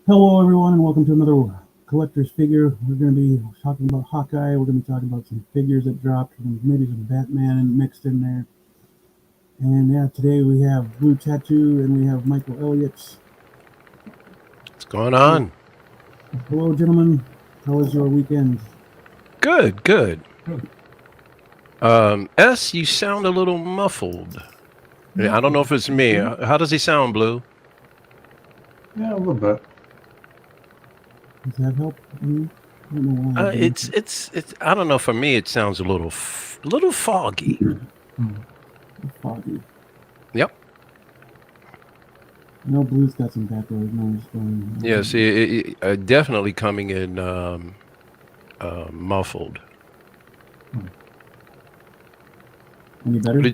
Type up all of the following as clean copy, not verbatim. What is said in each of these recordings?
Hello, everyone, and welcome to another collector's figure. We're going to be talking about Hawkeye. We're going to be talking about some figures that dropped, and maybe some Batman mixed in there. And yeah, today we have Blue Tattoo, and we have Michael Elliott. What's going on? Hello, gentlemen. How was your weekend? Good, good. S, you sound a little muffled. I don't know if it's me. How does he sound, Blue? Yeah, a little bit. Does that help? I don't know why. It's. I don't know. For me, it sounds a little foggy. Foggy. Yep. I know Blue's got some background noise going. Yeah. See, definitely coming in muffled. Any better?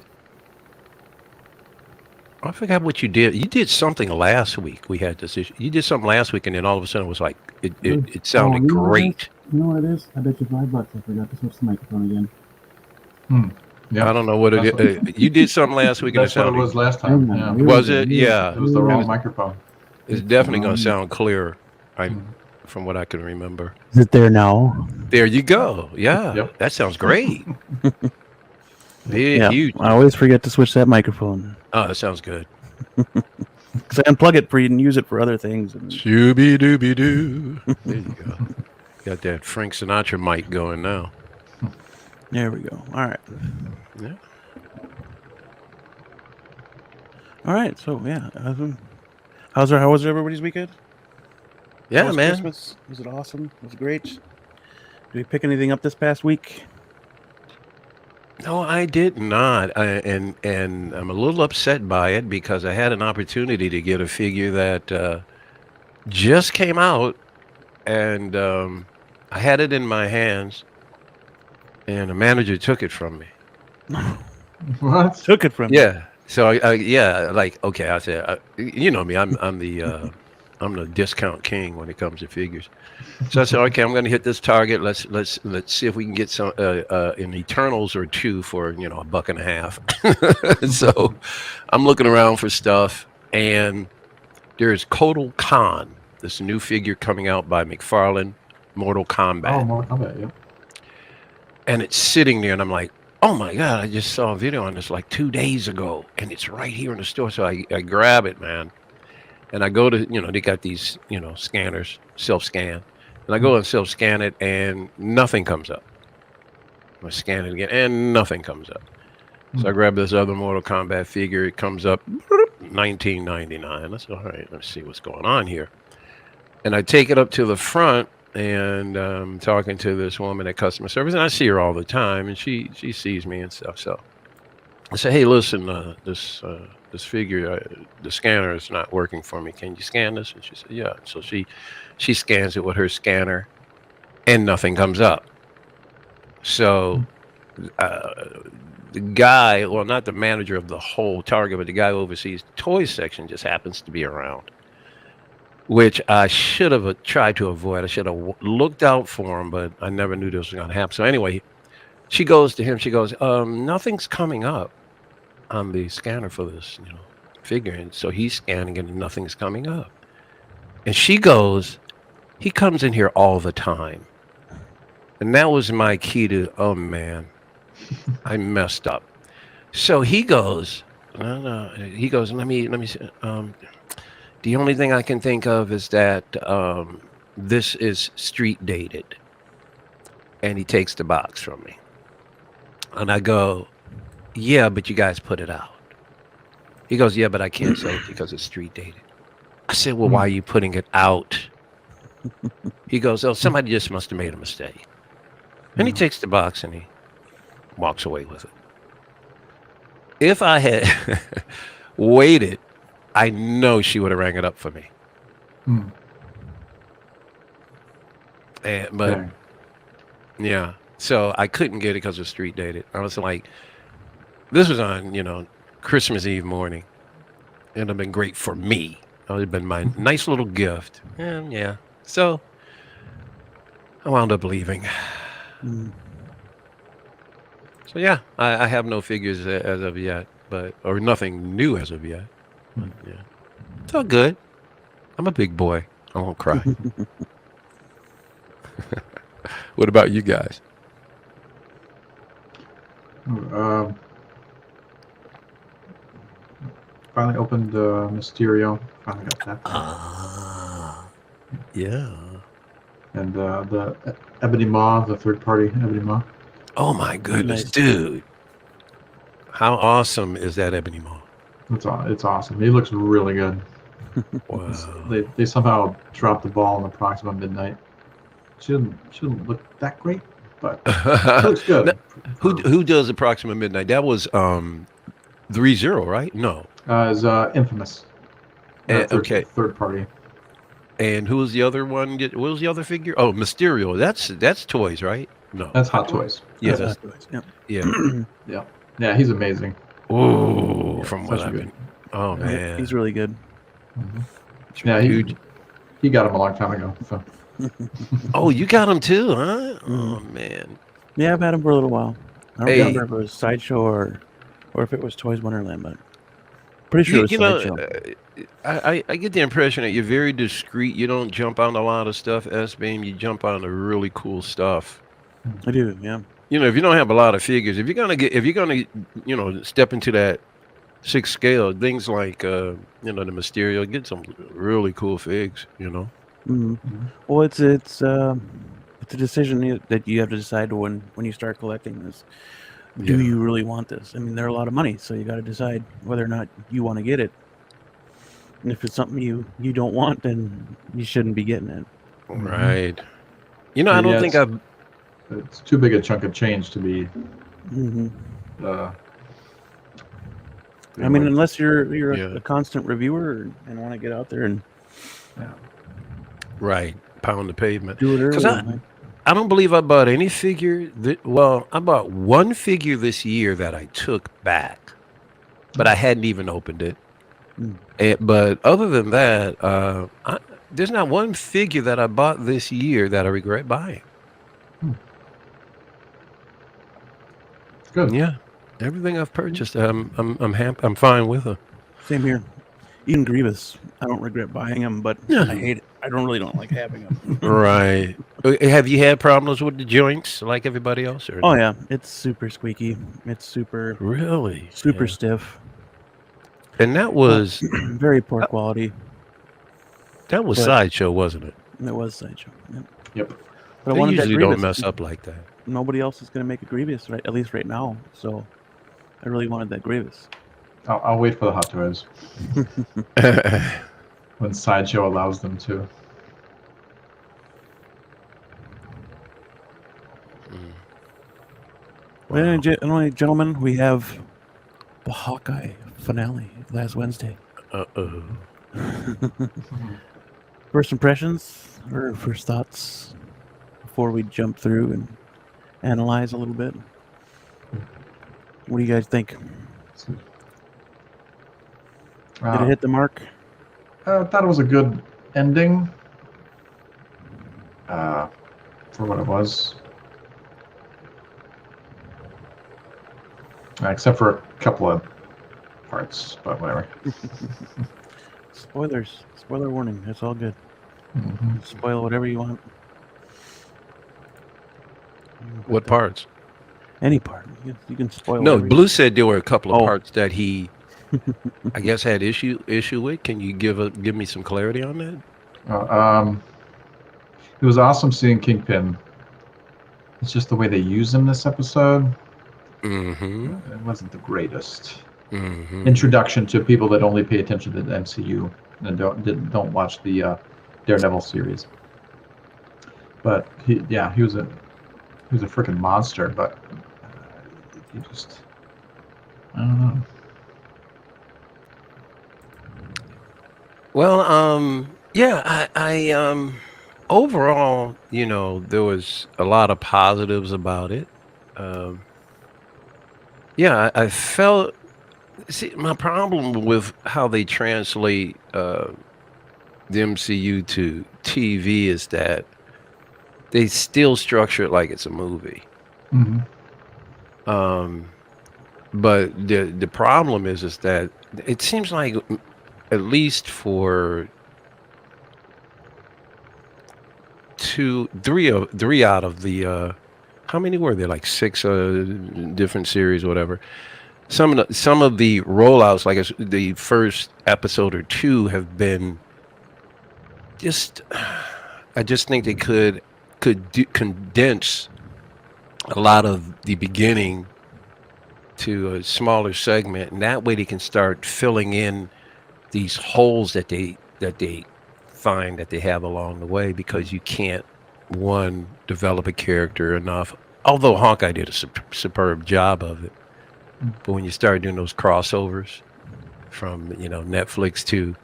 I forgot what you did. You did something last week. We had this issue. You did something last week, and then all of a sudden it was like it sounded great. You know what it is? I bet you $5. I forgot to switch the microphone again. Yeah. I don't know what it is. You did something last week, and it That's what sounded. it was last time. Yeah. Was it? Yeah. It was the wrong microphone. It's definitely going to sound clearer. From what I can remember. Is it there now? There you go. Yeah. Yep. That sounds great. Big, Yeah, huge. I always forget to switch that microphone. Oh, that sounds good. Because I unplug it for you and use it for other things. Shooby dooby doo. There you go. Got that Frank Sinatra mic going now. There we go. All right. Yeah. All right. So yeah, how was everybody's weekend? Yeah, How was man. Christmas? Was it awesome? Was it great? Did we pick anything up this past week? No, I did not. And I'm a little upset by it because I had an opportunity to get a figure that just came out, and I had it in my hands, and the manager took it from me. What? Took it from me. Yeah. So okay. I said, you know me. I'm the discount king when it comes to figures. So I said, okay, I'm going to hit this target. Let's see if we can get some in Eternals or two for $1.50. So I'm looking around for stuff, and there's Kotal Khan, this new figure coming out by McFarlane, Mortal Kombat. Oh, Mortal Kombat, yeah. And it's sitting there, and I'm like, oh my God, I just saw a video on this like 2 days ago, and it's right here in the store. So I grab it, man. And I go to, they got these, scanners, self-scan. And I go and self-scan it, and nothing comes up. I scan it again, and nothing comes up. So I grab this other Mortal Kombat figure. It comes up, $19.99. I said, all right, let's see what's going on here. And I take it up to the front, and I'm talking to this woman at customer service, and I see her all the time, and she sees me and stuff. So I say, hey, listen, this figure, the scanner is not working for me. Can you scan this? And she said, yeah. So she scans it with her scanner, and nothing comes up. So the guy, well, not the manager of the whole Target, but the guy who oversees the toy section just happens to be around, which I should have tried to avoid. I should have looked out for him, but I never knew this was going to happen. So anyway, she goes to him. She goes, nothing's coming up on the scanner for this, figure. And so he's scanning it and nothing's coming up. And she goes, he comes in here all the time. And that was my key to, oh man, I messed up. So he goes, no. He goes, let me see. The only thing I can think of is that this is street dated. And he takes the box from me. And I go, yeah, but you guys put it out. He goes, yeah, but I can't sell it because it's street dated. I said, well, why are you putting it out? He goes, oh, somebody just must have made a mistake. And he takes the box and he walks away with it. If I had waited, I know she would have rang it up for me. But yeah, so I couldn't get it because it was street dated. I was like, this was on, Christmas Eve morning. It would have been great for me. It would have been my nice little gift. And yeah, so I wound up leaving. So yeah, I have no figures as of yet, or nothing new as of yet. But, yeah, it's all good. I'm a big boy. I won't cry. What about you guys? Um, finally opened Mysterio. Finally got that. Yeah. And the Ebony Maw, the third party Ebony Maw. Oh my goodness, Nice. dude! How awesome is that Ebony Maw? It's awesome. He looks really good. Wow. They somehow dropped the ball in Approxima Midnight. She didn't look that great, but she looks good. Now, who does Approximate Midnight? That was 3-0, right? No. Is Infamous. Okay. Third party. And who was the other one? What was the other figure? Oh, Mysterio. That's toys, right? No. That's Hot Toys. Yeah, That's that's nice. yeah. Yeah, he's amazing. Oh, Yeah, from such what a I've good- been. Oh Yeah, man. he's really good. Yeah, Huge. he got him a long time ago. So. Oh, you got him too, huh? Oh Mhm. man. Yeah, I've had him for a little while. I don't Hey. remember if it was Sideshow or if it was Toys Wonderland, but pretty sure it was You know, Sideshow. I get the impression that you're very discreet. You don't jump on a lot of stuff, S-Beam. You jump on the really cool stuff. I do, yeah. You know, if you don't have a lot of figures, if you're gonna, step into that 6 scale, things like, the Mysterio, get some really cool figs. Mhm. Mhm. Well, it's a decision that you have to decide when you start collecting this. Do Yeah. you really want this? I mean, they're a lot of money, so you got to decide whether or not you want to get it. And if it's something you don't want, then you shouldn't be getting it. Right. You know, I don't think I've. It's too big a chunk of change to be. Hmm Uh, I mean, unless you're Yeah. a constant reviewer and want to get out there and Right. Pound the pavement. do it 'Cause early. I don't believe I bought any figure. I bought one figure this year that I took back, but I hadn't even opened it. Mm. But other than that, there's not one figure that I bought this year that I regret buying. good. Yeah, everything I've purchased, I'm fine with them. Same here. Even Grievous, I don't regret buying him, but I hate it. I don't like having him. Right. Have you had problems with the joints like everybody else? Or Oh yeah, it's super squeaky. It's super really? super Yeah. stiff. And that was Very poor quality. That was But- Sideshow, wasn't it? It was Sideshow. Yep. Yep. But I They wanted that usually don't Grievous. mess up like that. Nobody else is going to make a Grievous, right? At least right now. So I really wanted that Grievous. I'll wait for the Hot Toys when Sideshow allows them to. Well, anyway, gentlemen, we have the Hawkeye finale last Wednesday. Uh-oh. First impressions or first thoughts before we jump through and analyze a little bit. What do you guys think? Did it hit the mark? I thought it was a good ending for what it was. Except for a couple of parts, but whatever. Spoilers. Spoiler warning. It's all good. Mm-hmm. Spoil whatever you want. What parts? Any part. You can spoil. No, whatever you Blue said there were a couple of Oh. parts that he, I guess, had issue with. Can you give me some clarity on that? It was awesome seeing Kingpin. It's just the way they used him this episode. Mm-hmm. It wasn't the greatest Mm-hmm. introduction to people that only pay attention to the MCU and don't watch the Daredevil series. But he was a freaking monster. But he just, I don't know. Well, yeah, I overall, there was a lot of positives about it. Yeah, I felt. See, my problem with how they translate the MCU to TV is that they still structure it like it's a movie. Mm-hmm. But the problem is that it seems like, at least for three out of the how many were there? Like 6 different series or whatever. Some of the rollouts, like the first episode or 2, have been just. I just think they could condense a lot of the beginning to a smaller segment, and that way they can start filling in these holes that they find that they have along the way, because you can't develop a character enough. Although Hawkeye did a superb job of it, but when you start doing those crossovers from Netflix to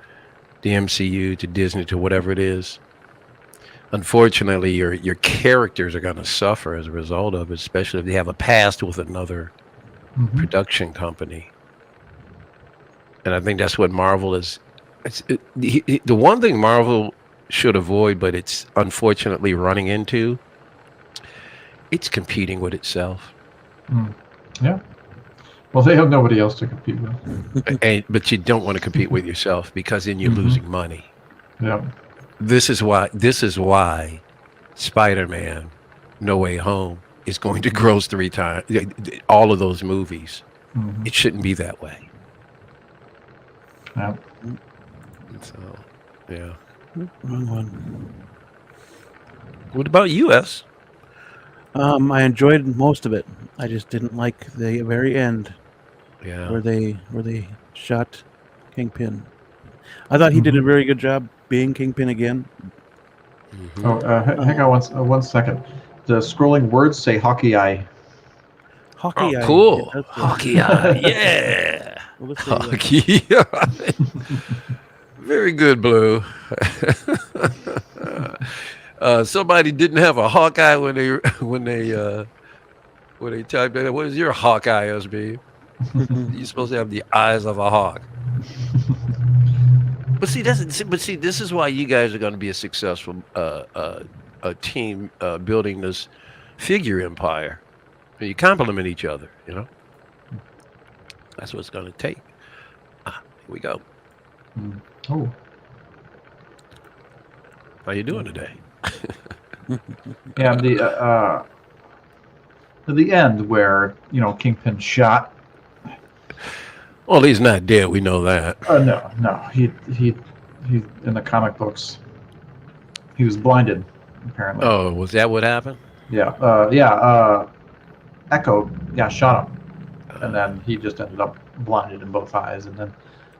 the MCU to Disney to whatever it is, unfortunately your characters are going to suffer as a result of it, especially if they have a past with another production company. And I think that's what Marvel is. The one thing Marvel should avoid, but it's unfortunately running into, it's competing with itself. Yeah. Well, they have nobody else to compete with. But you don't want to compete with yourself, because then you're losing money. Yeah. This is why Spider-Man No Way Home is going to gross 3 times. All of those movies. It shouldn't be that way. Yeah. So, yeah. Wrong one. What about US? I enjoyed most of it. I just didn't like the very end. Yeah. Where they shot Kingpin. I thought he did a very good job being Kingpin again. Oh, hang on one second. The scrolling words say Hawkeye. Hawkeye. Oh, cool. Yeah, Hawkeye. Yeah. Well, let's say, Hawkeye. Very good, Blue. Somebody didn't have a Hawkeye when they typed in. What is your Hawkeye, SB? You're supposed to have the eyes of a hawk. But see, this is why you guys are going to be a successful a team building this figure empire. You complement each other, That's what it's going to take. Here we go. Oh. How you doing today? Yeah, the end where Kingpin shot. Well, he's not dead. We know that. No. He in the comic books, he was blinded, apparently. Oh, was that what happened? Yeah. Echo, shot him, and then he just ended up blinded in both eyes. And then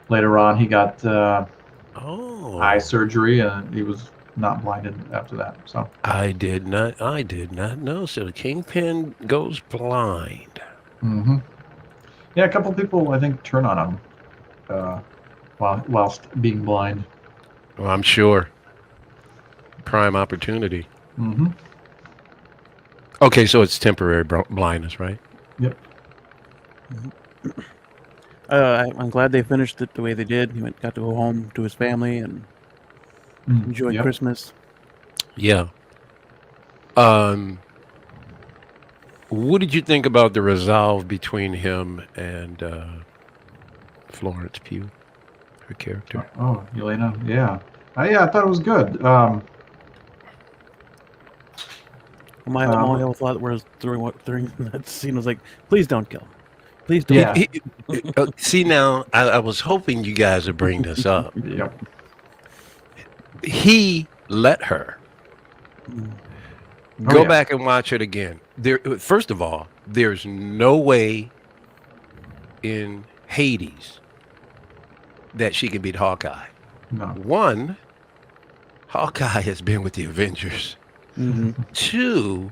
later on, he got eye surgery, and he was not blinded after that. So I did not know. So the Kingpin goes blind. Yeah, a couple people I think turn on him whilst being blind. Well, I'm sure. Prime opportunity. Okay, so it's temporary blindness, right? Yep. I'm glad they finished it the way they did. He got to go home to his family and enjoy Christmas. Yeah. What did you think about the resolve between him and Florence Pugh, her character? Oh, Yelena, yeah. I thought it was good. My only thought was during that scene was like, please don't kill him. Please don't. Yeah. See, now, I was hoping you guys would bring this up. Yep. He let her. Go back and watch it again. First of all, there's no way in Hades that she can beat Hawkeye. No. One, Hawkeye has been with the Avengers. 2,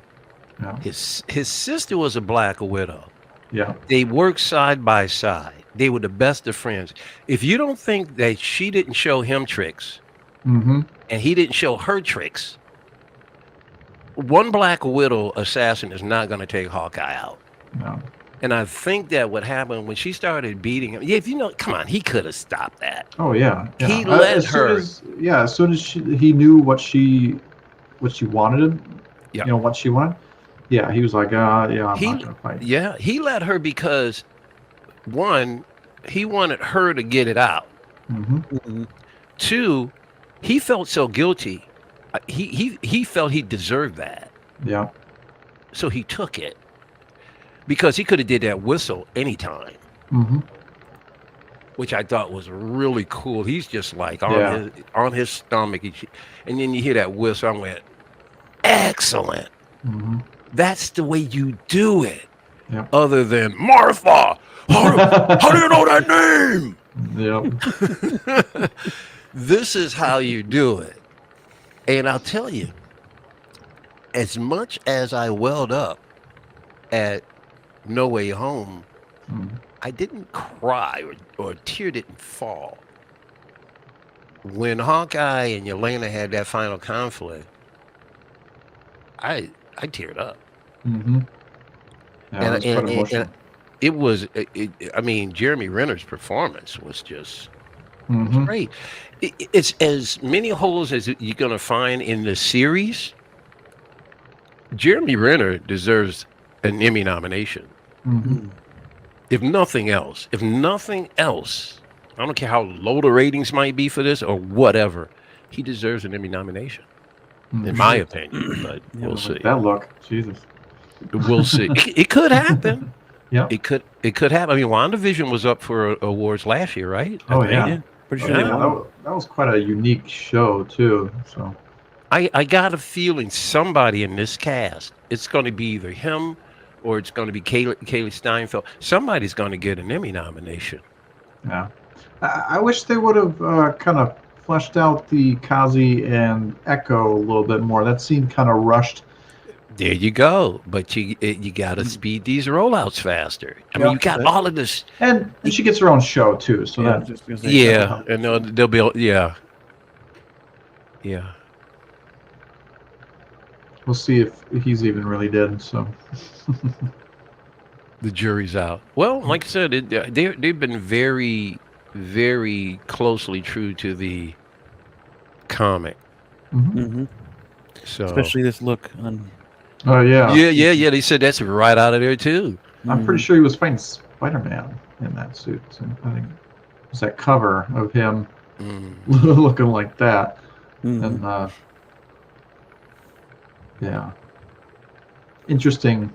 his sister was a Black Widow. Yeah. They worked side by side. They were the best of friends. If you don't think that she didn't show him tricks, and he didn't show her tricks, one Black Widow assassin is not going to take Hawkeye out. No. And I think that what happened when she started beating him, come on, he could have stopped that. Oh yeah. He let her. As soon as he knew what she wanted, what she wanted. Yeah, he was like, I'm not gonna fight. Yeah, he let her because, one, he wanted her to get it out. 2, he felt so guilty. he felt he deserved that, Yeah. so he took it because he could have did that whistle anytime, Mm-hmm. which I thought was really cool. He's just like Yeah. on his stomach, and then you hear that whistle. I went, excellent. Mm-hmm. That's the way you do it. Yep. Other than Martha, how do you know that name? Yep. This is how you do it. And I'll tell you, as much as I welled up at No Way Home, Mm. I didn't cry or a tear didn't fall. When Hawkeye and Yelena had that final conflict, I teared up. Mm-hmm. Yeah, it was quite emotional. And it was, I mean, Jeremy Renner's performance was just Mm-hmm. great. It's as many holes as you're going to find in the series. Jeremy Renner deserves an Emmy nomination. Mm-hmm. If nothing else, I don't care how low the ratings might be for this or whatever, he deserves an Emmy nomination, in my opinion. But we'll see. That look, Jesus. We'll see. It could happen. Yeah. It could happen. I mean, WandaVision was up for awards last year, right? Oh, I think. yeah. Yeah, pretty sure Yeah, they won. that was quite a unique show too. So I got a feeling somebody in this cast, it's going to be either him or it's going to be Kaylee Steinfeld. Somebody's going to get an Emmy nomination. yeah, I wish they would have kind of fleshed out the Kazi and Echo a little bit more. That seemed kind of rushed. There you go. But you got to speed these rollouts faster. I mean, you got all of this. And she gets her own show too, so Yeah, that just gonna say, Yeah, and they'll be yeah. we'll see if he's even really dead. So The jury's out. Well, like I said, they've been very, very closely true to the comic. Mhm. Mm-hmm. So Especially this look on. Oh yeah, yeah. They said that's right out of there too. I'm pretty sure he was fighting Spider-Man in that suit. So I think it was that cover of him Mm. looking like that. Mhm. And yeah, interesting.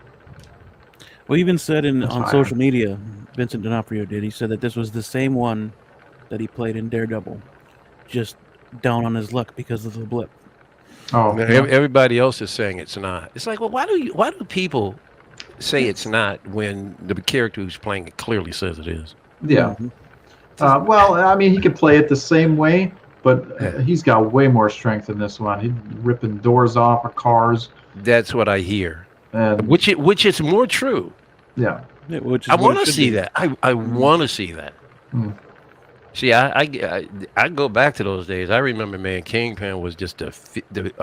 Well, even said on That's social media, Vincent D'Onofrio did. He said that this was the same one that he played in Daredevil, just down on his luck because of the blip. Oh, Now, yeah. everybody else is saying it's not. It's like, well, why do people say it's not when the character who's playing it clearly says it is? Yeah. Mhm. Well, I mean, he could play it the same way, but Yeah. he's got way more strength in this one. He's ripping doors off of cars, That's what I hear. and Which is more true. yeah, Yeah, which is I what want it to should see be. that. I want to see that. Mm. See, I go back to those days. I remember, man, Kingpin was just a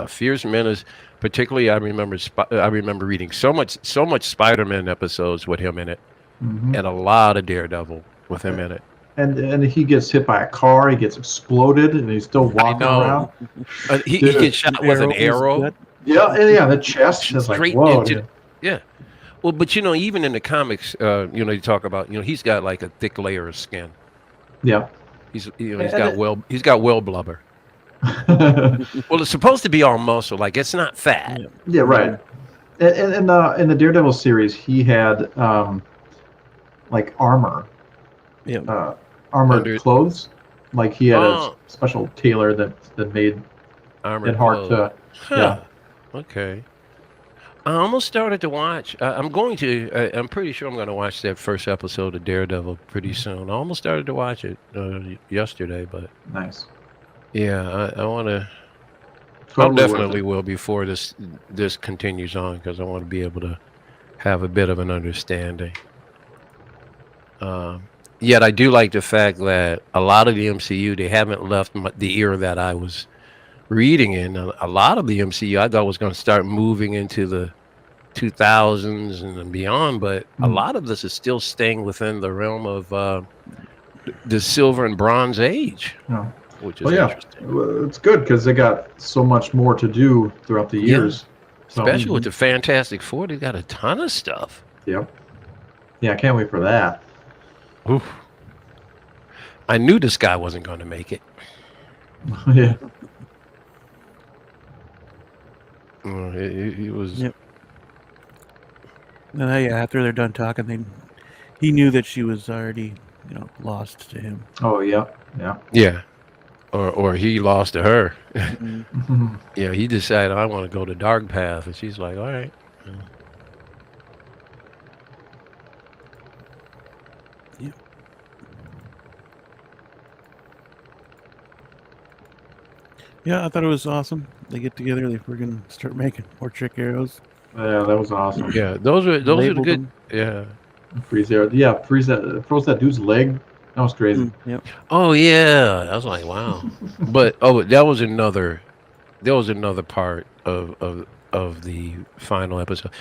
fierce menace. Particularly, I remember reading so much Spider-Man episodes with him in it, Mhm. and a lot of Daredevil with him in it. And he gets hit by a car, he gets exploded, and he's still walking know. around. He Dude, gets shot with an in his arrow. gut. Yeah, and yeah, the chest is like, Straight whoa. into- dude. Yeah. Well, but even in the comics, you talk about, he's got like a thick layer of skin. Yeah. He's And he's got well blubber. Well, it's supposed to be all muscle, like it's not fat. Yeah. Yeah, right. And in the Daredevil series, he had like armor, Yeah. armored Under- clothes. Like he had Oh. a special tailor that made Armored it hard clothes. to. Yeah. Okay. I almost started to watch. I'm going to. I'm pretty sure I'm going to watch that first episode of Daredevil pretty soon. I almost started to watch it yesterday, but Nice. yeah, I want to. Totally I worth definitely it. will before this continues on because I want to be able to have a bit of an understanding. Yet I do like the fact that a lot of the MCU, they haven't left the era that I was reading in. A lot of the MCU I thought was going to start moving into the 2000s and beyond, but a lot of this is still staying within the realm of the Silver and Bronze Age, Yeah. which is Well, yeah, interesting. well, it's good because they got so much more to do throughout the Yeah. years. So, Especially with the Fantastic Four, they got a ton of stuff. Yep. Yeah, I can't wait for that. Oof. I knew this guy wasn't going to make it. Yeah. He was. Yep. And after they're done talking, he knew that she was already, lost to him. Oh yeah, yeah. Yeah. Or he lost to her. Mhm. Yeah, he decided I want to go the dark path, and she's like, all right. Yeah, I thought it was awesome. They get together. They were gonna start making more trick arrows. Yeah, that was awesome. Yeah, those are the Labeled good. them. Yeah. Freeze there. Yeah, froze that dude's leg. That was crazy. Yep. Oh yeah, I was like, wow. But that was another. There was another part of the final episode.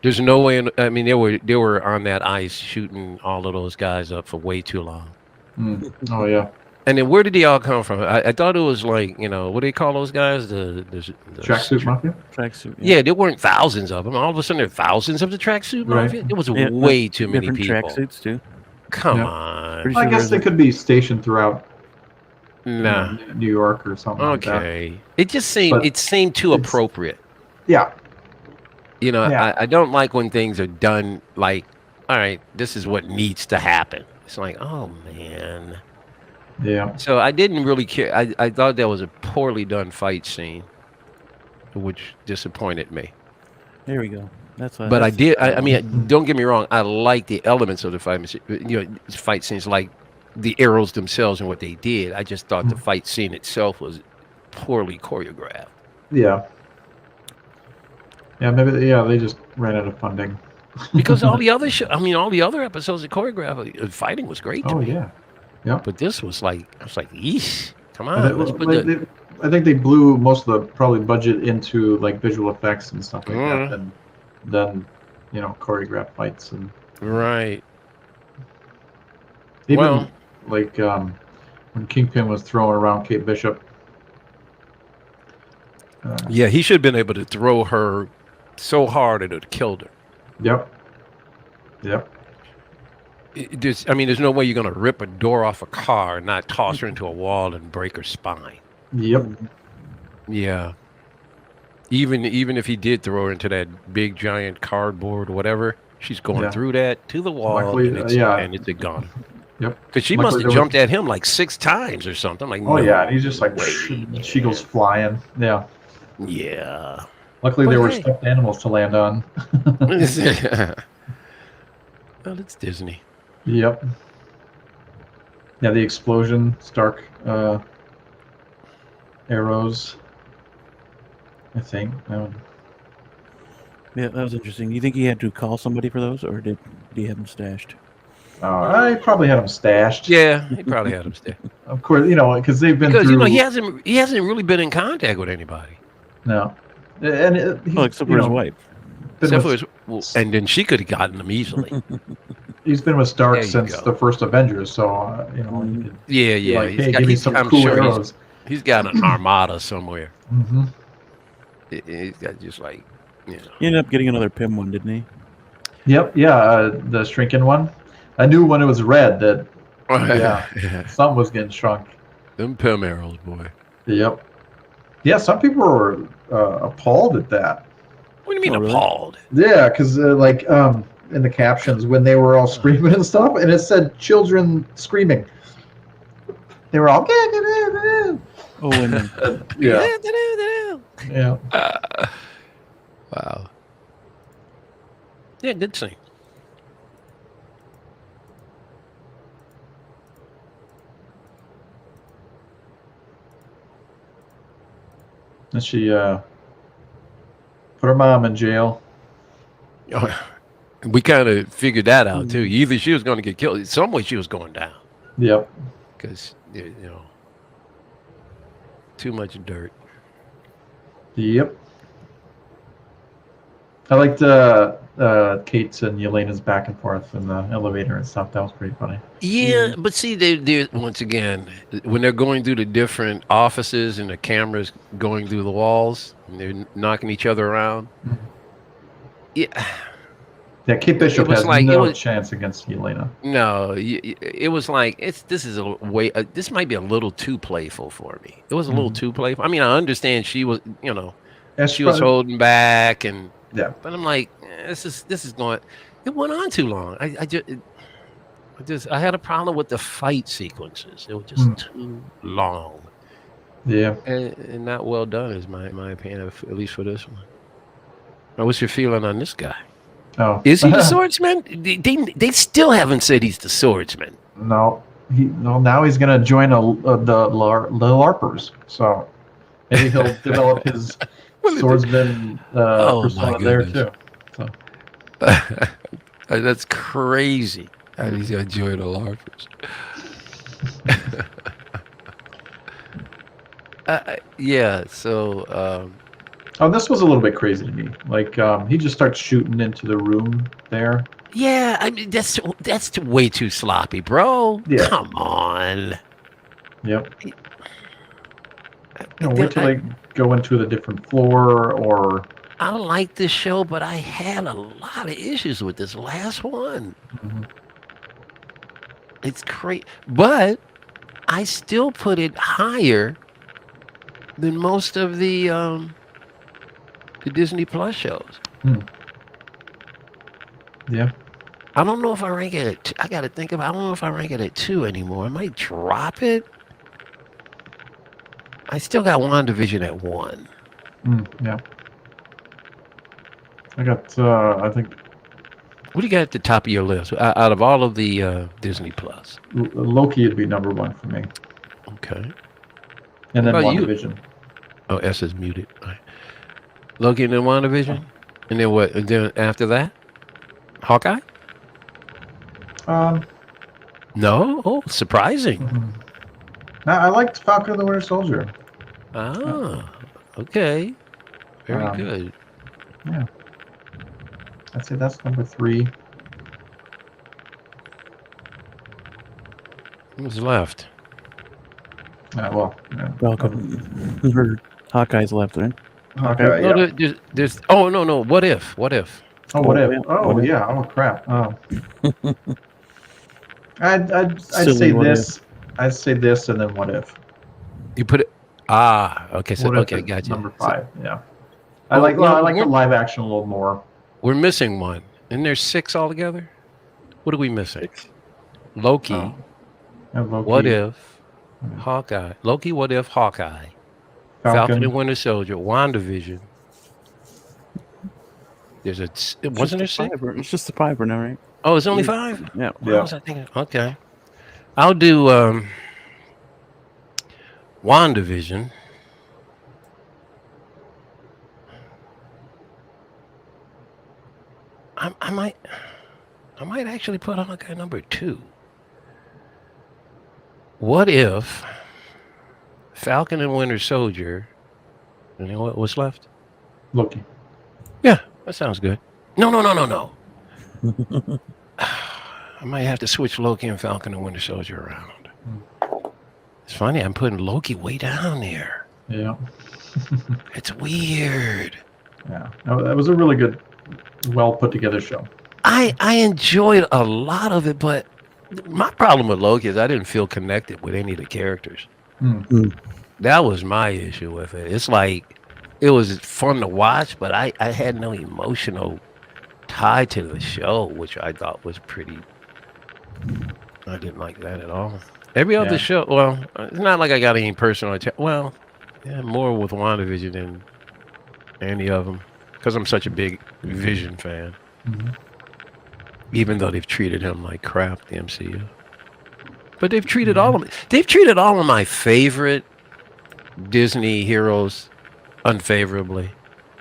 There's no way. I mean, they were on that ice shooting all of those guys up for way too long. Oh yeah. And then where did they all come from? I thought it was like, what do they call those guys? The Tracksuit mafia. Tracksuit. Yeah, there weren't thousands of them. All of a sudden, there are thousands of the tracksuit Right. mafia. It was Yeah, way too many different people. tracksuits too. Come Yeah. on. Pretty I sure guess there's they a- could be stationed throughout Nah. New York or something like that. Okay. It just seemed But it seemed too it's- appropriate. Yeah. I don't like when things are done like, all right, this is what needs to happen. It's like, oh man. Yeah. So I didn't really care. I thought that was a poorly done fight scene, which disappointed me. There we go. That's what. But I did. I mean, don't get me wrong. I like the elements of the fight scenes, like the arrows themselves and what they did. I just thought the fight scene itself was poorly choreographed. Yeah. Yeah. Maybe. Yeah. They just ran out of funding. Because all the other all the other episodes of fighting was great to Oh me. yeah. Yeah. But this was like, I was like, yeesh, come I on. think- Let's put well, the, I think they blew most of the probably budget into like visual effects and stuff like Mhm. that, and then choreographed fights and right. even Well- like when Kingpin was throwing around Kate Bishop. Yeah, he should have been able to throw her so hard it would have killed her. Yep. Yep. There's no way you're going to rip a door off a car and not toss her into a wall and break her spine. Yep. Yeah. Even if he did throw her into that big giant cardboard or whatever, she's going Yeah. through that to the wall Luckily, and it's, yeah. and it's gone. Yep. Because she Luckily must there have was- jumped at him like 6 times or something. Like, Oh no yeah, and he's just like way. she goes flying. Yeah. Yeah. Luckily But there were hey. stuffed animals to land on. Well, it's Disney. Yep. Yeah, the explosion, Stark arrows. I think. Yeah, that was interesting. You think he had to call somebody for those, or did he have them stashed? I probably had them stashed. Yeah, he probably had him stay. Of course, because they've been Because through. he hasn't really been in contact with anybody. No. And Oh, except for his wife. Except for and then she could have gotten them easily. he's been with Stark There you since go. the first Avengers, so he could Yeah, be yeah. like, hey, give me some I'm cool sure arrows. he's got an armada somewhere. Hmm. He's got just like, He ended up getting another Pym one, didn't he? Yep, yeah, the shrinking one. I knew when it was red that yeah. something was getting shrunk. Them Pym arrows, boy. Yep. Yeah, some people were appalled at that. What do you mean Oh, really? appalled? Yeah, because in the captions when they were all screaming and stuff, and it said children screaming. They were all Oh, and yeah, yeah. Wow. Yeah, good scene. And she put her mom in jail. We kind of figured that out too. Either she was going to get killed, some way she was going down Yep. because too much dirt. Yep. I liked Kate's and Yelena's back and forth in the elevator and stuff. That was pretty funny. Yeah, but see, they once again when they're going through the different offices and the cameras going through the walls and they're knocking each other around. Yeah. Yeah, Kate Bishop was has like- no it was- chance against Yelena. No, it was like this is a way. This might be a little too playful for me. It was a little too playful. I mean, I understand she was, That's she was probably- holding back, and Yeah. but I'm like, this is going. It went on too long. I had a problem with the fight sequences. They were just too long Yeah. and not well done, is my opinion, at least for this one. Now, what's your feeling on this guy? Oh. Is he the swordsman? They still haven't said he's the swordsman. No. Now he's gonna join the LARPers. So maybe he'll develop his swordsman Oh, persona my there goodness. too. So That's crazy. He's gonna join the LARPers. Yeah. So. this was a little bit crazy to me. Like he just starts shooting into the room there. Yeah, I mean that's way too sloppy, bro. Yeah. Come on. Yep. Wait till they go into the different floor or. I like this show, but I had a lot of issues with this last one. Mhm. It's crazy, but I still put it higher than most of the Disney Plus shows. Yeah. I don't know if I rank it at I got to think about. I don't know if I rank it at 2 anymore. I might drop it. I still got WandaVision at 1. Yeah. I got. I think What do you got at the top of your list out of all of the Disney Plus? Loki would be number 1 for me, Okay. and then What about you? WandaVision. Oh, S is muted. All right. Loki and then WandaVision, and then what? And then after that, Hawkeye? No. Oh, surprising. I liked Falcon and the Winter Soldier. Ah, okay. Very good. Yeah. I'd say that's number 3. Who's left? Well, yeah. Falcon. Hawkeye's left, right? Hawkeye, No, yeah. there's. Oh no. What if? Oh, what if? yeah. Oh, What if? yeah. Oh, crap. Oh. I'd Silly say what this. I'd say this, and then what if? You put it. Ah, okay. So What if okay, it's gotcha. Number So 5. Yeah. Oh, I like no, the live action a little more. we're missing one. And there's 6 altogether. What are we missing? Loki. Oh. And Loki, What if? Hawkeye. Loki. What if? Hawkeye. Falcon and Winter Soldier. WandaVision. There's wasn't there 6? It's just the 5 now, right? Oh, it's only 5? Yeah. What was I thinking? Okay. I'll do WandaVision. I might actually put Hawkeye number 2. What if Falcon and Winter Soldier? You know what's left? Loki. Yeah, that sounds good. No. I might have to switch Loki and Falcon and Winter Soldier around. It's funny, I'm putting Loki way down there. Yeah. It's weird. Yeah. No, that was a really good, well put together show. I enjoyed a lot of it, but my problem with Loki is I didn't feel connected with any of the characters. That was my issue with it. It's like it was fun to watch, but I had no emotional tie to the show, which I thought was pretty. I didn't like that at all. Every other show, well, it's not like I got any personal. Well, yeah, more with WandaVision than any of them, because I'm such a big Vision fan. Even though they've treated him like crap, the MCU. But they've treated all of them. They've treated all of my favorite Disney heroes unfavorably.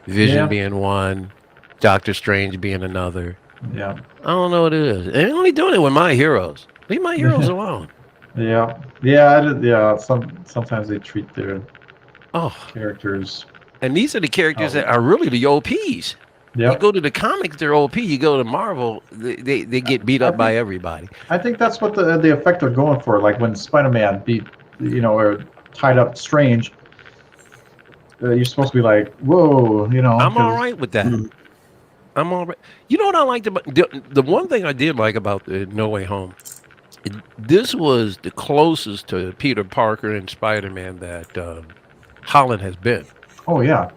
Vision being one, Doctor Strange being another. Yeah. I don't know what it is. They're only doing it with my heroes. Leave my heroes alone. Yeah. Sometimes they treat their characters. And these are the characters that are really the OPs. Yeah. You go to the comics, they're OP. You go to Marvel, they get beat up by everybody. I think that's what the effect they're going for. Like when Spider-Man beat, or tied up Strange, you're supposed to be like, whoa, I'm all right with that. I'm all right. You know what I liked about the one thing I did like about the No Way Home? This was the closest to Peter Parker and Spider-Man that Holland has been. Oh, yeah.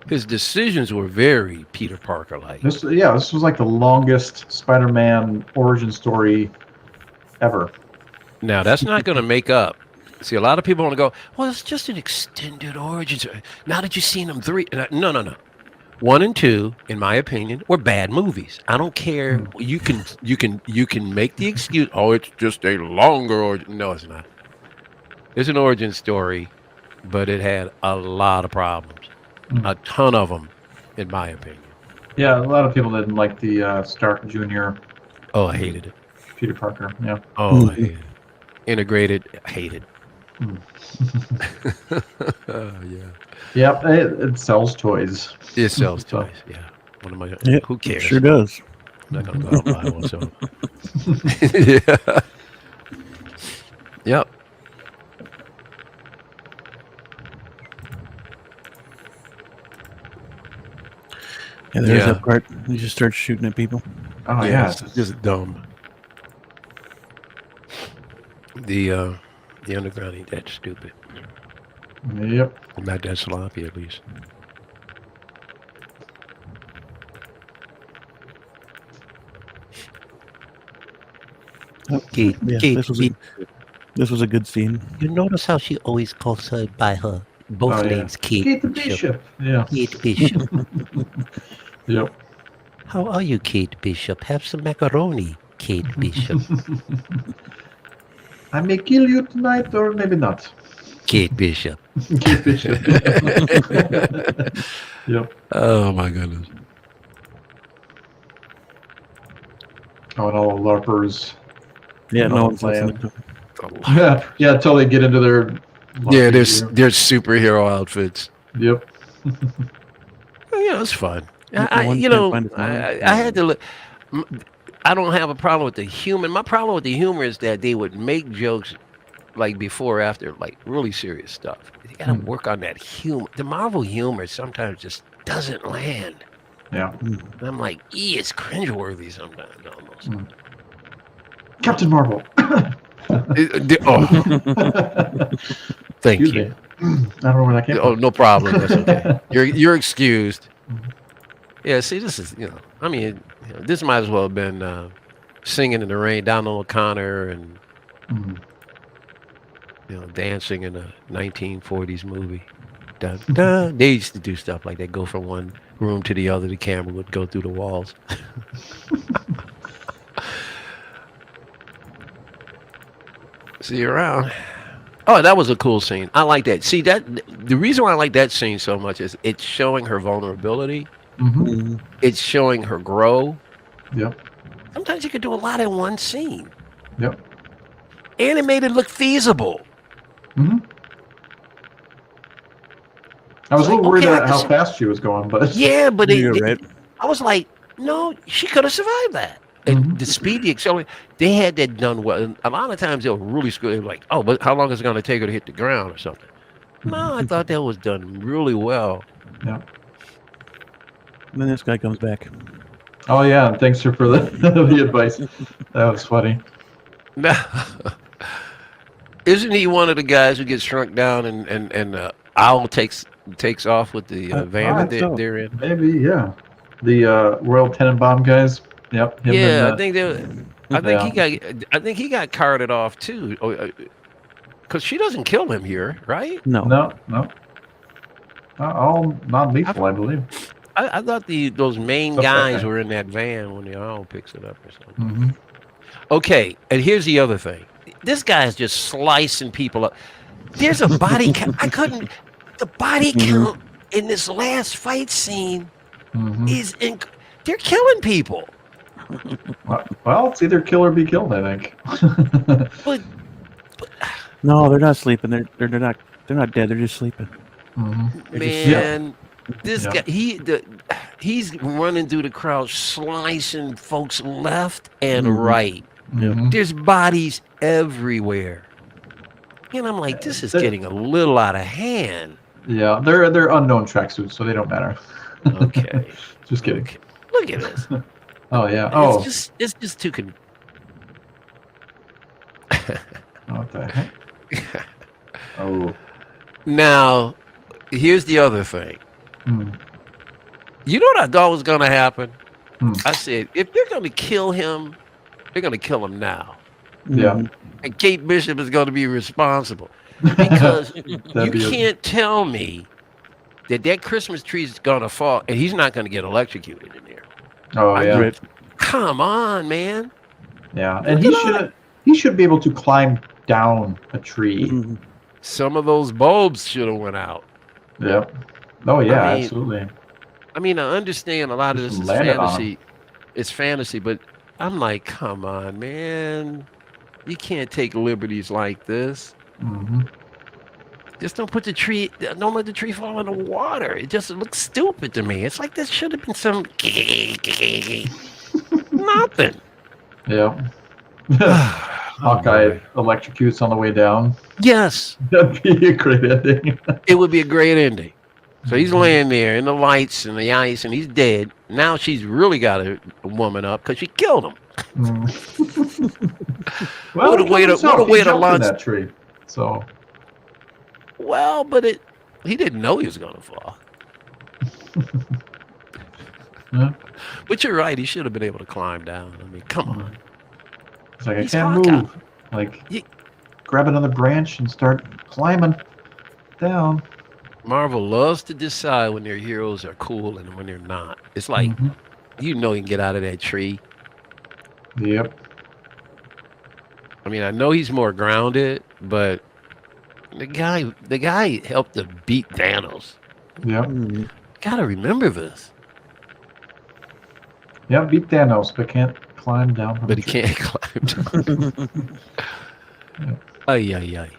His decisions were very Peter Parker-like. This was like the longest Spider-Man origin story ever. Now, that's not going to make up. See, a lot of people want to go, well, it's just an extended origin story. Now that you've seen them 3. No. 1 and 2, in my opinion, were bad movies. I don't care. You can make the excuse, oh, it's just a longer origin. No, it's not. It's an origin story, but it had a lot of problems. A ton of them, in my opinion. Yeah, a lot of people didn't like the Stark Jr. Oh, I hated it. Peter Parker. Yeah. Oh, I hated it. Integrated, hated. Oh, yeah. Yep, it sells toys. It sells toys, yeah. One of my, who cares? Sure does. I'm not going to go out and buy one, so. Yeah. Yep. Yeah, there's that part. You just start shooting at people. Oh yeah, it's just dumb. The underground ain't that stupid. Yep. Not that sloppy, at least. Kate, Yeah, Kate, this was a good scene. you notice how she always calls her by her both names, Kate. Kate the Bishop. Yeah. Kate Bishop. Yep. How are you, Kate Bishop? Have some macaroni, Kate Bishop. I may kill you tonight, or maybe not. Kate Bishop. Kate Bishop. Yep. Oh, my goodness. Oh, and all the LARPers. Yeah, no one's playing. listening. Yeah, until they get into their. Yeah, there's superhero outfits. Yep. Yeah, it's fun. No I one you can know, find its mind. I had to look. I don't have a problem with the humor. My problem with the humor is that they would make jokes like before or after, like really serious stuff. You got to work on that humor. The Marvel humor sometimes just doesn't land. Yeah. And I'm like, it's cringeworthy sometimes almost. Captain Marvel. Thank Excuse you. me. I don't know where that came Oh, from. no problem. That's okay. You're excused. Yeah, see, this is, I mean, this might as well have been Singing in the Rain, Donald O'Connor, and, dancing in a 1940s movie. Dun, dun. They used to do stuff like that, go from one room to the other. The camera would go through the walls. See you around. Oh, that was a cool scene. I like that. See, the reason why I like that scene so much is it's showing her vulnerability. It's showing her grow. Yep. Sometimes you could do a lot in one scene. Yep. And it made it look feasible. I was a little worried okay, about how fast she was going, but Yeah, but Right. I was like, no, she could have survived that. And the speed, the acceleration, they had that done well. And a lot of times they were really screwed. They were like, oh, but how long is it going to take her to hit the ground or something? No, I thought that was done really well. Yeah. And then this guy comes back. Oh yeah, and thanks for the advice. That was funny. Isn't he one of the guys who gets shrunk down and Owl takes off with the van that they're in? Maybe, yeah. The Royal Tenenbaum guys. Yep. him Yeah, and, I think he got carted off too, because she doesn't kill him here, right? No. No. All non-lethal, I believe. I thought those main Stuff like guys that. were in that van when the Owl picks it up or something. Okay, and here's the other thing. This guy is just slicing people up. There's a body count. The body count in this last fight scene is they're killing people. Well, it's either kill or be killed, I think. But No, they're not sleeping. They're not dead. They're just sleeping. man, this guy he's running through the crowd, slicing folks left and right. There's bodies everywhere. And I'm like, this is getting a little out of hand. Yeah, they're unknown tracksuits, so they don't matter. Okay. Just kidding. Okay. Look at this. Oh yeah. Oh. It's just too What the heck? Oh. Now, here's the other thing. You know what I thought was going to happen? Hmm. I said, if they're going to kill him, they're going to kill him now. Yeah. Mhm. And Kate Bishop is going to be responsible. Because you That'd be can't tell me that Christmas tree is going to fall and he's not going to get electrocuted in there. Oh yeah. Right. Come on, man. Yeah. And Look at he should be able to climb down a tree. Mhm. Some of those bulbs should have went out. Yep. Oh yeah, I mean, absolutely. I mean, I understand a lot of Just this is land it on fantasy. It's fantasy, but I'm like, come on, man. You can't take liberties like this. Hmm. Just don't let the tree fall in the water. It just looks stupid to me. It's like this should have been some nothing. Yep. Oh, Hawkeye boy. electrocutes on the way down. Yes, That'd be a great ending. it would be a great ending. So he's laying there in the lights and the ice, and he's dead. Now she's really got a woman up because she killed him. Well, What a he way killed to- what a himself. way He to jumped in launch- that tree. So Well, but he didn't know he was going to fall. yeah. But you're right. He should have been able to climb down. I mean, come on. It's like I He's can't Hawkeye. move. Like grab another branch and start climbing down. Marvel loves to decide when their heroes are cool and when they're not. It's like, Mhm. you know he can get out of that tree. Yep. I mean, I know he's more grounded, but the guy helped to beat Thanos. Yep. Mhm. Gotta remember this. Yep. Beat Thanos, but can't climb down. From But the he tree. can't climb down. Ay, ay, ay.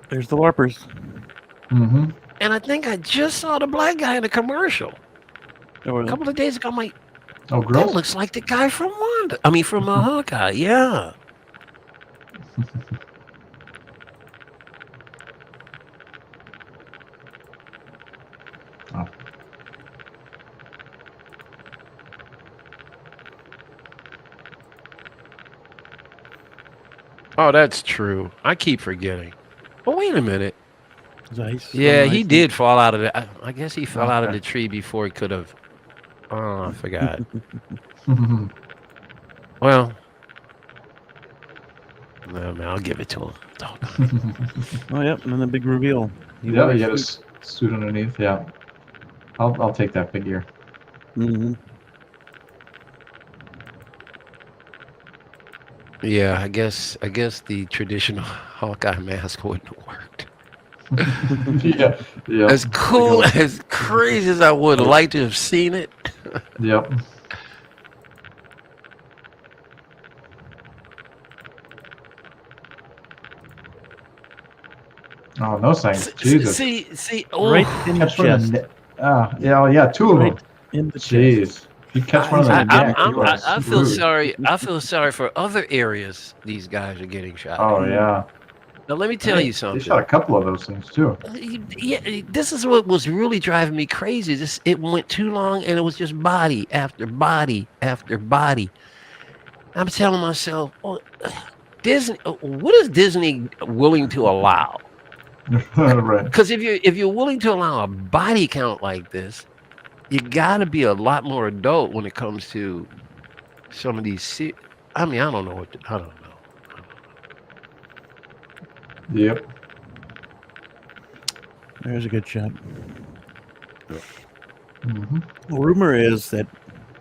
There's the LARPers. Mm-hmm. And I think I just saw the black guy in a commercial Oh, a couple of days ago. I'm like, Oh, that girls. looks like the guy from from Hawkeye. Yeah. Oh. Oh, that's true. I keep forgetting. Oh, wait a minute. Zeiss. Yeah, he did fall out of the. I guess he fell out of Okay. the tree before he could have. Oh, I forgot. Well, no, man, I'll give it to him. Oh, yep. And then the big reveal. Yeah, you got a suit underneath. Yeah. I'll take that figure. Mm-hmm. Yeah, I guess the traditional Hawkeye mask wouldn't have worked. Yeah. Yeah. As cool, as crazy as I would like to have seen it. Yep. Oh, no thanks. Jesus. See, oh, Right in the Catch one of chest. the yeah, two of them. Right in the chest. Jeez. If you catch one of them, I feel sorry. I feel sorry for other areas these guys are getting shot. Oh yeah. Now let me tell you They something. shot a couple of those things too. Yeah, this is what was really driving me crazy. It went too long, and it was just body after body after body. I'm telling myself, oh, Disney. What is Disney willing to allow? Right. Because if you're willing to allow a body count like this, you got to be a lot more adult when it comes to some of these. I mean, I don't know I don't know. Yep. There's a good shot. Hmm. Well, rumor is that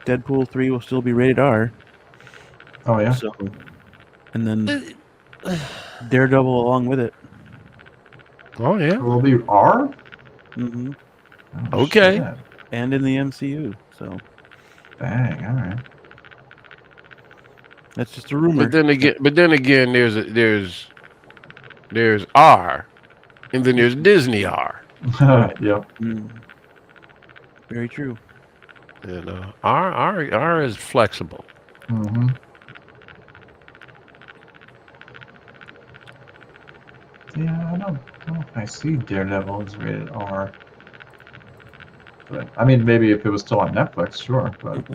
Deadpool 3 will still be rated R. Oh yeah. So, and then Daredevil along with it. Oh yeah. Will it be R? Mm-hmm. Oh, Okay. shit. And in the MCU. So Dang. All right. that's just a rumor. But then again, there's R, and then there's Disney R. Yep. Mm. Very true. And R is flexible. Hmm. Yeah, I don't know if I see Daredevil is rated R. But I mean, maybe if it was still on Netflix, sure. But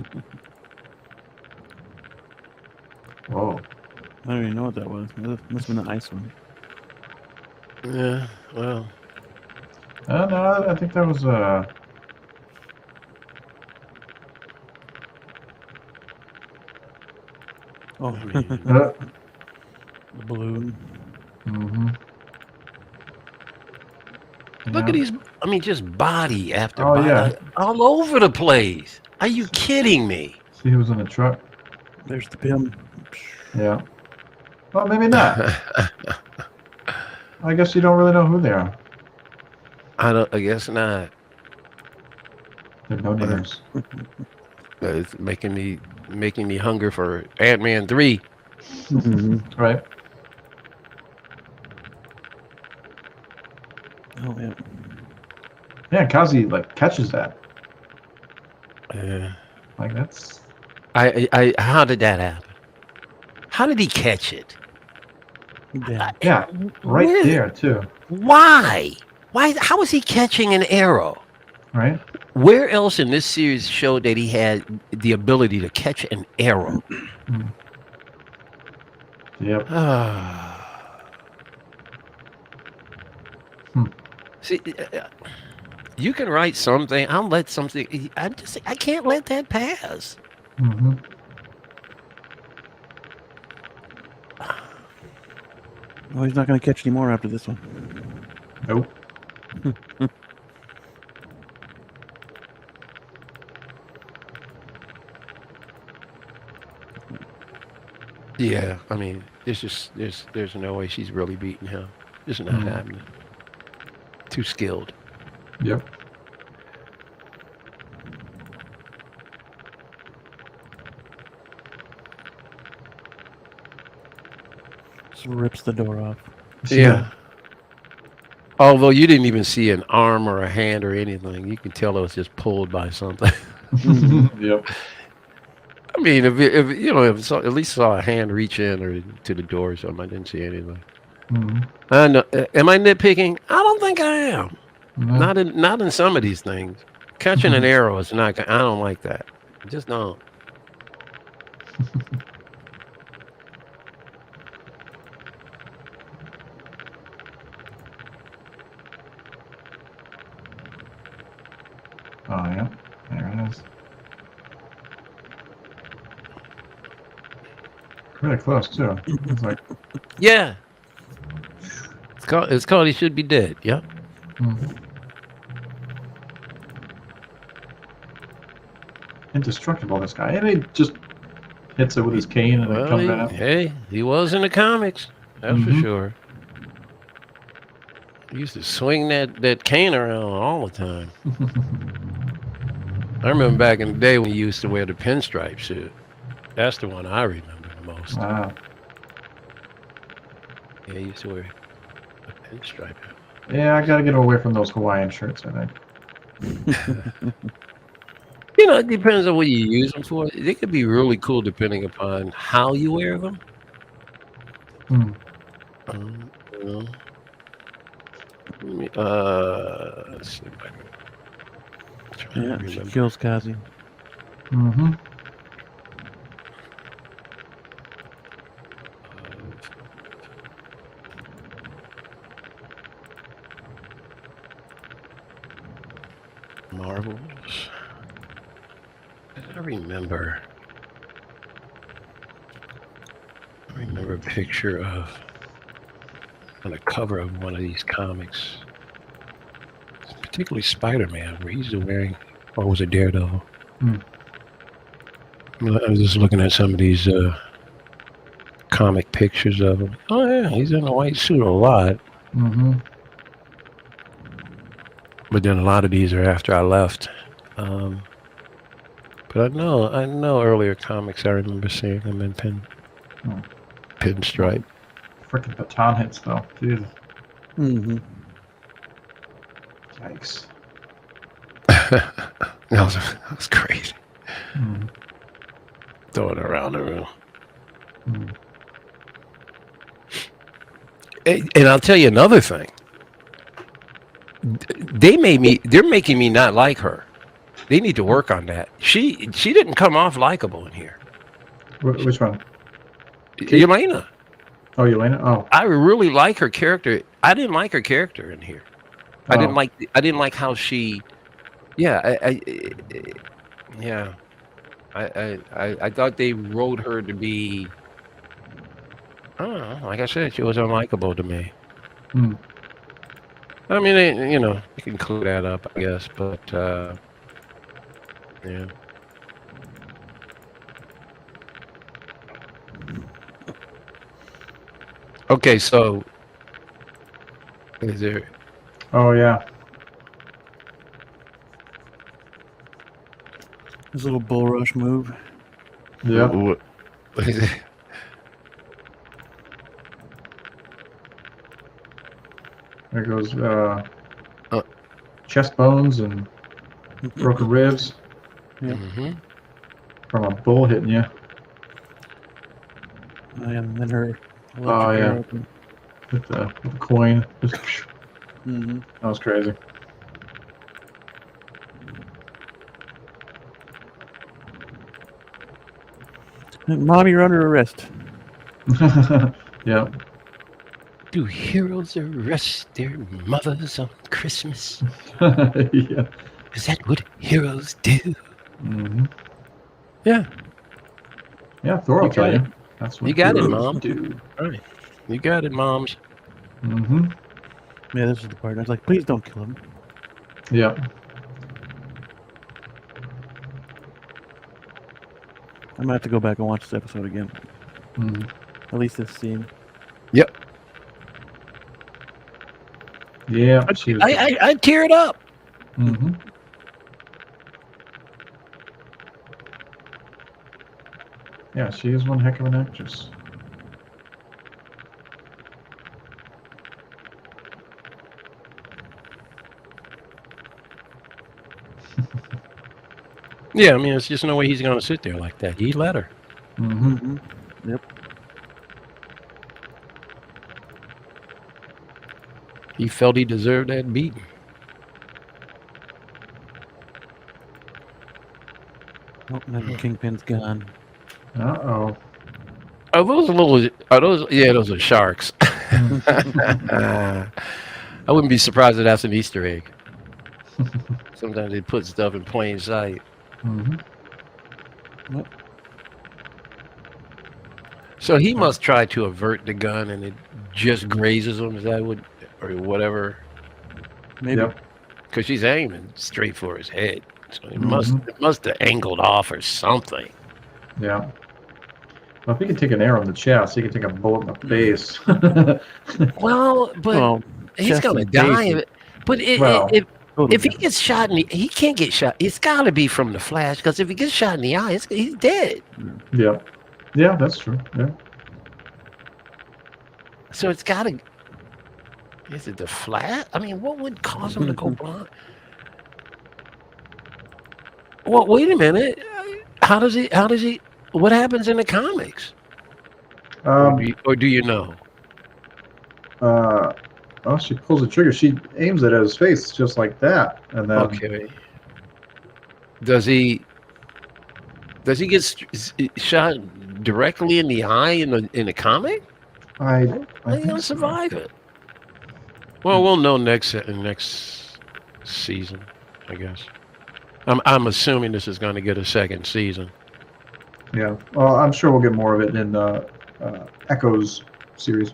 whoa. I don't even know what that was. That must have been the ice one. Yeah. Well. No, I think that was Oh, I mean, the balloon. Mm-hmm. look at these. I mean, just body after Oh, body, yeah. all over the place. Are you kidding me? See who's in the truck? There's the Pym. Yeah. Well, maybe not. I guess you don't really know who they are. I guess not. They're no-namers. It's making me hunger for Ant-Man 3. Right? Oh, yeah. Yeah, Kazi, like, catches that. Uh, Like, that's... how did that happen? How did he catch it? Yeah. Yeah, right Where- there, too. Why? Why? How is he catching an arrow? Right? Where else in this series showed that he had the ability to catch an arrow? Yep. See, you can write something. I'll let something. I can't let that pass. Mm-hmm. Oh, he's not going to catch any more after this one. Nope. Yeah, I mean, there's no way she's really beating him. It's not happening. Too skilled. Yep. Just rips the door off. Yeah. Although you didn't even see an arm or a hand or anything, you can tell it was just pulled by something. Yep. I mean, if at least saw a hand reach in or to the door or something, I didn't see anything. Mm-hmm. I know. Am I nitpicking? I don't think I am. No. Not in some of these things. Catching an arrow is not. I don't like that. I just don't. Oh, yeah. There it is. Really close, too. It's like... Yeah. It's called He Should Be Dead. Yep. Indestructible, this guy. And he just hits it with his cane and it comes right up. Hey, he was in the comics. That's for sure. He used to swing that cane around all the time. I remember back in the day when he used to wear the pinstripe suit. That's the one I remember the most. Wow. Yeah, he used to wear a pinstripe. Yeah, I gotta get away from those Hawaiian shirts, I think. It depends on what you use them for. They could be really cool depending upon how you wear them. You know. Let's see if I can try to Yeah, she remember. kills Kazi. Mm-hmm. Marvels. I remember a picture of on the cover of one of these comics, particularly Spider-Man, where he's wearing, or was it Daredevil? I was just looking at some of these comic pictures of him. Oh yeah, he's in a white suit a lot. Mm-hmm. But then a lot of these are after I left. But I know earlier comics I remember seeing them in pinstripe. Freaking baton hits, though. Jesus. Yikes. that was crazy. Throwing it around the room. And I'll tell you another thing. They're making me not like her. They need to work on that. She didn't come off likable in here. Which one? Yelena. Oh, Yelena? Oh. I really like her character. I didn't like her character in here. I didn't like how she. Yeah, I thought they wrote her to be I don't know. Like I said, she was unlikable to me. Hmm. I mean, you know, you can clear that up, I guess, but yeah. Okay, so is there? Oh yeah. This little bull rush move. Yeah. What is it? There goes Uh, chest bones and broken ribs Yep. mm-hmm. from a bull hitting you. And then her Oh, electric yeah. arrow. With the coin. Just, Mm-hmm. that was crazy. Mom, you're under arrest. Yeah. Do heroes arrest their mothers on Christmas? Yeah. Is that what heroes do? Hmm. Yeah, Yeah, Thor will You tell got you. it. That's what You got it, heroes Mom. do. Right. You got it, moms. Hmm. Yeah, this is the part. I was like, please don't kill him. Yeah. I'm gonna have to go back and watch this episode again. Hmm. At least this scene. Yep. Yeah. She was. I teared up. Hmm. Yeah, she is one heck of an actress. Yeah, I mean, there's just no way he's going to sit there like that. He let her. Hmm. Mm-hmm. Yep. He felt he deserved that beating. Oh, and then Kingpin's gone. Uh-oh. Are those little? Are those? Yeah, those are sharks. I wouldn't be surprised if that's an Easter egg. Sometimes they put stuff in plain sight. Hmm. So he must try to avert the gun, and it just grazes him. Is that what, or whatever? Maybe. Yep. Because she's aiming straight for his head. So it Mhm. must have angled off or something. Yeah. Well, if he could take an arrow in the chest, he could take a bullet in the face. Well, but Well, he's chest gonna and die. face Of it. But Well, totally if he different. gets shot in the, he can't get shot. It's got to be from the flash. Because if he gets shot in the eye, he's dead. yeah. Yeah, that's true. Yeah. So it's got to. Is it the flash? I mean, what would cause him to go blind? Well, wait a minute. How does he? What happens in the comics? Or do you know? Well, she pulls the trigger. She aims it at his face just like that, and then Okay. Does he get shot directly in the eye in the comic? I How you think gonna so. survive it? Well, we'll know next season, I guess. I'm assuming this is going to get a second season. Yeah. Well, I'm sure we'll get more of it in Echoes series.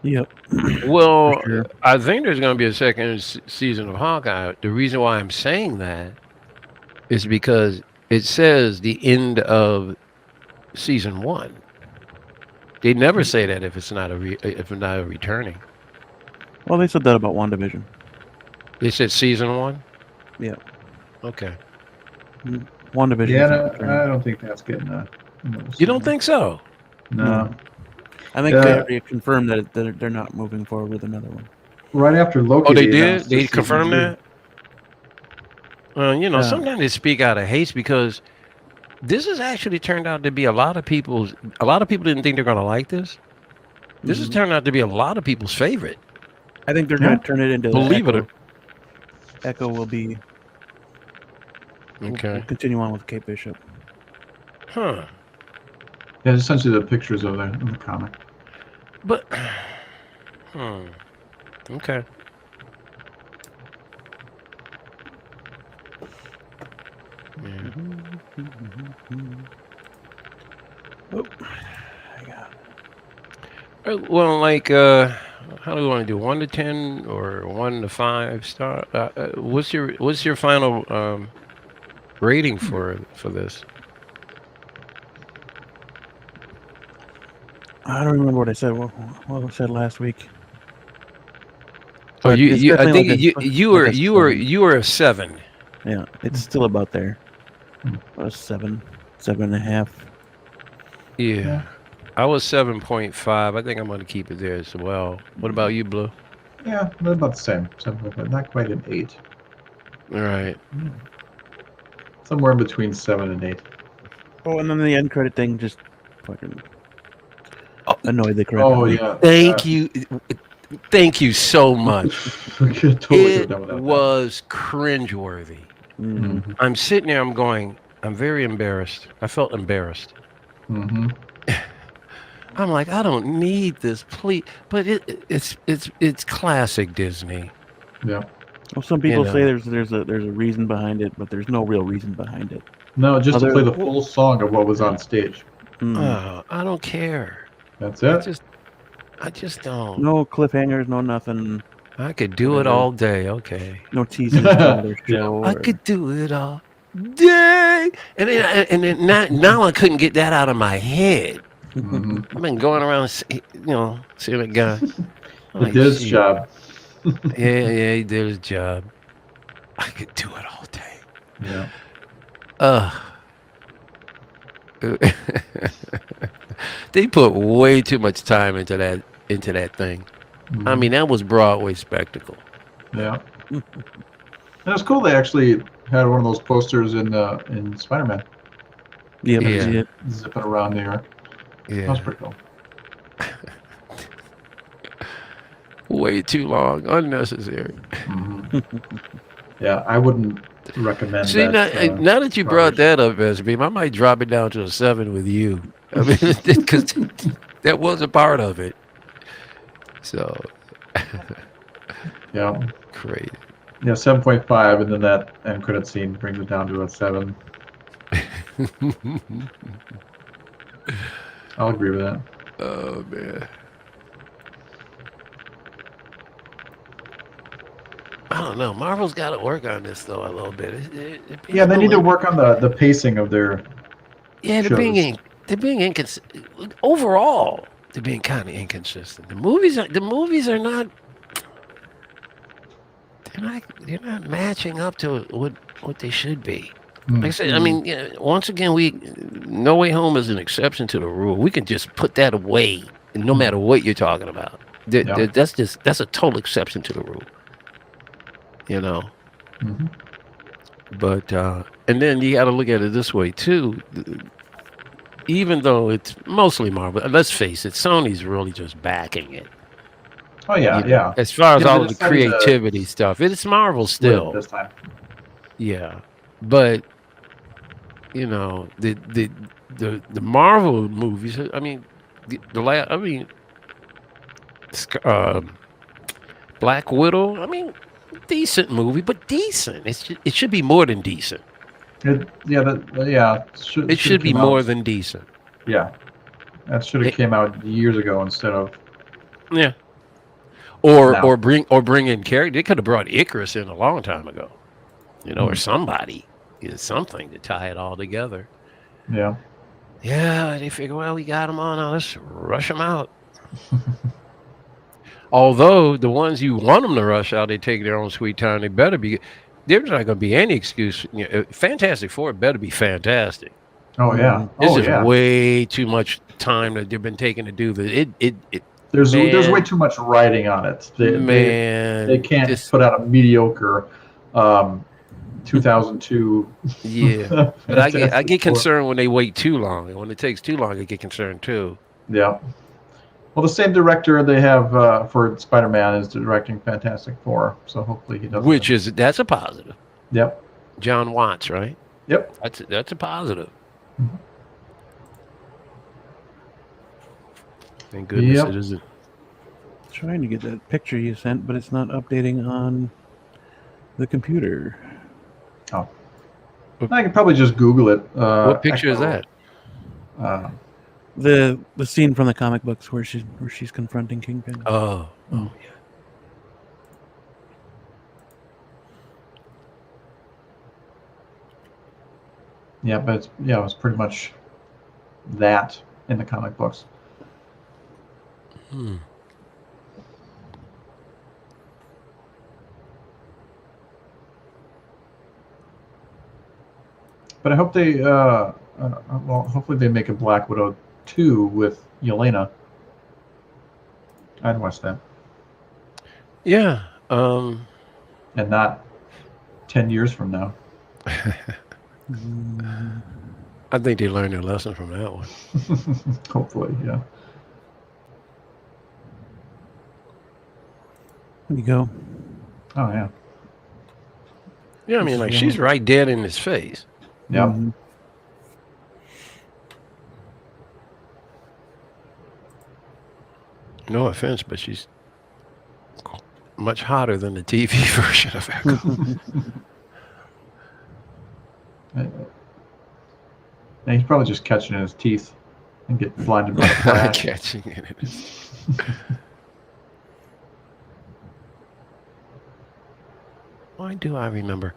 Yep. Well, For sure. I think there's going to be a second season of Hawkeye. The reason why I'm saying that is because it says the end of season 1. They never say that if it's not if it's not a returning. Well, they said that about WandaVision. They said season 1. Yeah. Okay. WandaVision. Yeah, is not no, returning. I don't think that's getting You don't think so? No. I think they already confirmed that they're not moving forward with another one. Right after Loki. Oh, they did? announced They this confirmed season that? You know, Yeah. sometimes they speak out of haste because this has actually turned out to be a lot of people didn't think they're going to like this. This has turned out to be a lot of people's favorite. I think they're Yeah. going to turn it into Believe Echo. it. Echo will be. Okay. We'll continue on with Kate Bishop. Huh. Yeah, I just sent you the pictures of the comic. But, okay. Yeah. Oh, I got. Well, like, how do we want to do? 1 to 10 or 1 to 5 star? What's your final rating for this? I don't remember what I said. What I said last week. Oh, But it's I definitely think like you like were a you were 7. you were a 7. Yeah, it's still about there. A 7, 7.5. Yeah. I was 7.5. I think I'm going to keep it there as well. What about you, Blue? Yeah, they're about the same. Not quite an 8. All right. Somewhere in between 7 and 8. Oh, and then the end credit thing just fucking annoyed the crap out Oh of me. yeah. Thank you so much. We could totally have It done without that. was cringeworthy. Mhm. I'm sitting there, I'm going, I'm very embarrassed. I felt embarrassed. Mm-hmm. I'm like, I don't need this, please. But it's classic Disney. Yeah. Well, some people know. say there's a reason behind it, but there's no real reason behind it. No, just to Other- play the full song of what was on stage. I don't care. That's I it. just don't. No cliffhangers, no nothing. I could do it all day. Okay. No teasing for another Yeah. show. I could do it all day. And then now I couldn't get that out of my head. Mhm. I've been going around, seeing that guy. He did his shit. job. Yeah, he did his job. I could do it all day. Yeah. They put way too much time into that thing. I mean, that was Broadway spectacle. Yeah. And it's cool they actually had one of those posters in Spider-Man Yeah, Yeah. yeah. zipping around New York. That was Yeah, pretty cool. way too long, unnecessary. Yeah, I wouldn't recommend See, that. now that you brought that up, SB, I might drop it down to a 7 with you. I mean, because that was a part of it. So Yeah. crazy. Yeah, 7.5, and then that end credit scene brings it down to a 7. I'll agree with that. Oh man. I don't know. Marvel's got to work on this though a little bit. Yeah, they need to work on the pacing of their Yeah, shows. they're being inconsistent. Overall, they're being kind of inconsistent. The movies are not. They're not matching up to what they should be. Like I said, I mean, once again, No Way Home is an exception to the rule. We can just put that away, no matter what you're talking about. That's a total exception to the rule. You know. But and then you got to look at it this way too. Even though it's mostly Marvel, let's face it, Sony's really just backing it. Oh yeah, You know, yeah. As far as Yeah, all they of the decided to creativity stuff, it's Marvel still. This time. Yeah, but you know the Marvel movies. I mean, Black Widow. I mean, decent movie, but decent. It should be more than decent. It should be more than decent. Yeah, that should have came out years ago instead of. Yeah. Or bring in character. They could have brought Icarus in a long time ago, or somebody, something to tie it all together. Yeah. Yeah, they figure, well, we got them on. Now let's rush them out. Although the ones you want them to rush out, they take their own sweet time. They better be. There's not going to be any excuse. Fantastic Four better be fantastic. Oh yeah. This is way too much time that they've been taking to do this. There's way too much writing on it. They can't put out a mediocre 2002. Yeah, but I get concerned when they wait too long, and when it takes too long, I get concerned too. Yeah. Well, the same director they have for Spider-Man is directing Fantastic Four, so hopefully he does. That's a positive. Yep. John Watts, right? Yep. That's a positive. Thank goodness it isn't. Trying to get that picture you sent, but it's not updating on the computer. Oh. I can probably just Google it. What picture is that? The scene from the comic books where she's confronting Kingpin. Oh, yeah. Yeah, but it was pretty much that in the comic books. Hmm. But I hope they, hopefully they make a Black Widow 2 with Yelena. I'd watch that. Yeah. And not 10 years from now. I think they learned their lesson from that one. Hopefully, yeah. There you go. Oh, yeah. Yeah, I mean, like, she's right dead in his face. Yep. Mhm. No offense, but she's much hotter than the TV version of Echo. And he's probably just catching in his teeth and get blinded by the flash. Catching it in his... Why do I remember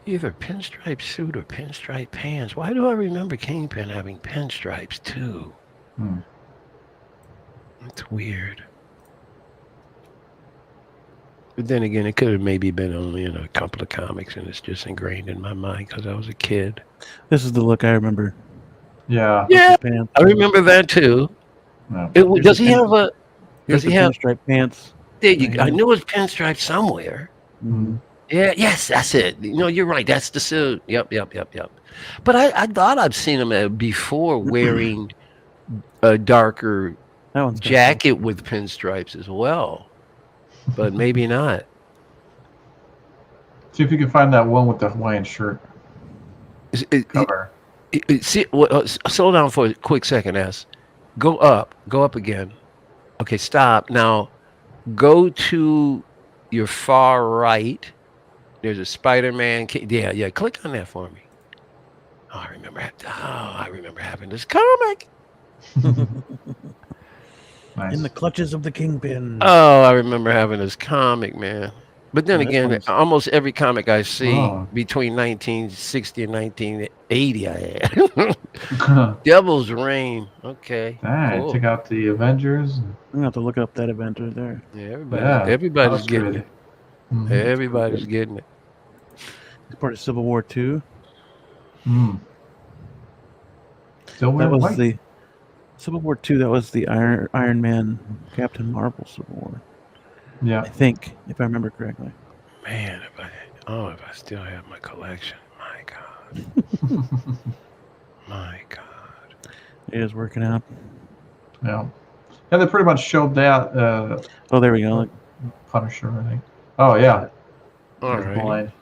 either pinstripe suit or pinstripe pants? Why do I remember Kingpin having pinstripes too? Hmm. It's weird. But then again, it could have maybe been only in a couple of comics, and it's just ingrained in my mind because I was a kid. This is the look I remember. Yeah. Yeah, Pants. I remember that too. No. Does he have a? Here's Does he the have? pinstripe pants. There you Right go. I here. knew it was pinstripe somewhere. Mhm. Yeah, yes, that's it. You know, you're right. That's the suit. Yep. But I thought I've seen him before wearing a darker That one's got jacket with pinstripes as well, but maybe not. See if you can find that one with the Hawaiian shirt cover. See, slow down for a quick second, S. Go up again. Okay, stop. Now, go to your far right. There's a Spider-Man. Yeah. Click on that for me. Oh, I remember having this comic. Nice. In the clutches of the Kingpin. Oh, I remember having this comic, man. But then Yeah, this again, one's- almost every comic I see Oh. between 1960 and 1980, I had. Devil's Reign. Okay. Dang, Cool. check out the Avengers. I'm gonna have to look up that event right there. Yeah, Yeah, everybody's that's getting good. it. Mhm. Everybody's getting it. It's part of Civil War II. Mm. Still That wearing was white. the Civil War II. That was the Iron Man, Captain Marvel Civil War. Yeah. I think, if I remember correctly. Man, if I still have my collection. My God. My God. It is working out. Yeah. Yeah, they pretty much showed that Oh, there we go. Look. Punisher, I think. Oh, yeah. All He's right. blind.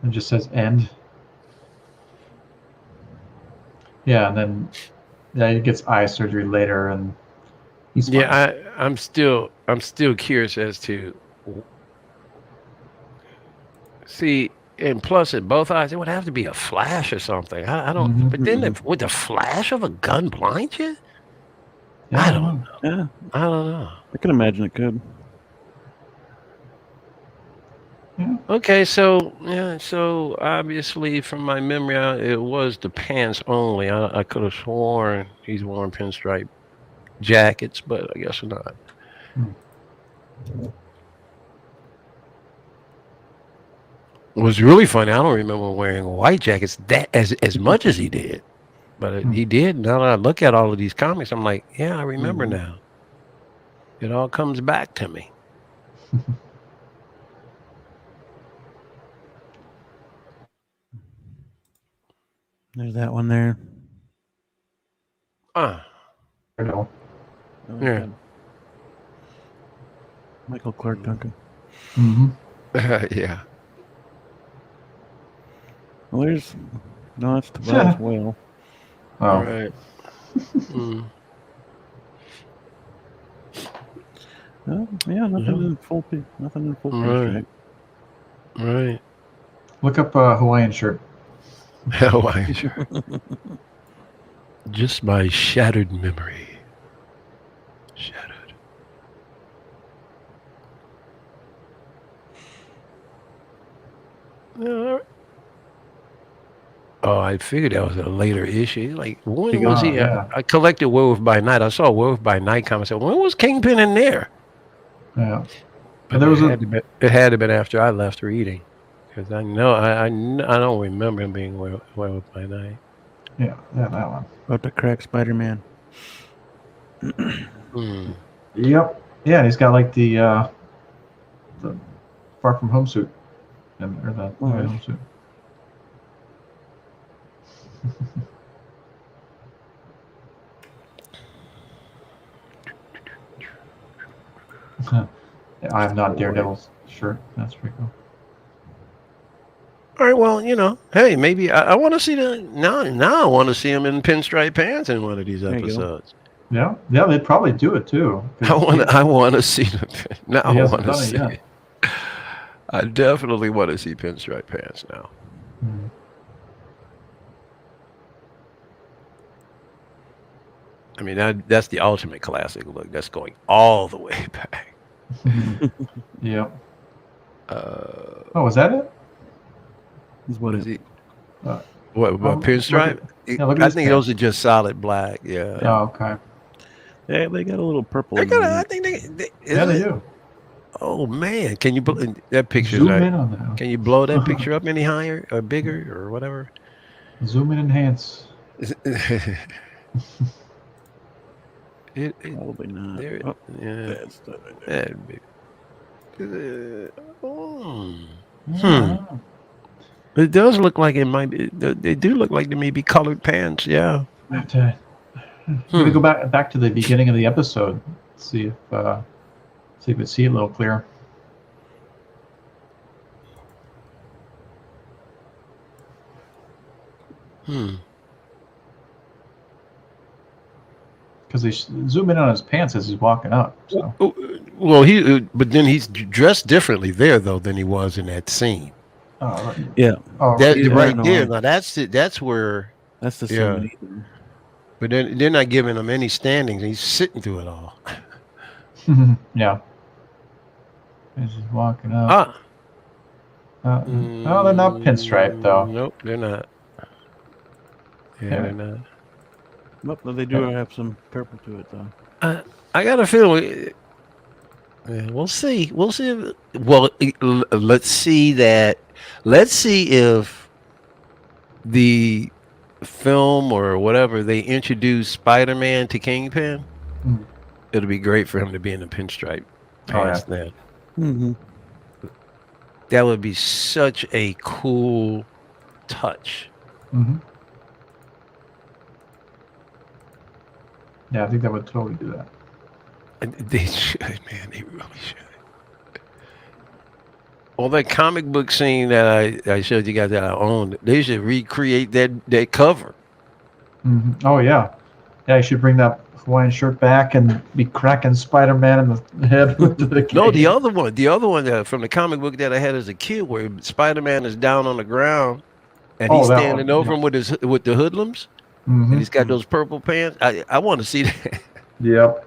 It just says end. Yeah, and then he gets eye surgery later, and he's fine. Yeah, I'm still curious as to see, and plus at both eyes, it would have to be a flash or something. I don't. Mhm. But then, would the flash of a gun blind you? Yeah, I don't know. Yeah, I don't know. I can imagine it could. Yeah. Okay, so obviously from my memory, it was the pants only. I could have sworn he's worn pinstripe jackets, but I guess not. It was really funny. I don't remember wearing white jackets that as much as he did, but he did. Now that I look at all of these comics, I'm like, yeah, I remember now. It all comes back to me. There's that one there. I know. That was Yeah. good. Michael Clark Duncan. Mm-hmm. Yeah. Well, there's no, that's Tobias Whale. Oh. All right. Yeah, nothing Yeah. in full. Nothing in full Right. pinstripe. Right. Look up Hawaiian shirt. Hawaiian shirt. Just my shattered memory. Shattered. Uh, Oh, I figured that was a later issue. Like, when was he? yeah. I collected Werewolf by Night. I saw Werewolf by Night comic. I said, when was Kingpin in there? Yeah. But There was it had to have been after I left reading, because I know I don't remember him being Werewolf by Night. yeah, that one. About to crack Spider-Man. Hmm. Yep. Yeah, he's got like the Far From Home suit, or the home suit. I'm not Daredevil's shirt. That's pretty cool. All right, well, hey, maybe I want to see now I want to see him in pinstripe pants in one of these There you go. episodes. Yeah, they'd probably do it too. I want to see them. Now He I hasn't want to done it see yet. it. I definitely want to see pinstripe pants now. Mhm. I mean, that's the ultimate classic look. That's going all the way back. Yep. Uh, Oh, was that it? Is what is it? he, Uh, what pinstripe? look at I his think those are just solid black. Yeah. Oh, okay. Yeah, they got a little purple. They in got. there. I think they. Yeah, they do. Oh man, can you that picture? Zoom in on that. Can you blow that picture up any higher or bigger or whatever? Zoom in, enhance. Probably not. There, Oh, yeah, that's the right there. that'd be. Yeah. It does look like it might be. They do look like they may be colored pants. Yeah. I have to. I'm gonna go back to the beginning of the episode. See if we can see it a little clearer. Because they zoom in on his pants as he's walking up. So. Well, but then he's dressed differently there though than he was in that scene. Oh, right. Yeah. Oh, That yeah, right no, there. Now that's where. That's the Yeah. scene. But then they're not giving him any standings. He's sitting through it all. yeah. As he's walking up. Oh, they're not pinstripe though. Nope, they're not. Yeah, they're not. Nope, but they do have some purple to it though. I got a feeling. We'll see. We'll see. Let's see that. Let's see if the film or whatever they introduce Spider-Man to Kingpin. It'll be great for him to be in the pinstripe pants then. Mm-hmm. That would be such a cool touch. Mm-hmm. Yeah, I think that would totally do that. They should, man. They really should. Well, that comic book scene that I showed you guys that I owned, they should recreate that cover. Mm-hmm. Oh yeah, you should bring that Hawaiian shirt back and be cracking Spider-Man in the head with the cane. No, the other one from the comic book that I had as a kid, where Spider-Man is down on the ground and he's standing over him with the hoodlums, and he's got those purple pants. I want to see that. Yep.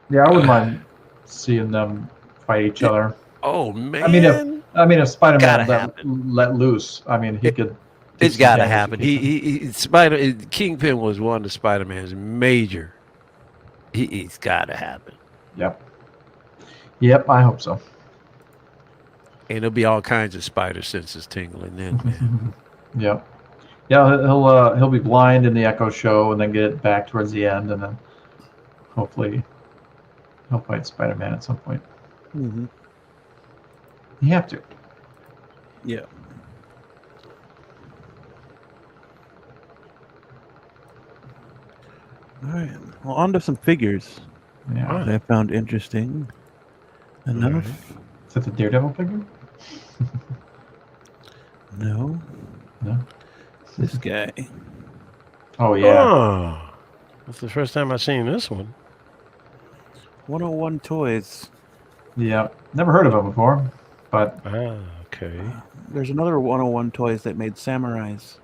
Yeah, I wouldn't mind seeing them fight each other. Oh man! I mean, if Spider-Man let loose, I mean, he could. It's got to happen. Kingpin was one of Spider-Man's major. He's got to happen. Yep, I hope so. And there'll be all kinds of spider senses tingling then, man. Yep. Yeah, he'll be blind in the Echo show, and then get it back towards the end, and then hopefully he'll fight Spider-Man at some point. Mm-hmm. You have to. Yeah. All right. Well, on to some figures Yeah. that I found interesting enough. Is that the Daredevil figure? No. No. This guy. Oh yeah. Oh, that's the first time I've seen this one. 101 Toys. Yeah. Never heard of him before, but Okay. There's another 101 Toys that made samurais.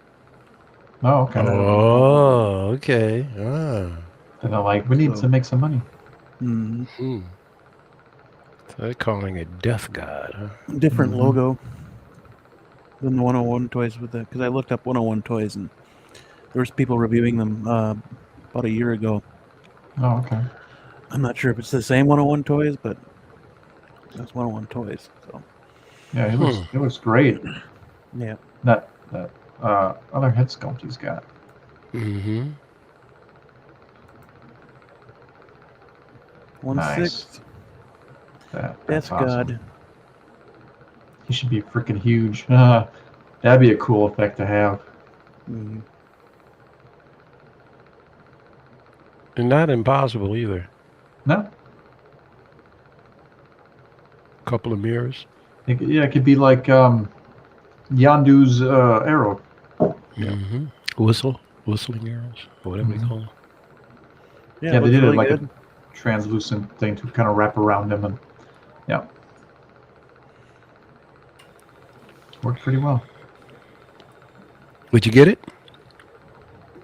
Oh, okay. Oh, okay. Ah. And they're like, we need So- to make some money. Hmm. Hmm. So they're calling it Death God, huh? Different Mhm. logo than the 101 toys with the, because I looked up 101 toys and there was people reviewing them about a year ago. Oh, okay. I'm not sure if it's the same 101 toys, but that's 101 toys. So Yeah, it looks great. yeah, That other head sculpt he's got. Mm-hmm. 1/6. That's Death awesome. God. He should be freaking huge. That'd be a cool effect to have. Mhm. And not impossible either. No, Couple of mirrors. it could be like Yandu's arrow. Yeah. Mm-hmm. Whistling arrows, or whatever they Mhm. call them. Yeah, Yeah, it they looks did it really like good. a translucent thing to kind of wrap around him, and yeah, worked pretty well. Would you get it?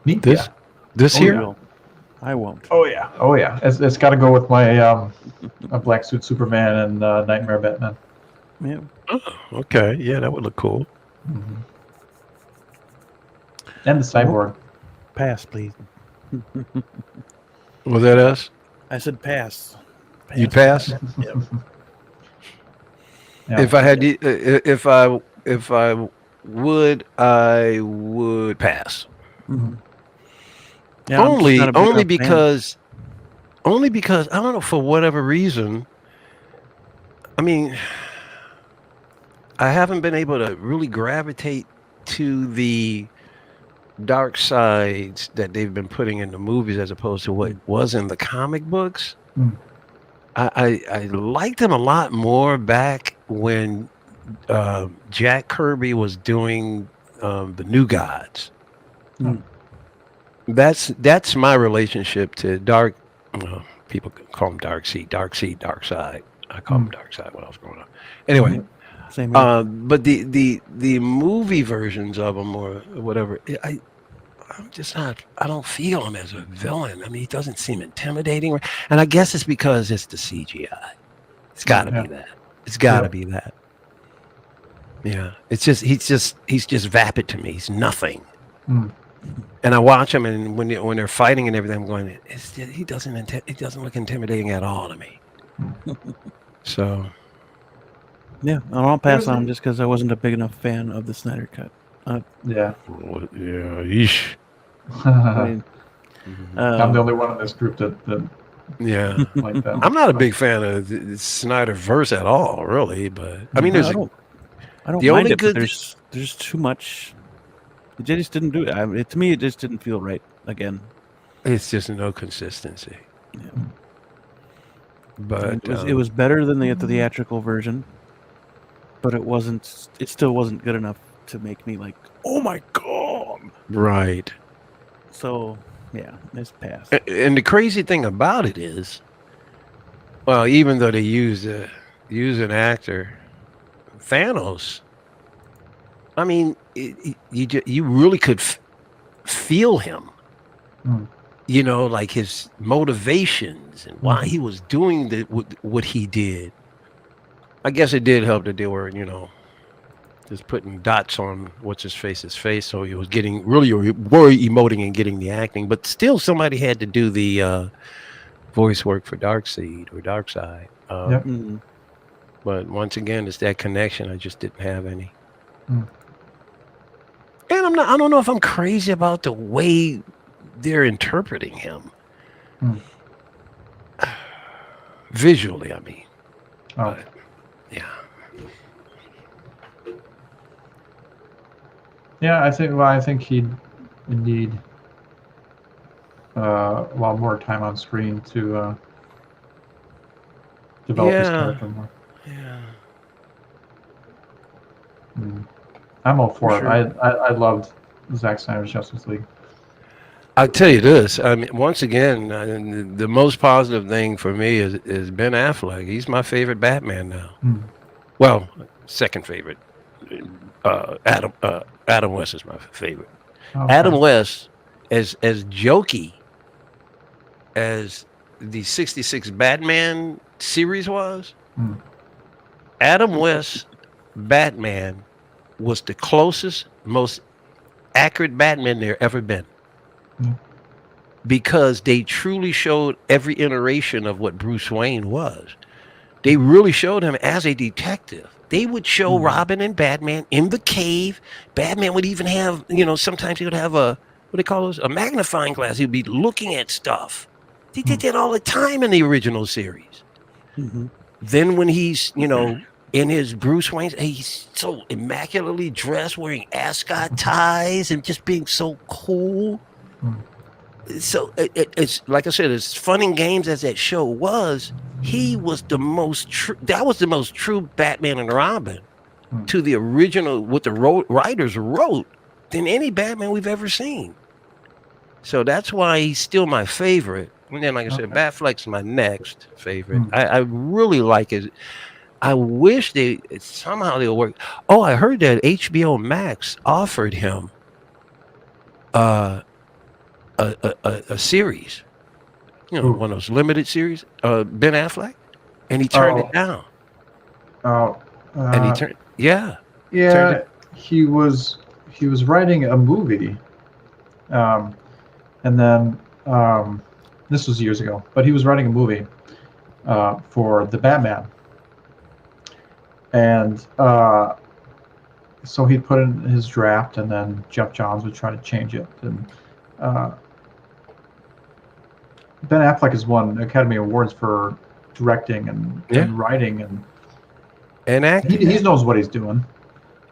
Me? This? Yeah. This Oh, here? yeah. I won't. Oh yeah. Oh yeah. It's got to go with my a black suit Superman and Nightmare Batman. Yeah. Oh, okay. Yeah, that would look cool. Mm-hmm. And the cyborg. Pass, please. Was that us? I said pass. You'd pass? Yep. Yeah. If I had, if I would, I would pass. Mhm. Yeah, I'm just not a big only enough fan. because I don't know, for whatever reason. I mean, I haven't been able to really gravitate to the dark sides that they've been putting in the movies as opposed to what was in the comic books. Mm. I liked them a lot more back when Jack Kirby was doing the New Gods. Mm. That's my relationship to dark. People call them dark side. I call them dark side when I was growing up. Anyway, Same here. but the movie versions of them or whatever, I'm just not. I don't feel him as a villain. I mean, he doesn't seem intimidating, and I guess it's because it's the CGI. It's got to be that. It's got to be that. Yeah, it's just he's just vapid to me. He's nothing. Mm. And I watch him, and when they're fighting and everything, I'm going, he doesn't look intimidating at all to me. So Yeah, I'll pass was on a- him just because I wasn't a big enough fan of the Snyder Cut. Yeah. yeah, yeesh. I mean, I'm the only one in this group that Yeah, like that. I'm not a big fan of the Snyder verse at all, really. But I mean, there's I don't the mind only it, but good- there's too much. It just didn't do it. To me, it just didn't feel right again. it's just no consistency. Yeah. But It was better than the theatrical version, but it wasn't. It still wasn't good enough to make me like, oh my god. right. So yeah, it's passed. And the crazy thing about it is, well, even though they use an actor, Thanos. I mean, you really could feel him. Mm. You know, like his motivations and why he was doing what he did. I guess it did help that they were, just putting dots on what's his face's face, so he was getting were emoting and getting the acting. But still, somebody had to do the voice work for Darkseid. Yep. Mhm. But once again, it's that connection. I just didn't have any. Mm. And I don't know if I'm crazy about the way they're interpreting him. Mm. Visually, I mean. Oh. But, yeah. Yeah, I think he'd need a lot more time on screen to develop his Yeah. character more. Yeah. Mm. I'm all for Sure. it. I loved Zack Snyder's Justice League. I'll tell you this. I mean, once again, the most positive thing for me is Ben Affleck. He's my favorite Batman now. Mm. Well, second favorite. Adam West is my favorite. Okay. Adam West, as jokey as the 66 Batman series was, Hmm. Adam West's Batman was the closest, most accurate Batman there ever been. Hmm. Because they truly showed every iteration of what Bruce Wayne was. They really showed him as a detective. They would show Robin and Batman in the cave. Batman would even have, sometimes he would have what do they call those? A magnifying glass. He'd be looking at stuff. They did that all the time in the original series. Mm-hmm. Then when he's, in his Bruce Wayne, he's so immaculately dressed, wearing ascot ties and just being so cool. So it's like I said, as fun and games as that show was, he was the most true. That was the most true Batman and Robin to the original, what the writers wrote, than any Batman we've ever seen. So that's why he's still my favorite. And then, like I said, Batfleck's my next favorite. I really like it. I wish somehow they'll work. Oh, I heard that HBO Max offered him a series, one of those limited series, Ben Affleck, and he turned it down. And he was writing a movie, and then this was years ago, but he was writing a movie for the Batman, and so he'd put in his draft, and then Jeff Johns would try to change it, and Ben Affleck has won Academy Awards for directing and writing and acting. He knows what he's doing.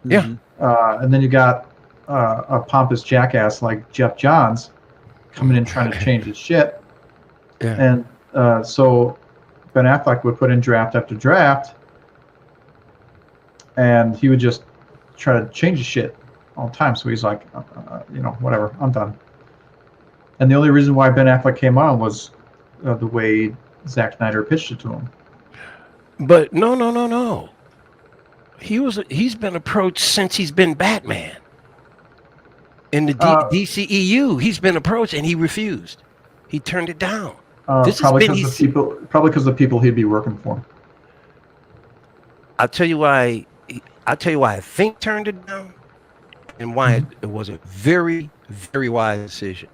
Yeah. And then you got a pompous jackass like Jeff Johns coming in trying to change his shit. Yeah. And so Ben Affleck would put in draft after draft, and he would just try to change his shit all the time. So he's like, whatever, I'm done. And the only reason why Ben Affleck came on was the way Zack Snyder pitched it to him. But no. He's been approached since he's been Batman. In the DCEU, he's been approached and he refused. He turned it down. Probably because the people he'd be working for. I'll tell you why I think turned it down, and why it was a very, very wise decision.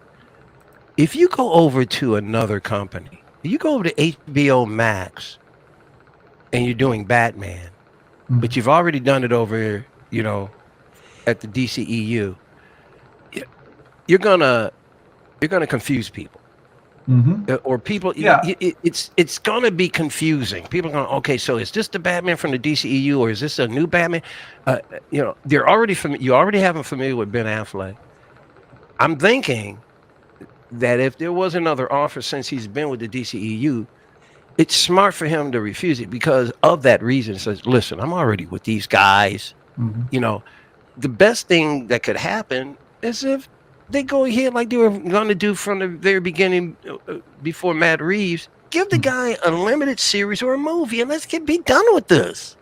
If you go over to another company, you go over to HBO Max, and you're doing Batman, but you've already done it over, at the DCEU, you're gonna confuse people. Or people, it's gonna be confusing. People are going, okay, so is this the Batman from the DCEU, or is this a new Batman? They're already you already have them familiar with Ben Affleck. I'm thinking that if there was another offer since he's been with the DCEU, it's smart for him to refuse it because of that reason. It says, listen, I'm already with these guys. The best thing that could happen is if they go ahead like they were going to do from the very beginning before Matt Reeves. Give the guy a limited series or a movie, and let's be done with this.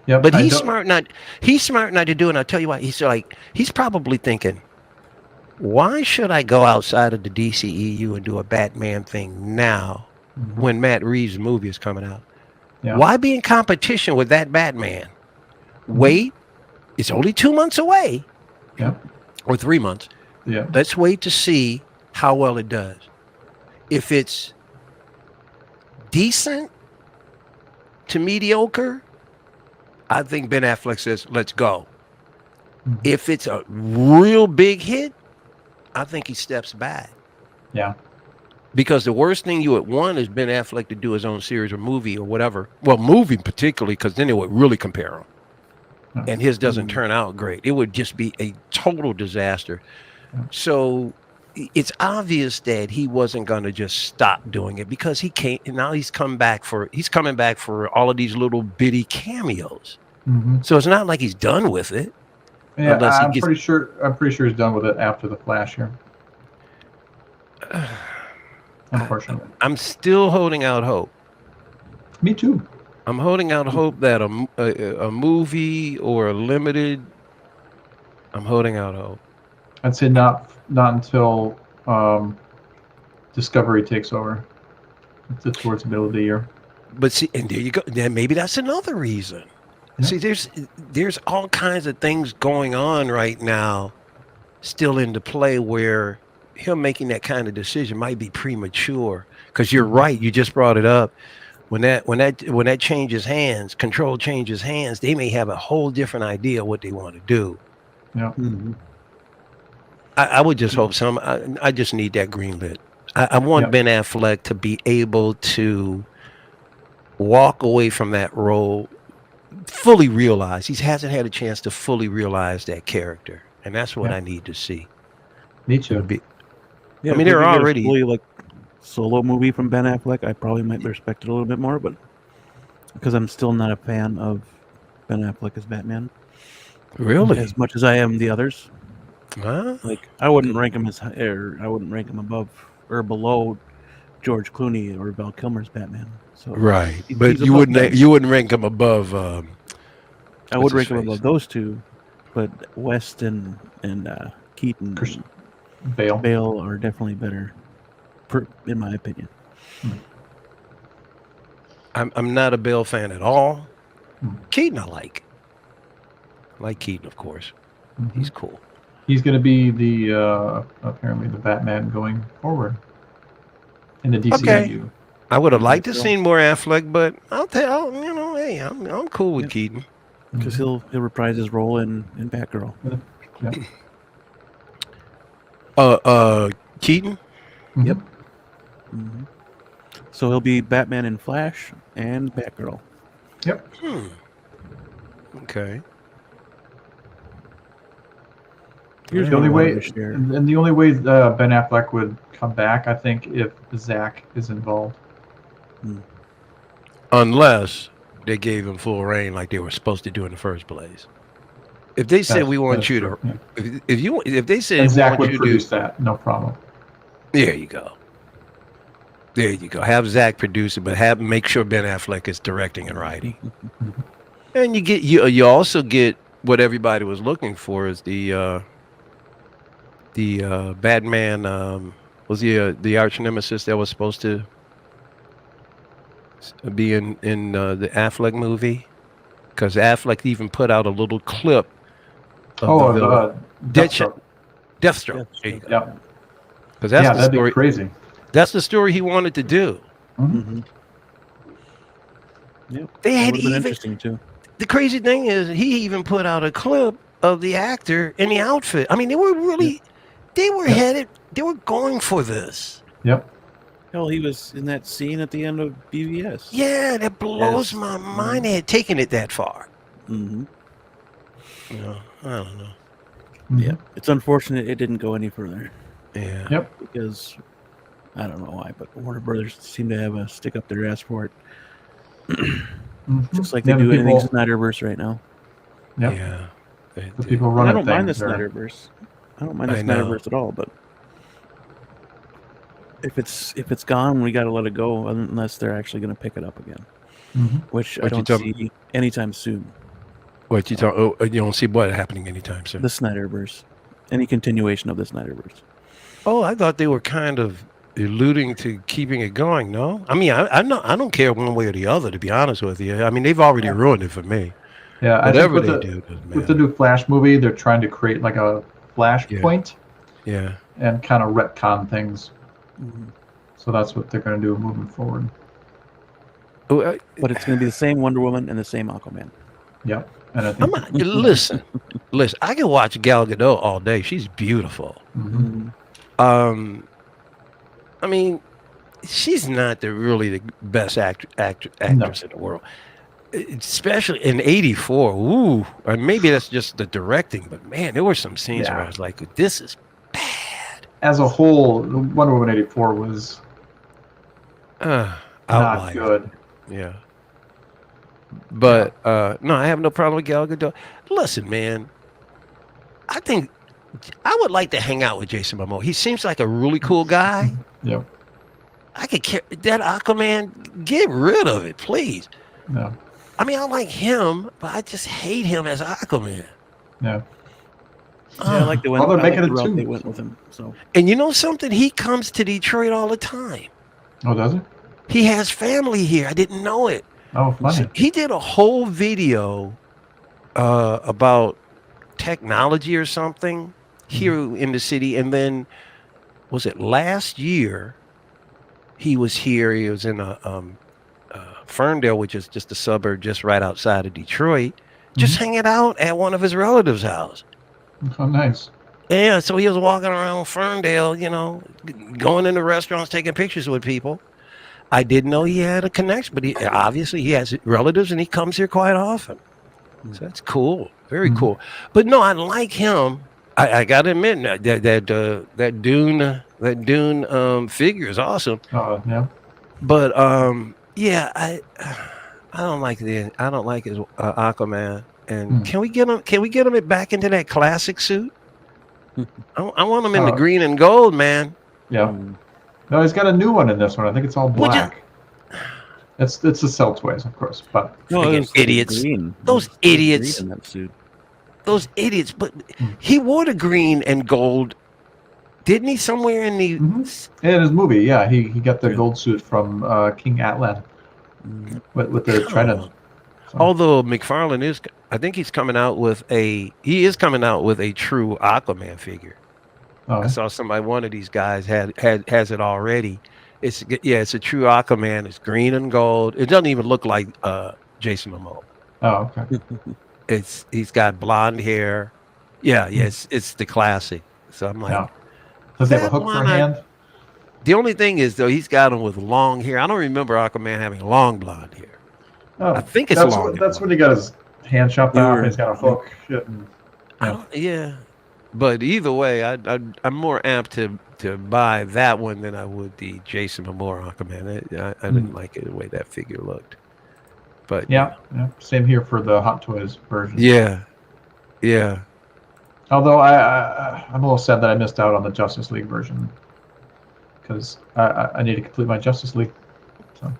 Yep, but he's smart not to do it. And I'll tell you why. He's probably thinking, why should I go outside of the DCEU and do a Batman thing now when Matt Reeves' movie is coming out? Yeah. Why be in competition with that Batman? Wait, it's only 2 months away. Yeah. Or 3 months. Yeah. Let's wait to see how well it does. If it's decent to mediocre, I think Ben Affleck says, let's go. If it's a real big hit, I think he steps back. Yeah. Because the worst thing you would want is Ben Affleck to do his own series or movie or whatever. Well, movie particularly, because then it would really compare him. And his doesn't turn out great. It would just be a total disaster. So it's obvious that he wasn't going to just stop doing it because he can't. And now he's coming back for all of these little bitty cameos. So it's not like he's done with it. Yeah, I'm pretty sure he's done with it after the Flash here. Unfortunately, I'm still holding out hope. Me too. I'm holding out hope that a movie or a limited I'm holding out hope. I'd say not until Discovery takes over. Towards the middle of the year. But see, and there you go. Then maybe that's another reason. Yeah. See, there's all kinds of things going on right now, still into play, where him making that kind of decision might be premature. Because you're right, you just brought it up. When that changes hands, control changes hands, they may have a whole different idea what they want to do. Yeah. Mhm. I would just hope some. I just need that green lit. I want Ben Affleck to be able to walk away from that role, fully realize he hasn't had a chance to fully realize that character, and that's what I need to see. Me too. Yeah, I mean, if we they're could get a already fully, like, solo movie from Ben Affleck, I probably might respect it a little bit more, but because I'm still not a fan of Ben Affleck as Batman really. as much as I am the others. Huh? Like, I wouldn't rank him I wouldn't rank him above or below George Clooney or Val Kilmer's Batman. So Right, he's but you above wouldn't them. you wouldn't rank him above. I what's would his rank him face? above those two, but West and Keaton Christian and Bale. Bale are definitely better, in my opinion. I'm not a Bale fan at all. Hmm. Keaton I like Keaton, of course. Mhm. He's cool. He's going to be the apparently the Batman going forward in the DCU. I would have liked to Still. seen more Affleck, but I'll tell hey, I'm cool with Keaton. Because he'll reprise his role in Batgirl. Yeah. Keaton. Mhm. Yep. Mm-hmm. So he'll be Batman in Flash and Batgirl. Yep. Okay. Here's The only what I way, wanted to share. and the only way Ben Affleck would come back, I think, if Zach is involved. Unless they gave him full reign like they were supposed to do in the first place. If they said we want you to, if they said And we Zach want would you produce to, that, no problem. there you go. There you go. Have Zach produce it, but make sure Ben Affleck is directing and writing. And you also get what everybody was looking for is the Batman was the arch nemesis that was supposed to be in the Affleck movie, because Affleck even put out a little clip of the villain. Deathstroke. Deathstroke. There you go. Yep. Because that's the that'd story. be crazy. That's the story he wanted to do. Mm-hmm. Yep. They had That would have been even interesting too. the crazy thing is he even put out a clip of the actor in the outfit. I mean, they were really, they were headed, they were going for this. Yep. Hell, he was in that scene at the end of BVS. Yeah, that blows Yes. my mind. They had taken it that far. Mm-hmm. You know, I don't know. Yeah. It's unfortunate it didn't go any further Yeah. Yep. because I don't know why, but Warner Brothers seem to have a stick up their ass for it, just like they Yeah, the do anything people- Snyderverse right now. Yep. Yeah. The people And I running don't mind the things are- Snyderverse. I don't mind the I know. Snyderverse at all, but if it's gone, we got to let it go unless they're actually going to pick it up again, Mhm. which I What you don't tell- see anytime soon. What you talk? Oh, you don't see what happening anytime soon. The Snyderverse, any continuation of the Snyderverse. Oh, I thought they were kind of alluding to keeping it going. No, I mean, I don't care one way or the other. To be honest with you, I mean, they've already ruined it for me. Yeah, I think Whatever with they the, do doesn't with the matter. new Flash movie, they're trying to create like a flashpoint Yeah. and kind of retcon things. Mm-hmm. So that's what they're going to do moving forward. Oh, But it's going to be the same Wonder Woman and the same Aquaman. Yep. And I I'm think not, listen. I can watch Gal Gadot all day. She's beautiful. Mhm. I mean, she's not really the best actress in the world. Especially in '84. Ooh, or maybe that's just the directing. But man, there were some scenes where I was like, "This is bad." as a whole, Wonder Woman 84 was not Outlier. good. Yeah. But no, I have no problem with Gal Gadot. Listen, man, I think I would like to hang out with Jason Momoa. He seems like a really cool guy. Yep. I could care that Aquaman. Get rid of it, please. No. I mean, I like him, but I just hate him as Aquaman. Yeah. Yeah, I like the one. Oh, they're I like making the it route too. they went with him. So And you know something? He comes to Detroit all the time. Oh, does it? He has family here. I didn't know it. Oh, So funny. he did a whole video about technology or something here in the city. And then, was it last year? He was here. He was in Ferndale, which is just a suburb just right outside of Detroit, just hanging out at one of his relatives' house. Oh, nice. Yeah, so he was walking around Ferndale, going into restaurants, taking pictures with people. I didn't know he had a connection, but obviously he has relatives and he comes here quite often. So that's cool, very cool. But no, I like him. I got to admit that Dune figure is awesome. Oh, yeah. But yeah, I don't like his Aquaman. And can we get him back into that classic suit? I want him in the green and gold, man. Yeah. No, he's got a new one in this one. I think it's all Would you- black. It's the Cell Toys, of course, but no, Friggin' it was idiots. Green. Those It was idiots. green in that suit. Those idiots. But he wore the green and gold, didn't he? Somewhere in the in his movie, yeah, he got the Yeah. gold suit from King Atlan with the trident. So, Although McFarlane I think he's coming out with a true Aquaman figure. I saw one of these guys has it already. It's a true Aquaman. It's green and gold. It doesn't even look like Jason Momoa. Oh, okay. He's got blonde hair. Yeah, it's the classic. So I'm like, Yeah. Does he have a that hook for one a hand? the only thing is though he's got him with long hair. I don't remember Aquaman having long blonde hair. Oh, I think it's that's long. that's when he got his hand chopped off. And he's got a hook. Shit, and, Yeah, but either way, I'm more apt to buy that one than I would the Jason Momoa Aquaman. I didn't like it the way that figure looked. But yeah. Same here for the Hot Toys version. Yeah. Although I'm a little sad that I missed out on the Justice League version because I need to complete my Justice League. So.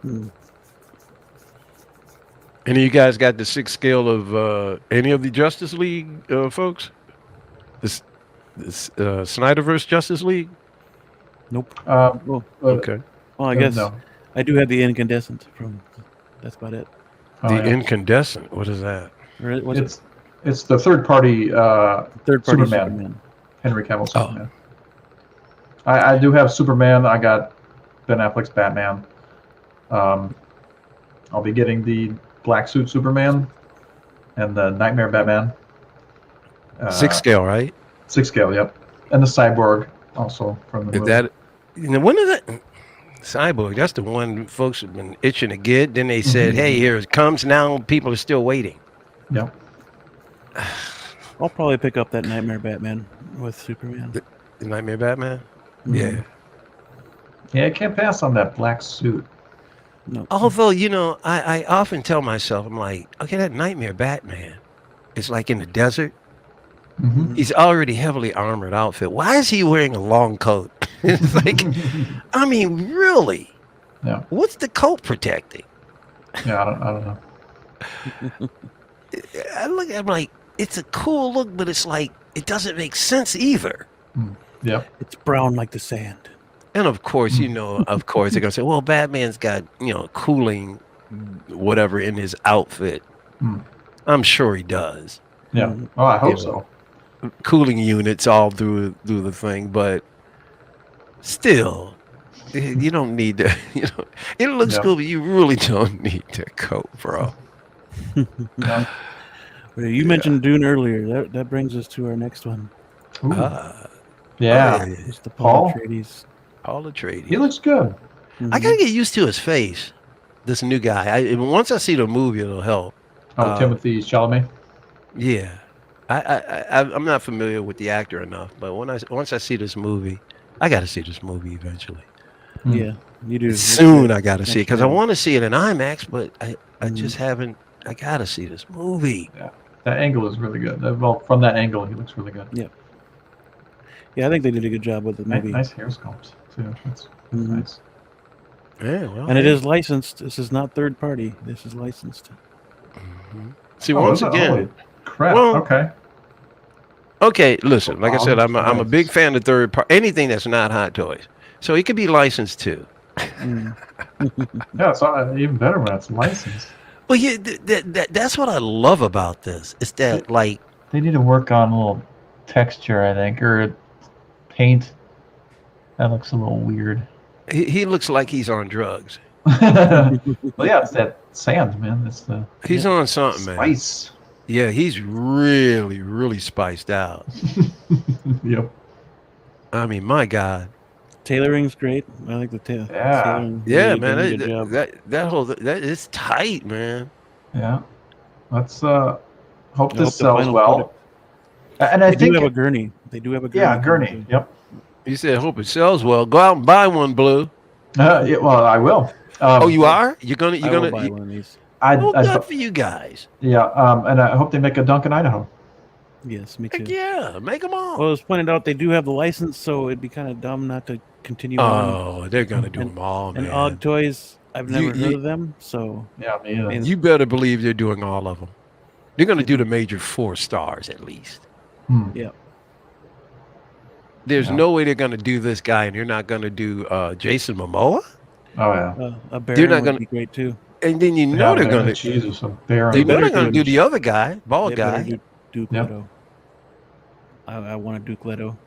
Any of you guys got the 6 scale of any of the Justice League folks? This Snyderverse Justice League? Nope. Okay. Well, I guess no. I do have the incandescent from. That's about it. The incandescent. What is that? Or was It's the third party third-party Superman. Henry Cavill Superman. I do have Superman. I got Ben Affleck's Batman. I'll be getting the black suit Superman and the Nightmare Batman. 6 scale, right? 6 scale, yep. And the Cyborg also from the Is movie. that? When is that? Cyborg. That's the one folks have been itching to get. Then they said, "Hey, here it comes." Now people are still waiting. Yep. I'll probably pick up that Nightmare Batman with Superman. The Nightmare Batman. Mhm. Yeah. Yeah, I can't pass on that black suit. No. Although, I often tell myself, I'm like, okay, that Nightmare Batman is like in the desert. Mm-hmm. He's already heavily armored outfit. Why is he wearing a long coat? It's like, I mean, really? Yeah. What's the coat protecting? Yeah, I don't know. I'm like, it's a cool look, but it's like, it doesn't make sense either. Yep. It's brown like the sand. And of course, they're going to say, well, Batman's got, cooling whatever in his outfit. I'm sure he does. Yeah. Oh, I hope so. Cooling units all through the thing, but still, you don't need to, it looks cool, but you really don't need the coat, bro. Yeah. Well, you mentioned Dune earlier. That brings us to our next one. Ooh. Yeah. It's the Paul? Paul Atreides. Paul Atreides. He looks good. I gotta get used to his face. This new guy. Once I see the movie, it'll help. Oh, Timothy Chalamet. Yeah, I'm not familiar with the actor enough, but once I see this movie, I got to see this movie eventually. Yeah, you do. Soon I got to see it because I want to see it in IMAX, but I just haven't. I got to see this movie. Yeah, that angle is really good. Well, from that angle, he looks really good. Yeah. Yeah, I think they did a good job with the movie. Nice hair sculpt too. That's nice. Yeah, well, And it is licensed. This is not third party. This is licensed. See, once again, holy crap. Well, okay. Okay, listen. Like I said, I'm a big Nice. fan of third party. Anything that's not Hot Toys, so it could be licensed too. Mm. Yeah, it's even better when it's licensed. Well, yeah, that's what I love about this. Is that like They need to work on a little texture, I think, or paint. That looks a little weird. He looks like he's on drugs. Well, yeah, it's that sand, man. It's the He's on something, man. spice. Yeah, he's really, really spiced out. Yep. I mean, my God. Tailoring's great. I like the Yeah. tailoring. Yeah, Really man. doing a good job. That is tight, man. Yeah. Let's hope hope this the sells final well. And I They think do have a gurney. They do have a gurney. yeah, gurney. Yep. You said, hope it sells well. Go out and buy one, Blue. Yeah, well, I will. Oh, you are? You're I will gonna. buy one of these. Well, good for you guys. Yeah. And I hope they make a Duncan, Idaho. Yes, me Heck too. yeah, make them all. Well, it was pointed out they do have the license, so it'd be kind of dumb not to continue on. Oh, they're gonna do And- them all, And man. Og Toys, I've never You- heard of them, so Yeah, me either. And- You better believe they're doing all of them. They're gonna do the major 4 stars at least. There's Yeah. no way they're gonna do this guy, and you're not gonna do Jason Momoa. Oh yeah. a Baron not would gonna- be great too. And then you know they're gonna. Jesus, a They Baron. know better they're gonna do- do the other guy, bald They better guy. do Duke Yep. Leto. I want a Duke Leto.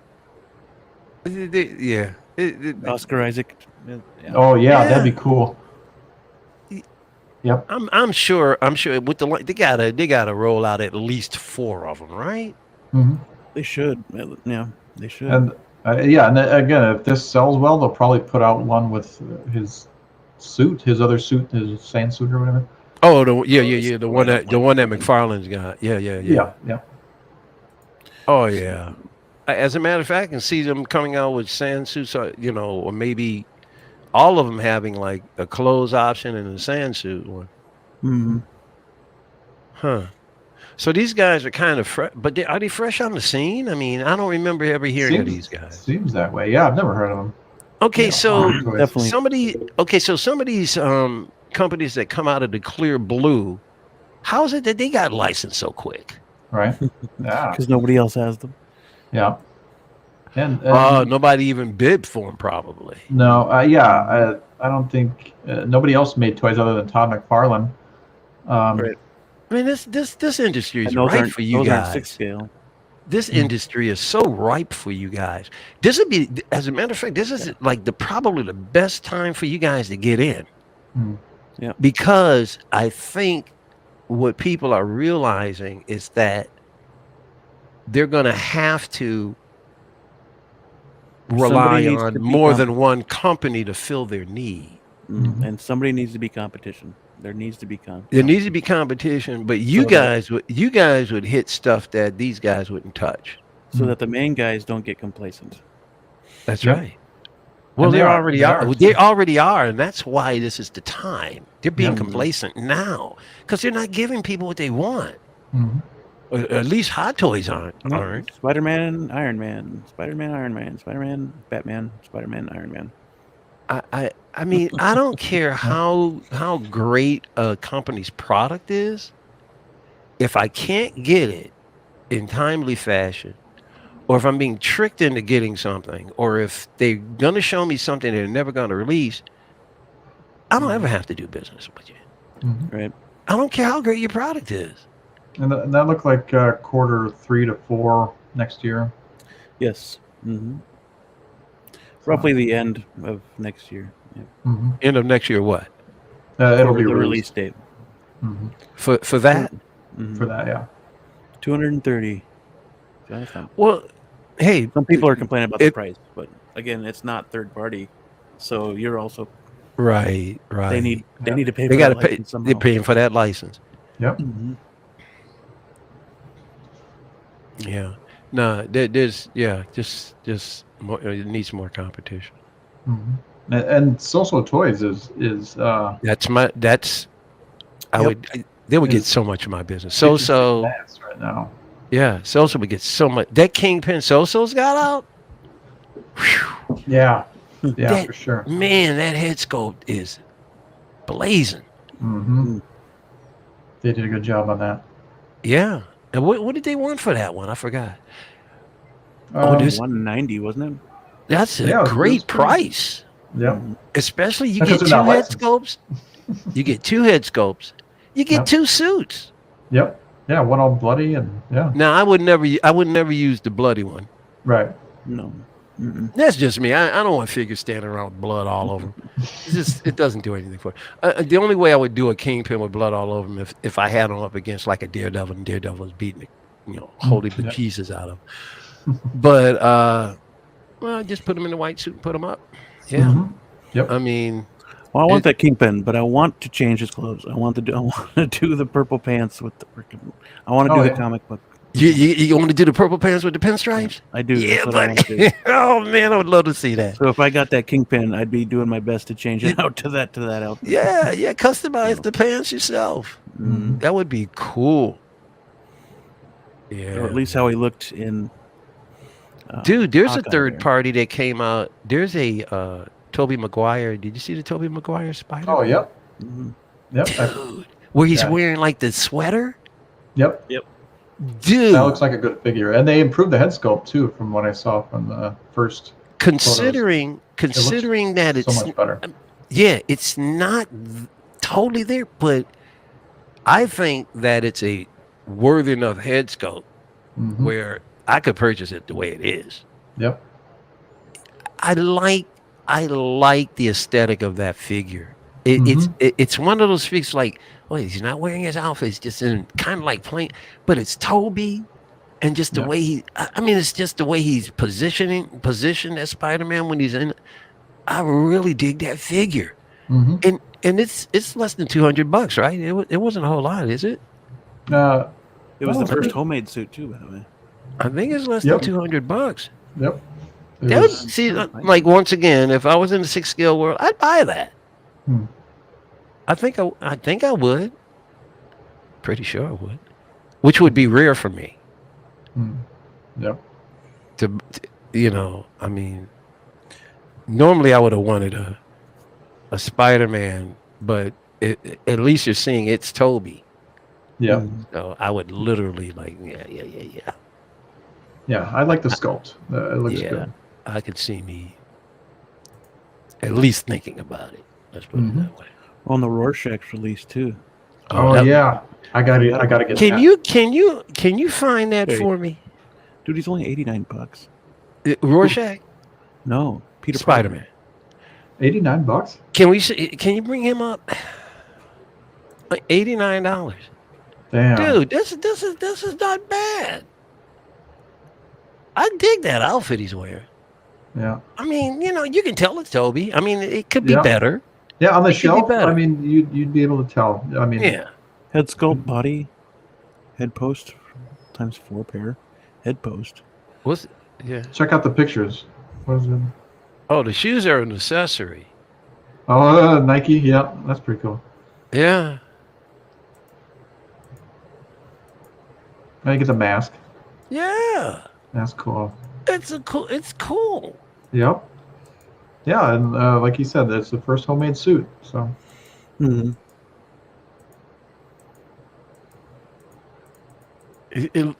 Yeah. Oscar Isaac. Yeah. Oh yeah, Yeah. that'd be cool. Yep. I'm sure with the they gotta roll out at least 4 of them, right? hmm They should. Yeah, they should. And yeah, and again, if this sells well, they'll probably put out one with his suit, his other suit, his sand suit or whatever. Oh, the one that McFarlane's got. Yeah. Yeah. Oh yeah. As a matter of fact, I can see them coming out with sand suits, or maybe all of them having like a clothes option and a sand suit one. Mhm. Huh. So these guys are kind of fresh, but are they fresh on the scene? I mean, I don't remember ever hearing of these guys. Seems that way. Yeah, I've never heard of them. Okay, Yeah, so Definitely. some of these companies that come out of the clear blue, how is it that they got licensed so quick? Right? Yeah. Because nobody else has them. Yeah. And Nobody even bid for them, probably. no, I don't think nobody else made toys other than Todd McFarlane. Right. I mean, this industry is And those ripe aren't for you those aren't 6 guys. scale. This industry is so ripe for you guys. This would be, as a matter of fact, this is like probably the best time for you guys to get in. Hmm. Yeah. Because I think what people are realizing is that they're going to have to rely Somebody needs on to be more than one company to fill their need. Mhm. And somebody needs to be competition. There needs to be There needs to be competition, but you So guys would hit stuff that these guys wouldn't touch. so that the main guys don't get complacent. That's Yep. right. Well, And they they already are. are. They already are, and that's why this is the time. They're being Yep. complacent now because they're not giving people what they want. Mhm. Or at least Hot Toys aren't. Spider-Man, Iron Man, Spider-Man, Iron Man, Spider-Man, Batman, Spider-Man, Iron Man. I mean, I don't care how great a company's product is. If I can't get it in timely fashion, or if I'm being tricked into getting something, or if they're gonna show me something they're never gonna release, I don't ever have to do business with you. Mhm. Right. I don't care how great your product is. And that looked like quarter 3 to 4 next year. Yes. Mm-hmm. Roughly the end of next year. Yeah. Mm-hmm. End of next year, what? It'll For be the released release date. Mhm. For that? Mhm. For that, yeah. 230. Jonathan. Well, hey, Some people are complaining about the It- price, but again, it's not third party, so you're also right. they need to pay. They for got to that pay. license somehow. They're paying for that license. Yep. Mhm. Yeah. No, there's just more, it needs more competition. Mm-hmm. And Social Toys is That's I Yep. would they would get Is- so much of my business. kicking So ass right now. yeah, Sosa would get so much. That Kingpin Sosa's got out. Whew, Yeah, That- for sure. man, that head sculpt is blazing. Mm-hmm. They did a good job on that. Yeah. And what did they want for that one? I forgot. there's- 190, wasn't it? That's a Yeah, it was great pretty- price. Yep. Especially you That's get because two they're not head licensed. scopes. You get two head scopes. You get Yep. two suits. Yep. Yeah, one all bloody and yeah. Now I would never use the bloody one. Right. No. Mm-mm. That's just me. I don't want figures standing around with blood all over them. It doesn't do anything for it. The only way I would do a Kingpin with blood all over him if I had him up against like a Daredevil and Daredevil was beating the, holy Yeah. bejesus out of him. But well, just put him in the white suit and put him up. Yeah. Mhm. Yep. I mean, Well, I want that Kingpin, but I want to change his clothes. I want to do the purple pants with the freaking. I want to do the comic book. you want to do the purple pants with the pinstripes? I do. Yeah, That's what I want to do. buddy. Oh man, I would love to see that. So if I got that Kingpin, I'd be doing my best to change it out to that outfit. Yeah, customize the pants yourself. Mhm. That would be cool. Or Yeah. at least how he looked in. Dude, there's a Hawkeye third there. party that came out. There's a Tobey Maguire. Did you see the Tobey Maguire Spider? Oh, yep. Mhm. Yep. Dude, where he's Yeah. wearing like the sweater? Yep. Dude, That looks like a good figure. And they improved the head sculpt too from what I saw from the first. considering that it's So much better. yeah, it's not totally there, but I think that it's a worthy enough head sculpt Mhm. where I could purchase it the way it is. Yep. I like the aesthetic of that figure. It's one of those figures like, oh, he's not wearing his outfit. It's just in kind of like plain, but it's Toby, and just the Yeah. way it's just the way he's positioned as Spider-Man when he's in. I really dig that figure, Mhm. and it's less than $200, right? It wasn't a whole lot, is it? It was Oh, the first okay. homemade suit too, by the way. I think it's less Yep. than $200. Yep. It That would, was- see, like once again, if I was in the 6 scale world, I'd buy that. Hmm. I think I would. Pretty sure I would. Which would be rare for me Yep. to I mean, normally I would have wanted a Spider-Man, but at least you're seeing it's Toby. Yeah. So I would literally like, yeah. Yeah. I like the sculpt. It looks Yeah. good. I could see me at least thinking about it. Let's put it that way. On the Rorschach's release too. Oh, that- yeah. I gotta get Can that. can you find that Hey. for me? Dude, he's only $89. Rorschach, No, Peter Spider-Man. $89? Can you bring him up? Like $89, Damn. dude. This is not bad. I dig that outfit he's wearing. Yeah. I mean, you can tell it's Toby. I mean, it could be Yeah. better. Yeah, on the It could be shelf, better. I mean, you'd be able to tell. I mean, Yeah. Head sculpt, body, head post times 4 pair, head post. What's yeah? check out the pictures. What is it? Oh, the shoes are an accessory. Oh, Nike. Yeah, that's pretty cool. Yeah. Now you get the mask. Yeah. That's cool. It's cool. Yep. Yeah, and like you said, it's the first homemade suit. So Mm-hmm.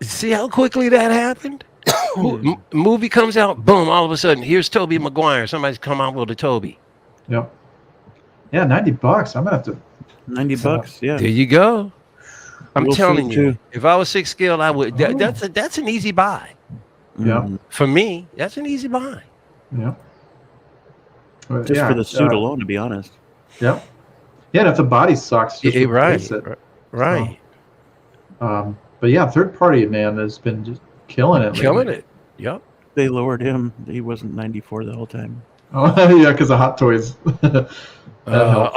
See how quickly that happened? Movie comes out, boom, all of a sudden, here's Tobey Maguire. Somebody's come out with a Toby. yep. Yeah, $90. I'm gonna have to. $90, yeah. There you go. I'm We'll telling see, you, too. if I was 6 scale, I would. Oh. That's an easy buy. Yeah. Mhm. For me, that's an easy buy. Yeah. But Just yeah, for the suit alone, to be honest. Yeah. Yeah, and if the body sucks, just replace it. Right. But yeah, third party man has been just killing it. Killing lately. it. Yep. They lowered him. He wasn't 94 the whole time. Oh yeah, because of Hot Toys. That helps.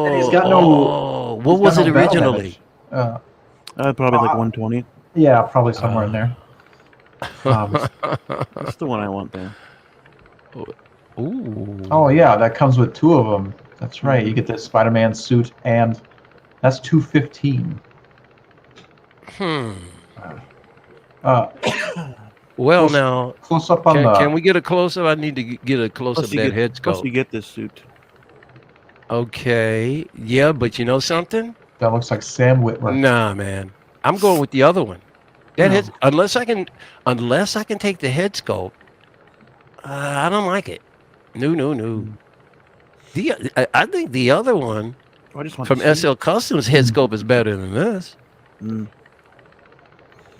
And he's got no. What he's was got it no battle originally? damage. Probably like 120. Yeah, probably somewhere in there. That's the one I want there. Ooh. Oh yeah, that comes with 2 of them. That's right. You get the Spider-Man suit, and that's $215. Well, close- now, Close up on can we get a close up? I need to get a close up of that head Plus you sculpt. get this suit. Okay. Yeah, but you know something? that looks like Sam Witwer. Nah, man. I'm going with the other one. That No. head, unless I can take the head sculpt, I don't like it. No. I think the other one I just want from to see. SL Customs head sculpt is better than this. Mm.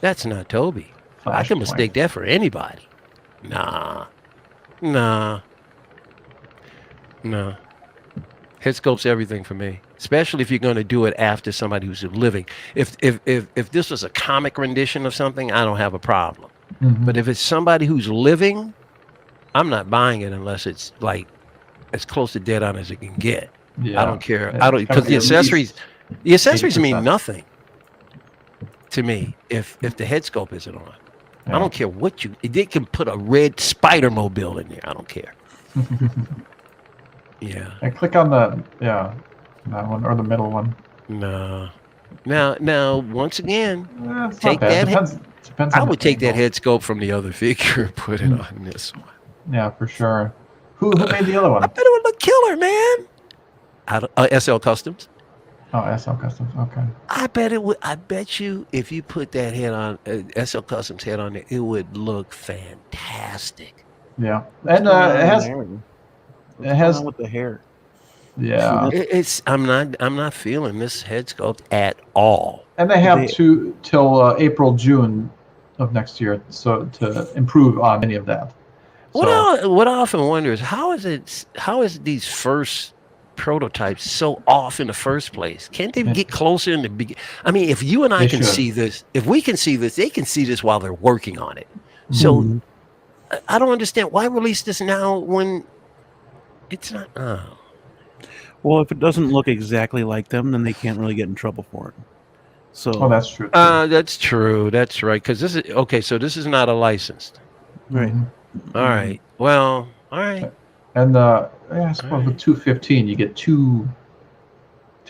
That's not Toby. I can mistake that for anybody. Nah. Head sculpt's everything for me, especially if you're going to do it after somebody who's living. If this was a comic rendition of something, I don't have a problem. Mhm. But if it's somebody who's living, I'm not buying it unless it's like as close to dead on as it can get. Yeah. I don't care. It's I don't because gotta be the at least accessories mean 80%. nothing to me if the head sculpt isn't on. Yeah. I don't care what they can put a red spider mobile in there. I don't care. Yeah. And click on that one or the middle one. No. Now once again, It's Take not bad. that Depends I on would the take that angle. head sculpt from the other figure and put it on this one. Yeah, for sure. Who made the other one? I bet it would look killer, man. SL Customs. Oh, SL Customs. Okay. I bet it would. I bet you if you put that head on SL Customs head on there, it would look fantastic. Yeah, and it has with the hair. yeah, I'm not feeling this head sculpt at all. and they have till April, June of next year, so to improve on any of that. What So, I often wonder is how is these first prototypes so off in the first place? Can't they get closer in the beginning? I mean, if you and I They can should. see this, if we can see this, they can see this while they're working on it. So I don't understand why release this now when it's not. Well, if it doesn't look exactly like them, then they can't really get in trouble for it. So oh, that's true. Too. That's true. That's right. Because this is okay. So this is not a licensed. right. Mhm. All right. Well. All right. And I suppose with 215, you get two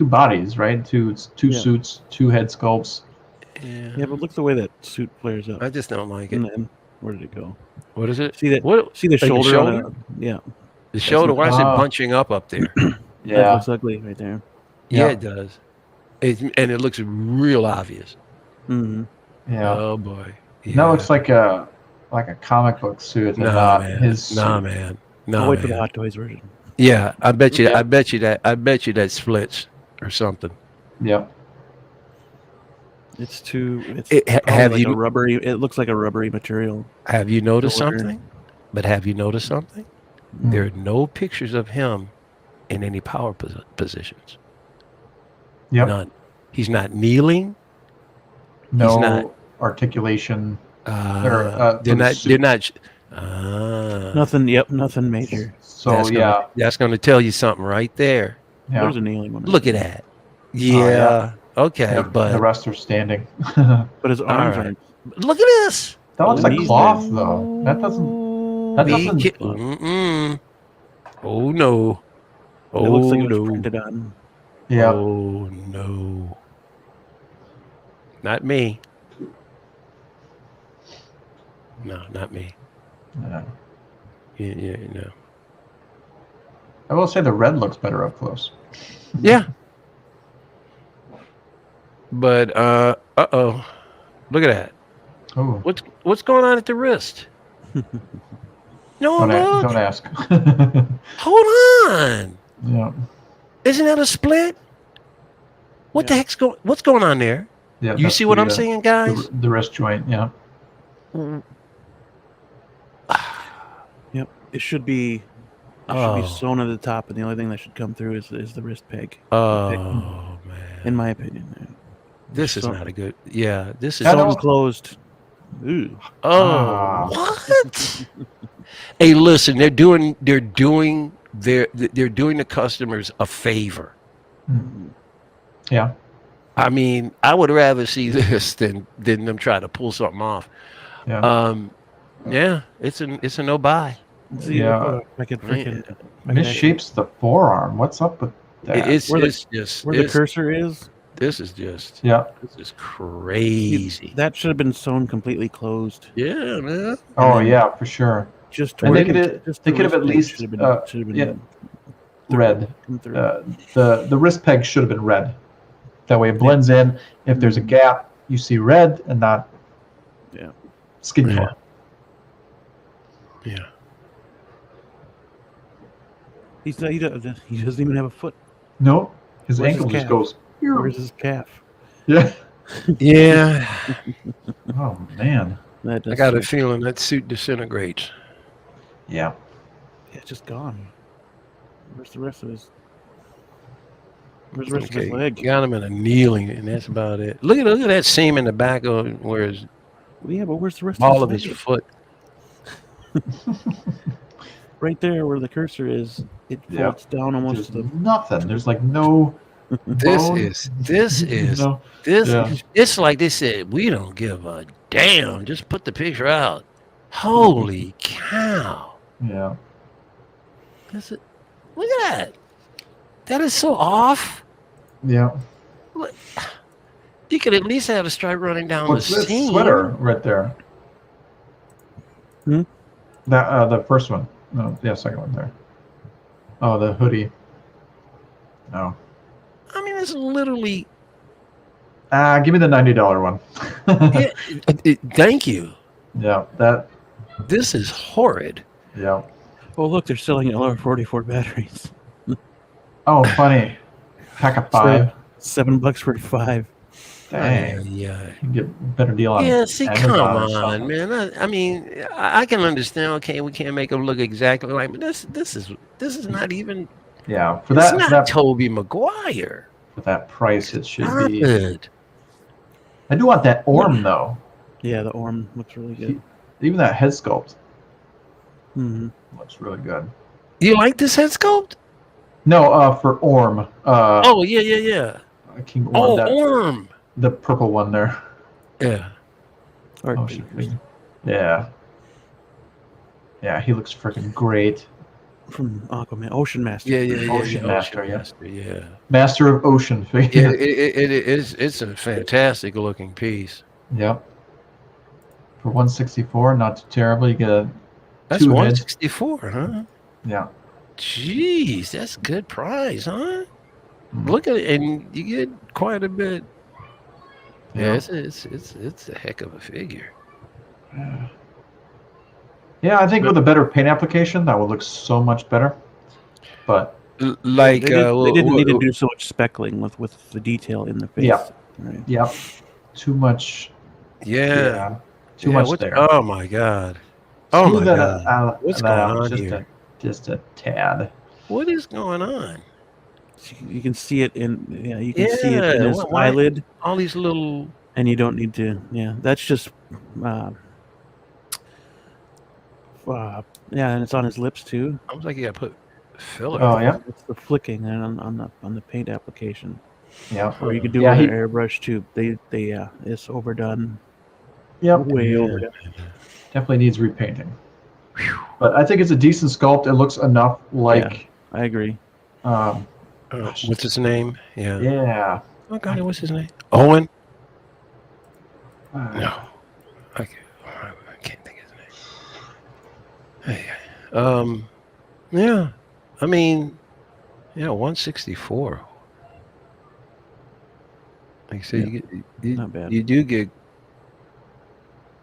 bodies, right? Two suits, two head sculpts. Yeah, but look the way that suit flares up. I just don't like it. And then where did it go? What is it? See that? What? See the Like the shoulder? shoulder? Yeah, The shoulder. Why is it Ah. bunching up there? that Yeah, looks ugly right there. Yeah, Yeah. it does. And it looks real obvious. Mm-hmm. yeah. Oh boy. Yeah. That looks like a comic book suit, and Nah, not man. his. Nah, suit. man. I'll No, wait for the man. Hot Toys version. Yeah, I bet you. Yeah. I bet you that splits or something. Yep. It's too. It's Have probably like you- a rubbery? It looks like a rubbery material. Have you noticed Shoulder. something? But have you noticed something? Mm. There are no pictures of him in any power positions. Yep. None. He's not kneeling. No not- articulation. They're for the not. suit. They're not. Nothing. Yep, nothing major. So that's going to tell you something right there. yeah. There's a kneeling one. Look at that. Yeah. yeah. Okay, Yeah, but the rest are standing. But his arms right. aren't. look at this. That looks like Knees cloth, though. That doesn't. That doesn't. Mm-mm. Oh no. It looks like it was no. printed on. Yeah. Oh no. Not me. No, not me. Yeah. Yeah, no. I will say the red looks better up close. Yeah. But uh-oh. Look at that. Oh, What's going on at the wrist? No, don't look. ask. Hold on. Yeah. Isn't that a split? What the Yeah. heck's what's going on there? Yeah. You that's see what the, I'm saying, guys? The wrist joint. Yeah. Yep. It should be. It should Oh. be sewn at the top, and the only thing that should come through is the wrist peg. Oh in man. my opinion. This is So- not a good. Yeah, this is I Sewn don't- closed. Ooh. Oh, Ah. what? Hey, listen, they're doing the customers a favor. Yeah. I mean, I would rather see this than them try to pull something off. Yeah. Yeah, it's a no buy. See, Yeah. look, I could freaking. I could Misshapes the forearm. What's up with that? It's Where the- just Where the it's- cursor is, this is just Yeah. this is crazy. that should have been sewn completely closed. Yeah, man. Oh yeah, for sure. Just And where they the- could just they the could have wrist at peg least, should have been yeah, red. come through. The wrist peg should have been red. That way it blends in. If there's a gap, you see red and not Yeah. Skin Yeah. color. Yeah. He doesn't even have a foot. No, his Where's his ankle just calf? goes. Where's his calf? Yeah. Yeah. Oh man. That I does got a suck. feeling that suit disintegrates. Yeah. Yeah, it's just gone. Where's the rest of his? Where's the rest of his leg? Got him in a kneeling, and that's about it. Look at that seam in the back of where his Well, yeah, but where's the rest ball of of his his leg? foot. Right there, where the cursor is, it Yeah. folds down almost There's to the. nothing. There's like no This bone. is No. this. Yeah. It's like they said, we don't give a damn. Just put the picture out. Holy cow! Yeah. Look at that. That is so off. Yeah. Look, you could at least have a stripe running down What's the this seam. sweater right there? Hmm? That the first one. No, yeah, second one there. Oh, the hoodie. No. I mean, it's literally. Give me the $90 one. Thank you. Yeah, that. This is horrid. Yeah. Oh, look, they're selling LR44 batteries. Oh, funny. Pack of 5. $7 for 5. Dang. Yeah. You can get a better deal on Yeah, see, Amazon come or on, something. man. I mean, I can understand. Okay, we can't make them look exactly like, but this is not even. Yeah, for It's that, not Tobey Maguire. for that price, it should Stop be. it. I do want that Orm though. Yeah, the Orm looks really good. Even that head sculpt Mm-hmm. looks really good. You like this head sculpt? No, for Orm. Oh yeah. King Orm. Oh, that, Orm. the purple one there. Yeah. Art Ocean Bakers. figure. Yeah. Yeah, he looks freaking great. From Aquaman, Ocean Master. Yeah. Ocean Master, yeah. Yeah. Master of Ocean Yeah, figure. it is. It's a fantastic looking piece. Yep. For 164, not too terrible. You get a That's 2 heads. 164, huh? Yeah. Jeez, that's a good price, huh? Mhm. Look at it, and you get quite a bit. Yeah, Yeah. it's a heck of a figure. Yeah, I think with a better paint application, that would look so much better. But Like, They didn't need to do so much speckling with the detail in the face. Yeah. Right. yeah, too much. yeah, Too much what's- there. Oh my god! Oh Smooth my that, god! What's that going out on just here? just a tad. What is going on? You can see it in you can see it Yeah, in his why- eyelid, All these little. and you don't need to. Yeah, that's just. Yeah, and it's on his lips too. I was like, you got to put filler. Oh yeah, It's the flicking and on the paint application, yeah, or you could do Yeah, it with he- an airbrush too. They it's overdone, yep. way Yeah. overdone. Definitely needs repainting. But I think it's a decent sculpt. It looks enough like. I agree. What's his name? Yeah. Yeah. Oh god, what's his name? Owen? Uh, No, I can't think of his name. Hey, yeah. I mean, 164. Like I said, Not bad. you do get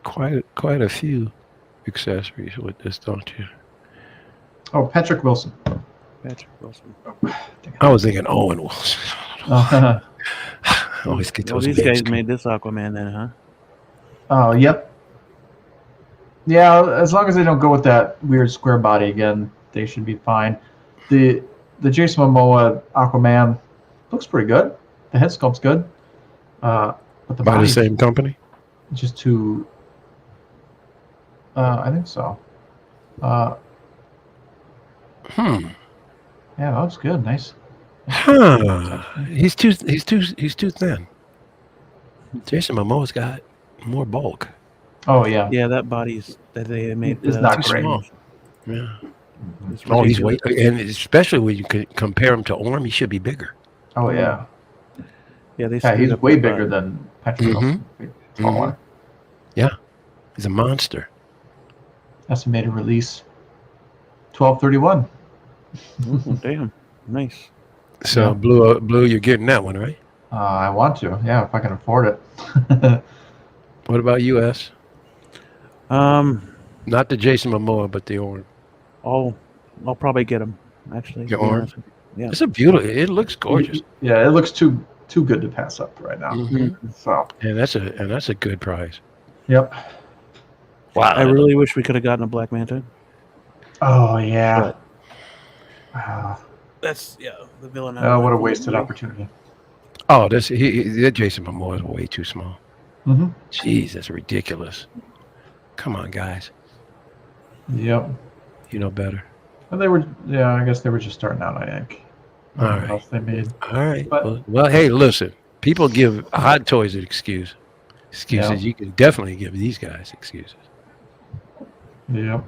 quite a few accessories with this, don't you? Oh, Patrick Wilson. Patrick Wilson. I was thinking Owen Wilson. I always get Well, those. these names guys made this Aquaman then, huh? Oh, yep. Yeah, as long as they don't go with that weird square body again, they should be fine. The Jason Momoa Aquaman looks pretty good. The head sculpt's good. But the by the body's same company. just too. I think so. Hmm. Yeah, that looks good. Nice. Huh. He's too thin. Jason Momoa's got more bulk. Oh yeah. Yeah, that body's that they made. It's for not that's Too great. small. Yeah. it's Oh, he's way, ridiculous. and especially when you compare him to Orm, he should be bigger. Oh yeah. Yeah, they. Yeah, screwed he's up way the bigger butt. than Patrick Mhm. Wilson. Taller. He's a monster. Estimated release 12/31. Oh, damn, nice. So Yeah. Blue, you're getting that one, right? I want to. Yeah, if I can afford it. What about US? Not the Jason Momoa, but the orange. I'll probably get them. Actually, The to be orange? honest with you. Yeah. It's a beautiful. It looks gorgeous. Yeah, it looks too good to pass up right now. Mhm. So, And that's a good price. yep. Wow. I really wish we could have gotten a Black Manta. Oh yeah. But that's the villain. I What a wanted from the wasted movie. opportunity. Oh, that Jason Momoa is way too small. Mm-hmm. Jeez, that's ridiculous. Come on, guys. Yep. You know better. And they were, I guess they were just starting out. I think. I don't know what else they made. All right. But- Well, hey, listen. People give Hot Toys an excuses. Yeah. You can definitely give these guys excuses. Yep.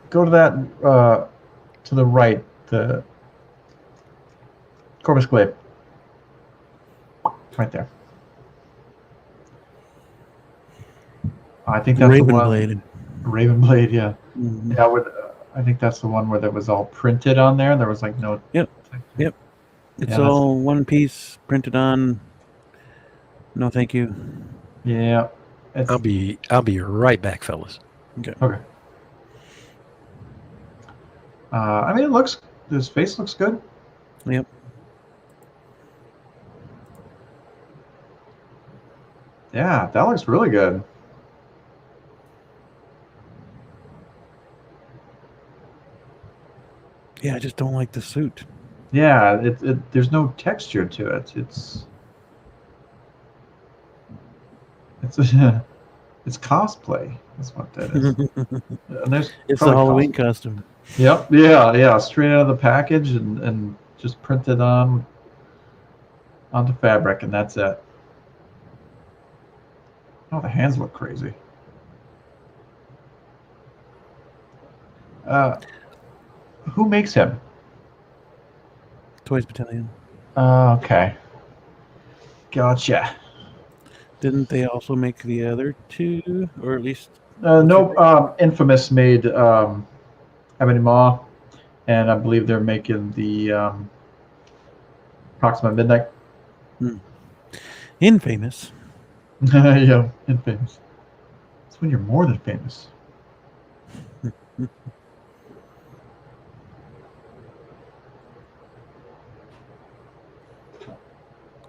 Go to that to the right, the Corvus Glaive. Right there. I think that's the one. Ravenblade. Ravenblade, yeah. Mhm. Yeah, I think that's the one where that was all printed on there. There was like no. Yep. It's Yeah, all one piece printed on. No, thank you. Yeah. It's, I'll be right back, fellas. okay. I mean, his face looks good. Yep. Yeah, that looks really good. Yeah, I just don't like the suit. Yeah, there's no texture to it. It's it's cosplay. That's what that is. And there's It's the probably Halloween costume. Yep. Yeah. Straight out of the package and just printed onto fabric, and that's it. Oh, the hands look crazy. Who makes him? Toys Battalion. Okay. Gotcha. Didn't they also make the other two, or at least? No, Infamous made Ebony Maw, and I believe they're making the Proxima Midnight. Infamous. Yeah, Infamous. It's when you're more than famous.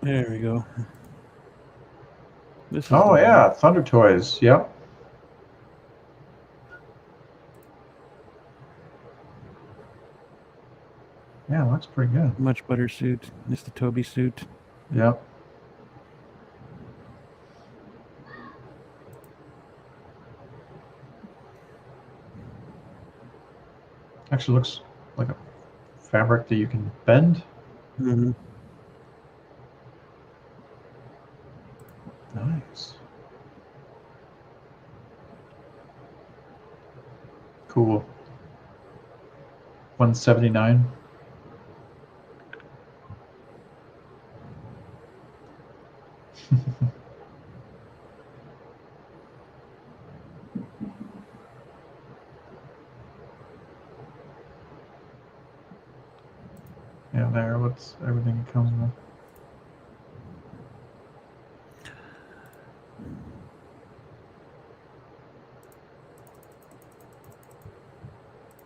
There we go. This is Oh the yeah, Thunder Toys. Yep. Yeah, looks pretty good. much better suit. It's the Toby suit. Yep. Actually looks like a fabric that you can bend. Mm-hmm. Nice. Cool. 179. Yeah, there. What's everything it comes with?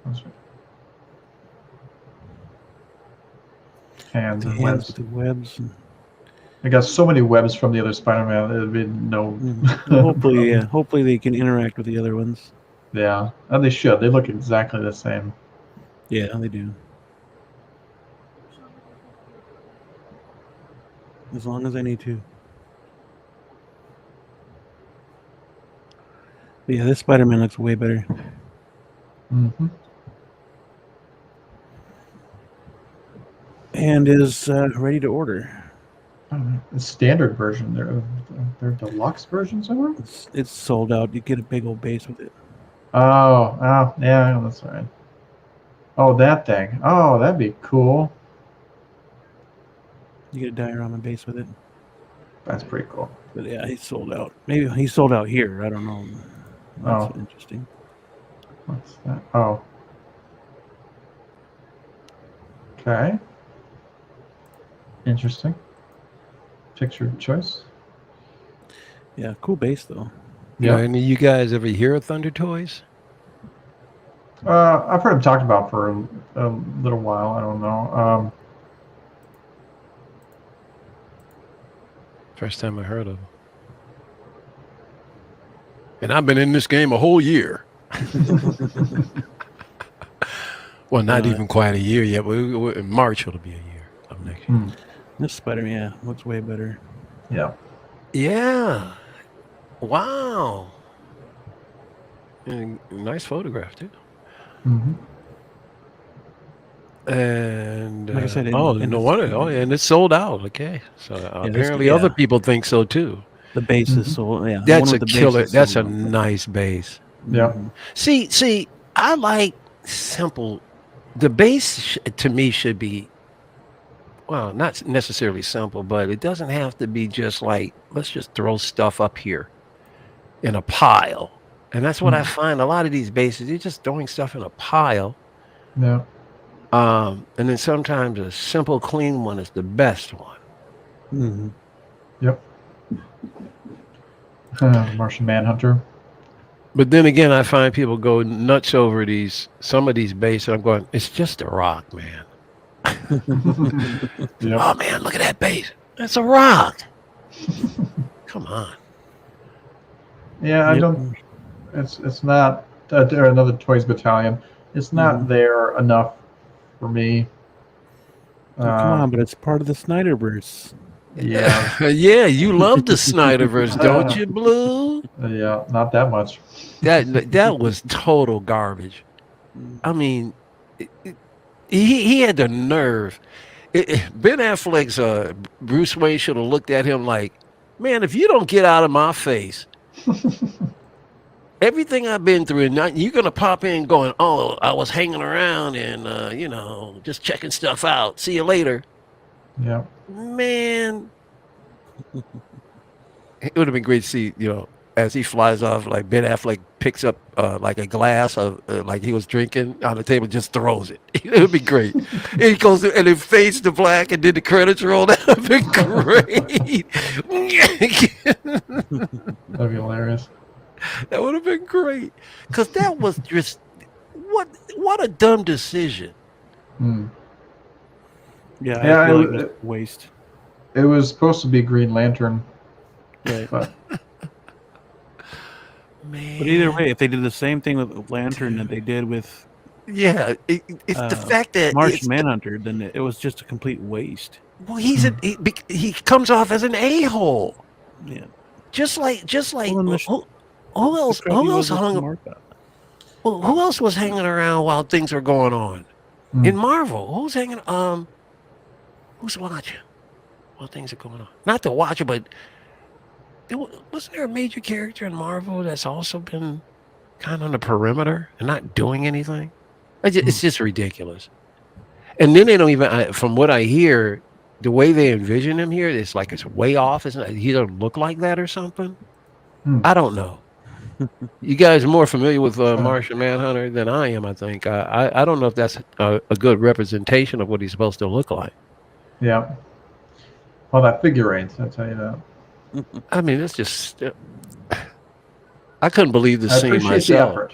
That's right. Hands The and hands webs. with the webs. And, I got so many webs from the other Spider-Man. There'd be no. Well, hopefully, hopefully they can interact with the other ones. Yeah, and they should. They look exactly the same. Yeah, they do. As long as I need to. But yeah, this Spider-Man looks way better. Mm-hmm. And is ready to order. The standard version. They're deluxe version somewhere. It's sold out. You get a big old base with it. Oh, yeah, that's right. Oh, that thing. Oh, that'd be cool. You get a diorama base with it. That's pretty cool. But yeah, he's sold out. Maybe he's sold out here. I don't know. That's Oh. interesting. What's that? Oh. Okay. Interesting. Picture choice. Yeah, cool base though. You know, Yeah. any of you guys ever hear of Thunder Toys? I've heard him talked about for a little while. I don't know. First time I heard of them. And I've been in this game a whole year. Well, not even quite a year yet. But in March it'll be a year of next year. This Spider-Man, yeah, looks way better. Yeah. Yeah. Wow. And nice photograph too. Mm-hmm. And Like I said, no wonder. Oh, yeah, and it's sold out. Okay, so apparently other people think so too. The base is sold. Yeah, That's a killer. That's a nice base. Yeah. See, I like simple. The base to me should be, well, not necessarily simple, but it doesn't have to be just like, let's just throw stuff up here in a pile. And that's what I find a lot of these bases, you're just throwing stuff in a pile. Yeah. And then sometimes a simple, clean one is the best one. Mm-hmm. Yep. Martian Manhunter. But then again, I find people go nuts over some of these bases. I'm going, it's just a rock, man. Yep. Oh man, look at that base. It's a rock. Come on. Yeah, I don't. It's not another Toys Battalion. It's not there enough for me. Come on, but it's part of the Snyderverse. Yeah. Yeah, you love the Snyderverse, don't you, Blue? Yeah, not that much. That was total garbage. I mean, he had the nerve. Ben Affleck's Bruce Wayne should have looked at him like, man, if you don't get out of my face, everything I've been through, and you're going to pop in going, oh, I was hanging around and, just checking stuff out. See you later. Yeah. Man. It would have been great to see, as he flies off, like Ben Affleck picks up like a glass of like he was drinking on the table, just throws it. It would be great. And he goes and it fades to black, and then the credits roll. That would be great. That'd be hilarious. That would have been great, because that was just what a dumb decision. Yeah, Yeah, I feel like it was waste. It was supposed to be Green Lantern, Right. but Man. But either way, if they did the same thing with Lantern that they did with it's the fact that Martian Manhunter, then it was just a complete waste. Well, he comes off as an a-hole. Yeah. Just like Well, who else was hanging around while things were going on in Marvel? Who's hanging? Who's watching while things are going on? Not to watch it, but wasn't there a major character in Marvel that's also been kind of on the perimeter and not doing anything? It's just ridiculous. And then they don't even, from what I hear, the way they envision him here, it's like it's way off. He doesn't look like that or something. I don't know. You guys are more familiar with Martian Manhunter than I am, I think. I don't know if that's a good representation of what he's supposed to look like. yeah. Well, that figure eight, I'll tell you that. I mean, it's just... I couldn't believe the scene appreciate myself.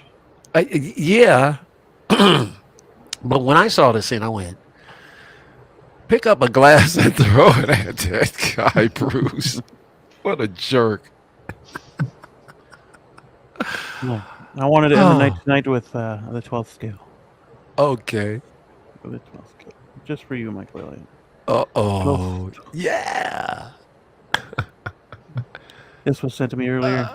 the effort. Yeah. But when I saw the scene, I went, pick up a glass and throw it at that guy, Bruce. What a jerk. Yeah. I wanted to end the night tonight with the 12th scale. Okay. The 12th scale. Just for you, Michael Elliott. Uh-oh. Yeah. This was sent to me earlier.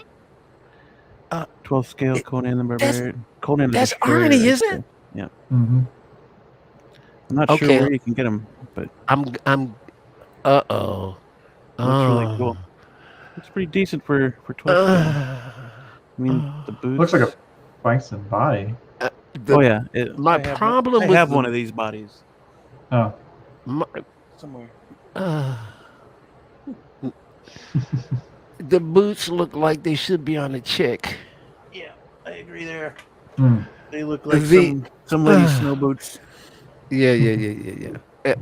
12th scale, Conan the Barbarian. Conan the That's Destroyer, Arnie, isn't it? Yeah. Mm-hmm. I'm not sure where you can get them, but I'm uh-oh. looks really cool. It's pretty decent for 12th scale. I mean, the boots. Looks like a bison body. Oh yeah. My problem with I have one of these bodies. Oh. Somewhere. The boots look like they should be on a chick. Yeah, I agree there. Mm. They look like some lady's snow boots. Yeah.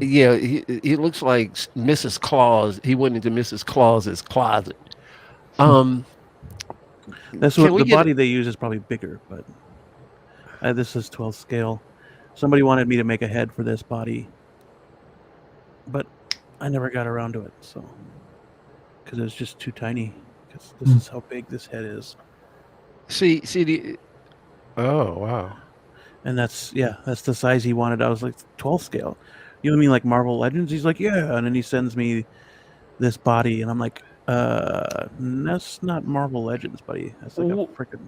He looks like Mrs. Claus. He went into Mrs. Claus's closet. That's Can what we the get body they use is probably bigger, but this is 12 scale. Somebody wanted me to make a head for this body, but I never got around to it. So, because it was just too tiny. Because this is how big this head is, see the? Oh wow. and that's the size he wanted. I was like 12 scale. You know what I mean? Like Marvel Legends. He's like, yeah, and then he sends me this body, and I'm like, that's not Marvel Legends, buddy. That's like a freaking.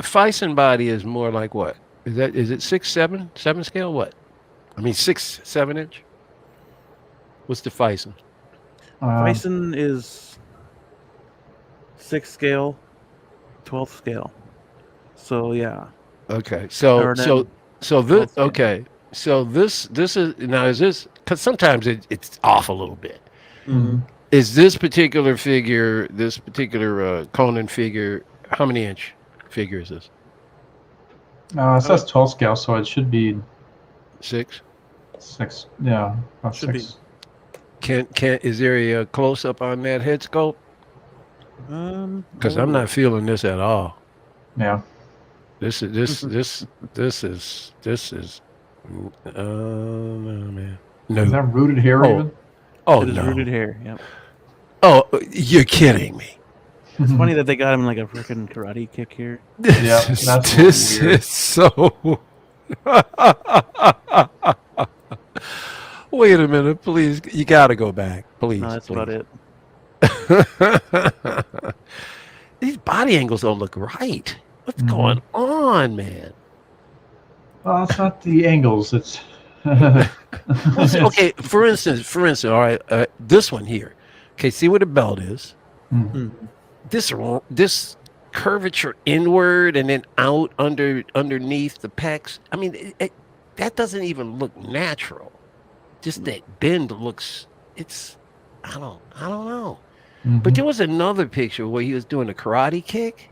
Fison body is more like what? Is it 6, 7 scale? What? I mean 6, 7 inch. What's the Fison? Bison is 6 scale, 12 scale. So yeah. Okay. So Or this 12 scale. okay. So this is now is this because sometimes it's off a little bit. Mhm. Is this particular figure, this particular Conan figure, how many inch figure is this? It says 12 scale, so it should be 6. 6. Yeah, about Should be. 6. Can is there a close up on that head sculpt? Because I'm not feeling this at all. Yeah. This is no man. No. Is that rooted hair even? Oh It is no. rooted hair. Yep. Oh, you're kidding me. It's funny that they got him like a freaking karate kick here. Yeah, that's This weird. is so. Wait a minute, please. You got to go back, please. No, that's please. about it. These body angles don't look right. What's going on, man? Well, it's not the angles. It's Well, see, okay, for instance, all right, this one here. Okay, see where the belt is. This curvature inward and then out underneath the pecs. I mean, that doesn't even look natural. Just that bend looks. I don't know. But there was another picture where he was doing a karate kick.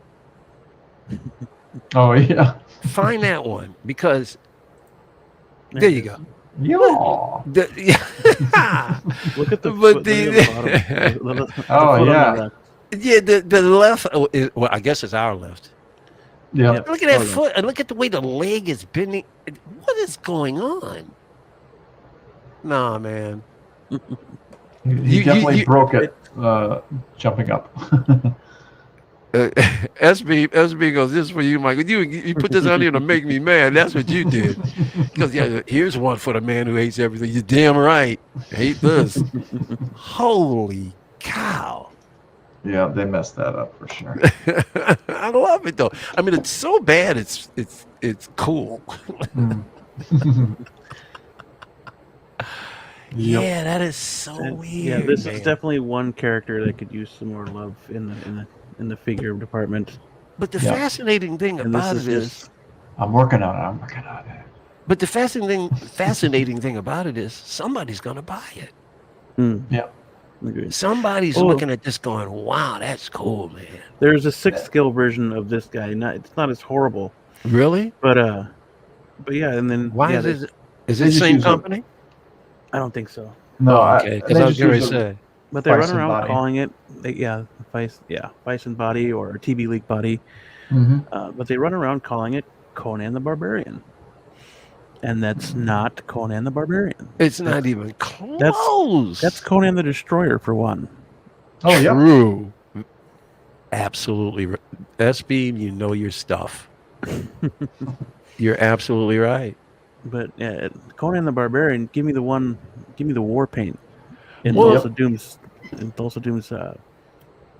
Oh yeah. Find that one because there you go. Yeah. Look at the But foot, the bottom. Oh, foot on yeah. the left. Yeah, the left. Well, I guess it's our left. Yeah. Yep. Look at that Oh, yeah. foot, and look at the way the leg is bending. What is going on? Nah, man. He definitely broke it jumping up. SB goes, this is for you, Michael. You put this out here to make me mad. That's what you did. He goes, yeah, here's one for the man who hates everything. You're damn right. Hate this. Holy cow. Yeah, they messed that up for sure. I love it though. I mean, it's so bad. It's cool. Yeah, that is so weird. Yeah, this man. is definitely one character that could use some more love in the figure department. But the fascinating thing And about this it is is, I'm working on it. but the fascinating thing about it is, somebody's gonna buy it. Yeah. Agreed. Somebody's Oh. looking at this, going, "Wow, that's cool, man." There's a 6 skill version of this guy. It's not as horrible, Really? but yeah, and then Why yeah, is it? Is they it just same use a- company? I don't think so. No, Okay, because they I was just going to use a- say. But they run Bison around body. calling it, Bison body or TB League body. But they run around calling it Conan the Barbarian, and that's not Conan the Barbarian. It's not even close. That's Conan the Destroyer for one. Oh yeah. true. Absolutely, SB. You know your stuff. You're absolutely right. But Conan the Barbarian, give me the war paint. And Well- Tulsa Doom's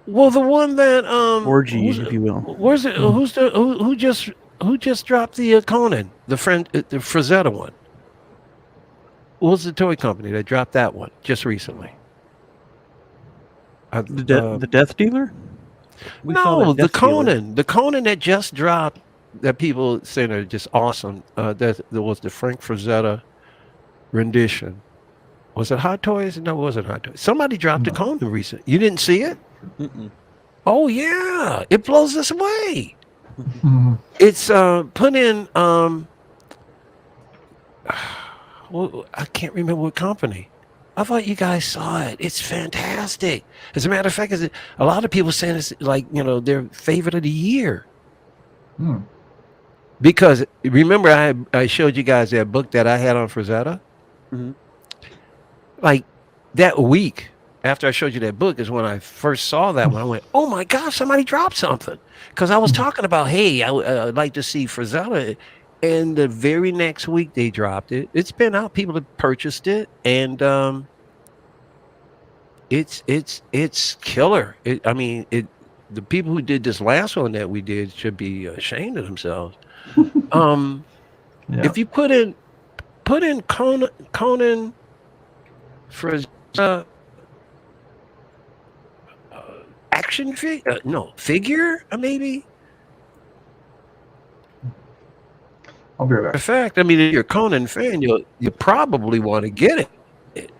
Well, the one that orgy, if you will. where's it? Who just dropped the Conan, the Frazetta one? What was the toy company that dropped that one just recently? The Death Dealer? We saw No, that the Death Dealer. Conan that just dropped, that people saying are just awesome. That was the Frank Frazetta rendition. Was it Hot Toys? No, it wasn't Hot Toys. Somebody dropped a Conan recent. You didn't see it? Mm-mm. Oh yeah, it blows us away. Mhm. It's put in well, I can't remember what company. I thought you guys saw it. It's fantastic. As a matter of fact, a lot of people saying it's like, their favorite of the year. Hmm. Because remember, I showed you guys that book that I had on Frazetta? Mhm. Like that week after I showed you that book is when I first saw that one. I went, oh my gosh, somebody dropped something. Because I was talking about, hey, I'd like to see Frazetta. And the very next week they dropped it. It's been out. People have purchased it. And it's killer. The people who did this last one that we did should be ashamed of themselves. Yeah. If you put in Conan Frazetta action figure, figure, maybe. I'll be right In back. fact, if you're a Conan fan, you probably want to get it.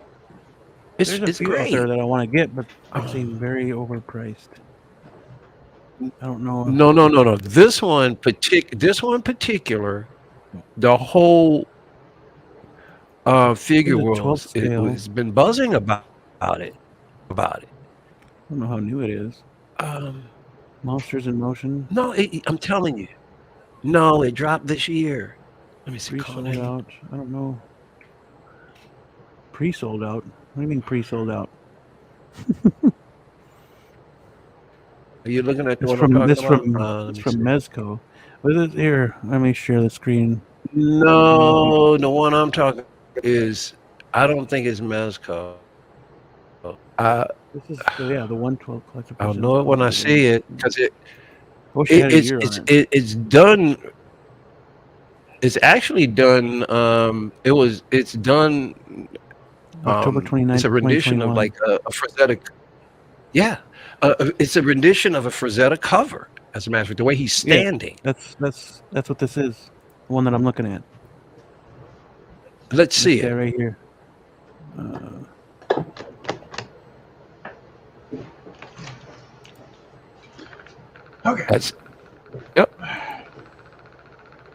There's a It's few out great. there that I want to get, but I've seen very overpriced. I don't know. No. This one particular, the whole figure There's a world 12 scale. has been buzzing about it. I don't know how new it is. Monsters in Motion. No, I'm telling you. No, it dropped this year. Let me see. Pre-sold out. I don't know. Pre-sold out? What do you mean pre-sold out? Are you looking at the It's one from I'm this talking from about? it's from Mezco. What is it here? Let me share the screen. No, the one I'm talking is, I don't think it's Mezco. This is the 112 collector. I'll know it when I see it because it's done. It's actually done. It's done. October 29th. It's a rendition of like a Frazetta. Yeah, it's a rendition of a Frazetta cover. As a matter of fact, the way he's standing. That's what this is. The one that I'm looking at. Let's see This guy it right here. Okay. Yep.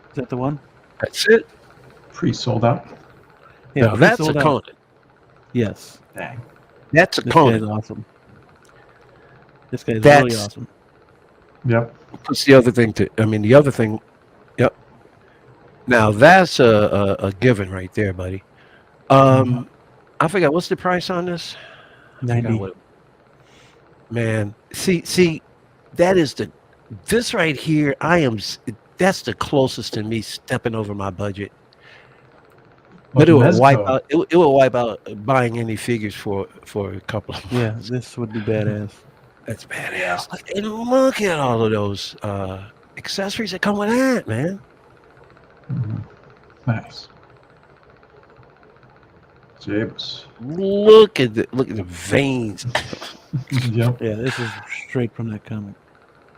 Is that the one? That's it. Pre-sold out. Yeah, Now, that's a pre-sold out. Conan. Yes. Dang. That's a This Conan. guy's awesome. This guy's really awesome. Yep. What's the other thing? The other thing. Yep. Now that's a given right there, buddy. I forgot what's the price on this. I forgot 90. what- Man, see, that is this right here. That's the closest to me stepping over my budget. But it will wipe out. It will wipe out buying any figures for a couple of Yeah, months. this would be badass. That's badass. And look at all of those accessories that come with that, man. Mhm. Nice. James. Look at the veins. Yep. Yeah, this is straight from that comic.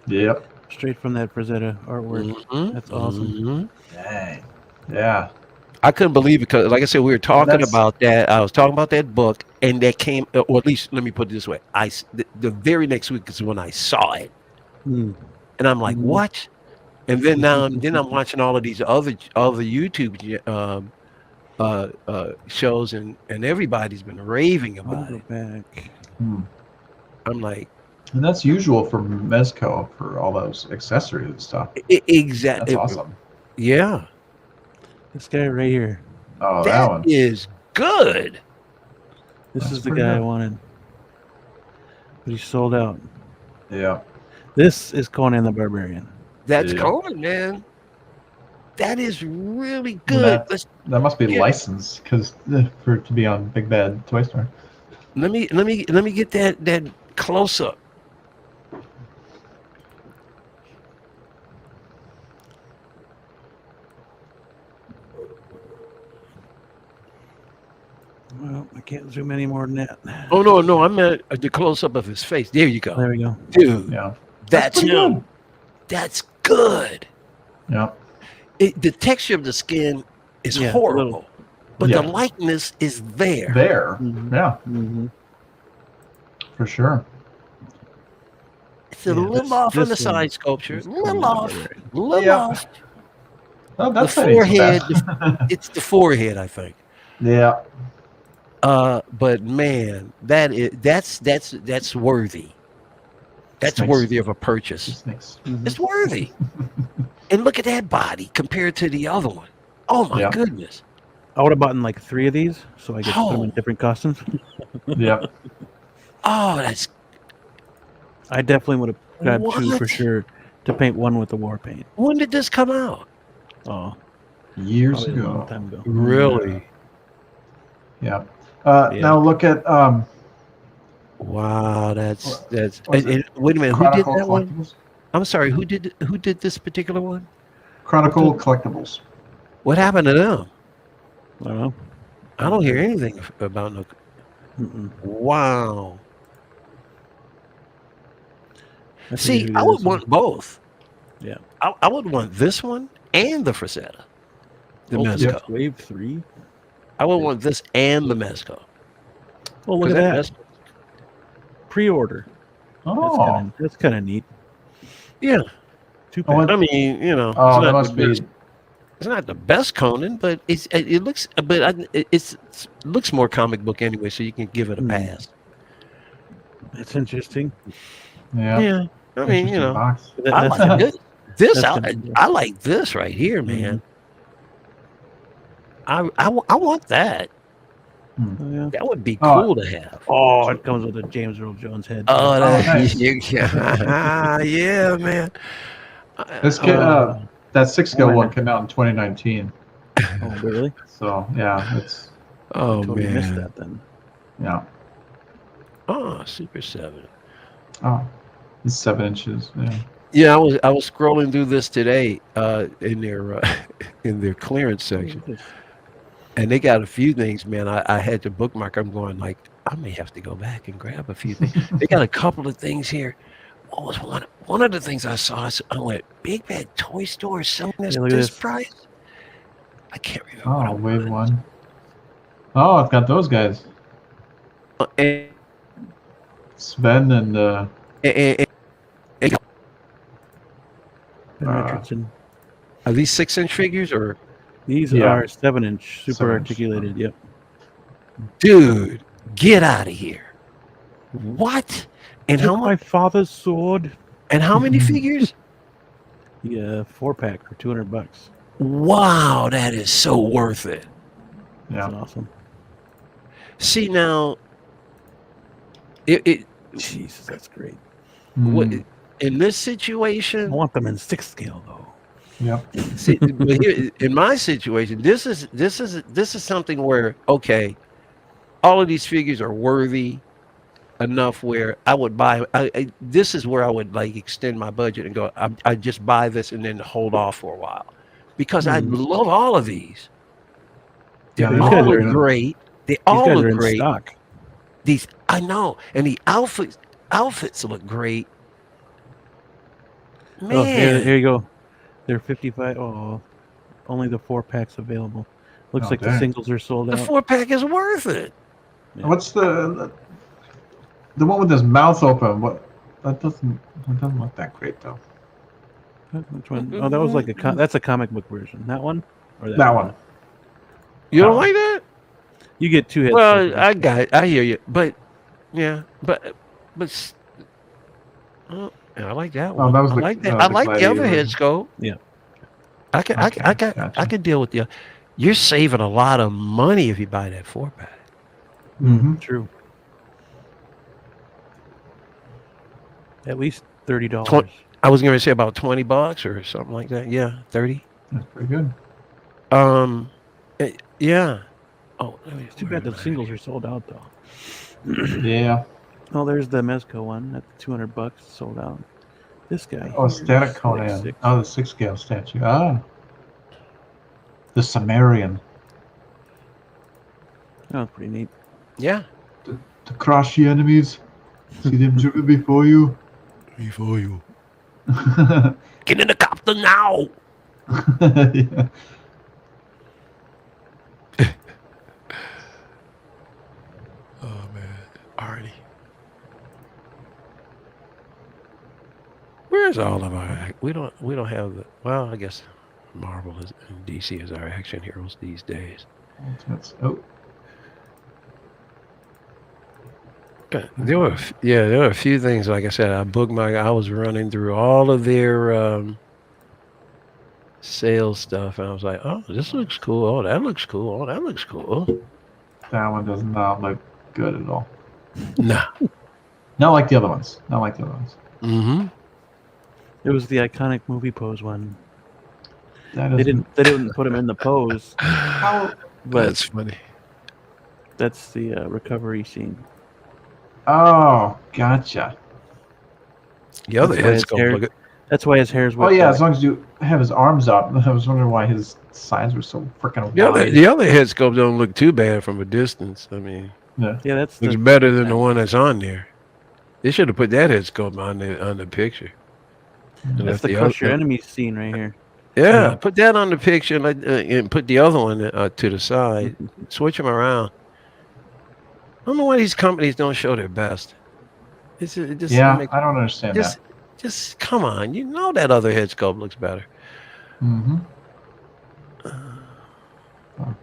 Yep. Straight from that Frazetta artwork. Mhm, That's awesome. mhm. Dang. Yeah. I couldn't believe it because, like I said, we were talking That's- about that. I was talking about that book, and that came, or at least let me put it this way: the very next week is when I saw it, Mm. and I'm like, Mhm. what? And then then I'm watching all of these other YouTube shows, and everybody's been raving I'll about go it. back. I'm like, And that's usual for Mezco for all those accessories and stuff. exactly. That's awesome. Yeah, This guy right here. Oh, that that one. is good. This That's is the pretty guy I good. wanted. But he sold out. Yeah. This is Conan the Barbarian. That's Yeah. Conan, man. That is really Well, good. that must be Yeah. licensed for it to be on Big Bad Toy Store. Let me get that close up. Well, I can't zoom any more than that. Oh no, I meant the close up of his face. There you go, There we go. dude. Yeah. That's pretty him. good. That's good. Yeah. The texture of the skin is Yeah, horrible, but Yeah. the likeness is there. There. Mhm. Yeah, Mm-hmm. for sure. It's a little off on the side sculpture, little off, little Yeah. off. Oh, that's The not even so forehead, bad. It's the forehead, I think. Yeah. But man, that's worthy. That's Snakes. worthy of a purchase. Snakes. It's worthy. And look at that body compared to the other one. Oh my Yeah. goodness. I would have bought like 3 of these, so I get to put them in Oh. different costumes. Yep. Oh, that's I definitely would have grabbed 2 for What? sure to paint one with the war paint. when did this come out? Oh, Years probably a long ago. time ago. Really? Yeah. Yeah. Now look at Wow, that's Was wait a minute, who did Chronicle that one? Collectibles. I'm sorry, who did this particular one? Chronicle Collectibles. What happened to them? I don't know. I don't hear anything about no. Mm-mm. Wow. I forget See, who did I would this one. want both. Yeah. I would want this one and the Frazetta. The Ultimate Mezco. Wave 3. I would want this and the Mezco. Oh, look 'Cause at that. Mezco- Pre-order. Oh. That's kind of neat. Yeah. 2 Oh, pack. I mean, you know, Oh, it's that not must the be. best- It's not the best Conan, but it looks. But it looks more comic book anyway, so you can give it a Hmm. pass. That's interesting. Yeah. Yeah. I mean, you Interesting know, box. I That's like this. This that's I, gonna be- I like this right here, man. I want that. Oh, yeah. That would be Oh. cool to have. Oh, it comes with a James Earl Jones head. Oh, that, nice. yeah, man. This kid, that 6-scale Oh, one man. came out in 2019. Oh, really? So yeah, it's Oh Totally missed man. that then. yeah. Oh, Super 7. Oh, it's 7 inches. Yeah. Yeah, I was scrolling through this today in their in their clearance section, and they got a few things, man. I had to bookmark. I'm going like I may have to go back and grab a few things. They got a couple of things here. What was one of the things I saw? I went, Big Bad Toy Store is selling this Yeah, look at this this. price. I can't remember. what Oh, it wave was. 1. Oh, I've got those guys. And, Sven and and Ben Richardson. are these 6-inch figures or These Yeah. are 7-inch, super 7-inch. articulated. Yep. dude? Get out of here! What? And how Took my much? father's sword. And how many figures? Yeah, 4-pack for $200. Wow, that is so worth it. yeah. That's awesome. See now, it Jesus, that's great. what Mm, in this I situation? want them in 6 scale though. Yep. See, but here, in my situation, this is something where okay, all of these figures are worthy enough where I would buy. This is where I would like extend my budget and go. I just buy this and then hold off for a while because I love all of these. They Yeah, these all guys look are in- great. They These all guys are look in great. stock. These I know, and the outfits look great. Man, Oh, here you go. They're 55. Oh, only the 4-packs available. Looks Oh, like the dang. singles are sold the out. 4-pack is worth it. Yeah. What's the one with his mouth open? What? That doesn't look that great though. Which one? Oh, that was like that's a comic book version. That one? Or That one. You don't Oh. like that? You get 2 heads. Well, I hear you, but yeah, but oh, I like that Oh, one. that was I the- like that. the I like the other Gladiator head version. scope. Yeah. I can Okay, I gotcha. can deal with you. You're saving a lot of money if you buy that 4-pack. Mhm. True. At least $30. Twen- I was going to say about $20 or something like that. Yeah, 30. That's pretty good. Yeah. Oh, It's too bad the singles are sold out though. Yeah. Oh, there's the Mezco one at $200 sold out. This guy. Oh, here Static is Conan. 46. Oh, the 6-scale statue. Ah. The Sumerian. Oh, pretty neat. Yeah. To crush the enemies. See them driven before you. Before you get in the copter now. Yeah. Oh man, Artie. Where's all of our? We don't have the. Well, I guess Marvel is and DC is our action heroes these days. Ultimates. Oh. There were a few things. Like I said, I was running through all of their sales stuff, and I was like, oh, this looks cool. Oh, that looks cool. Oh, that looks cool. That one does not look good at all. Nah. Not like the other ones. Not like the other ones. Mm-hmm. It was the iconic movie pose one. That They is didn't put him in the pose, how. but That's funny. that's the recovery scene. Oh, gotcha. The other That's why head his sculpt hair- look. That's why his hair's Oh whipped yeah, back. as long as you have his arms up. I was wondering why his sides were so freaking The wide. other head sculpt don't look too bad from a distance. I mean, Yeah. Yeah, that's looks the better than the one that's on there. They should have put that head sculpt on the picture. And that's left the the crush your other- enemies scene right here. Yeah, Yeah. put that on the picture and put the other one to the side. Switch them around. I don't know why these companies don't show their best. It just Yeah, makes- I don't understand that. just come on. You know that other head sculpt looks better. Mm-hmm.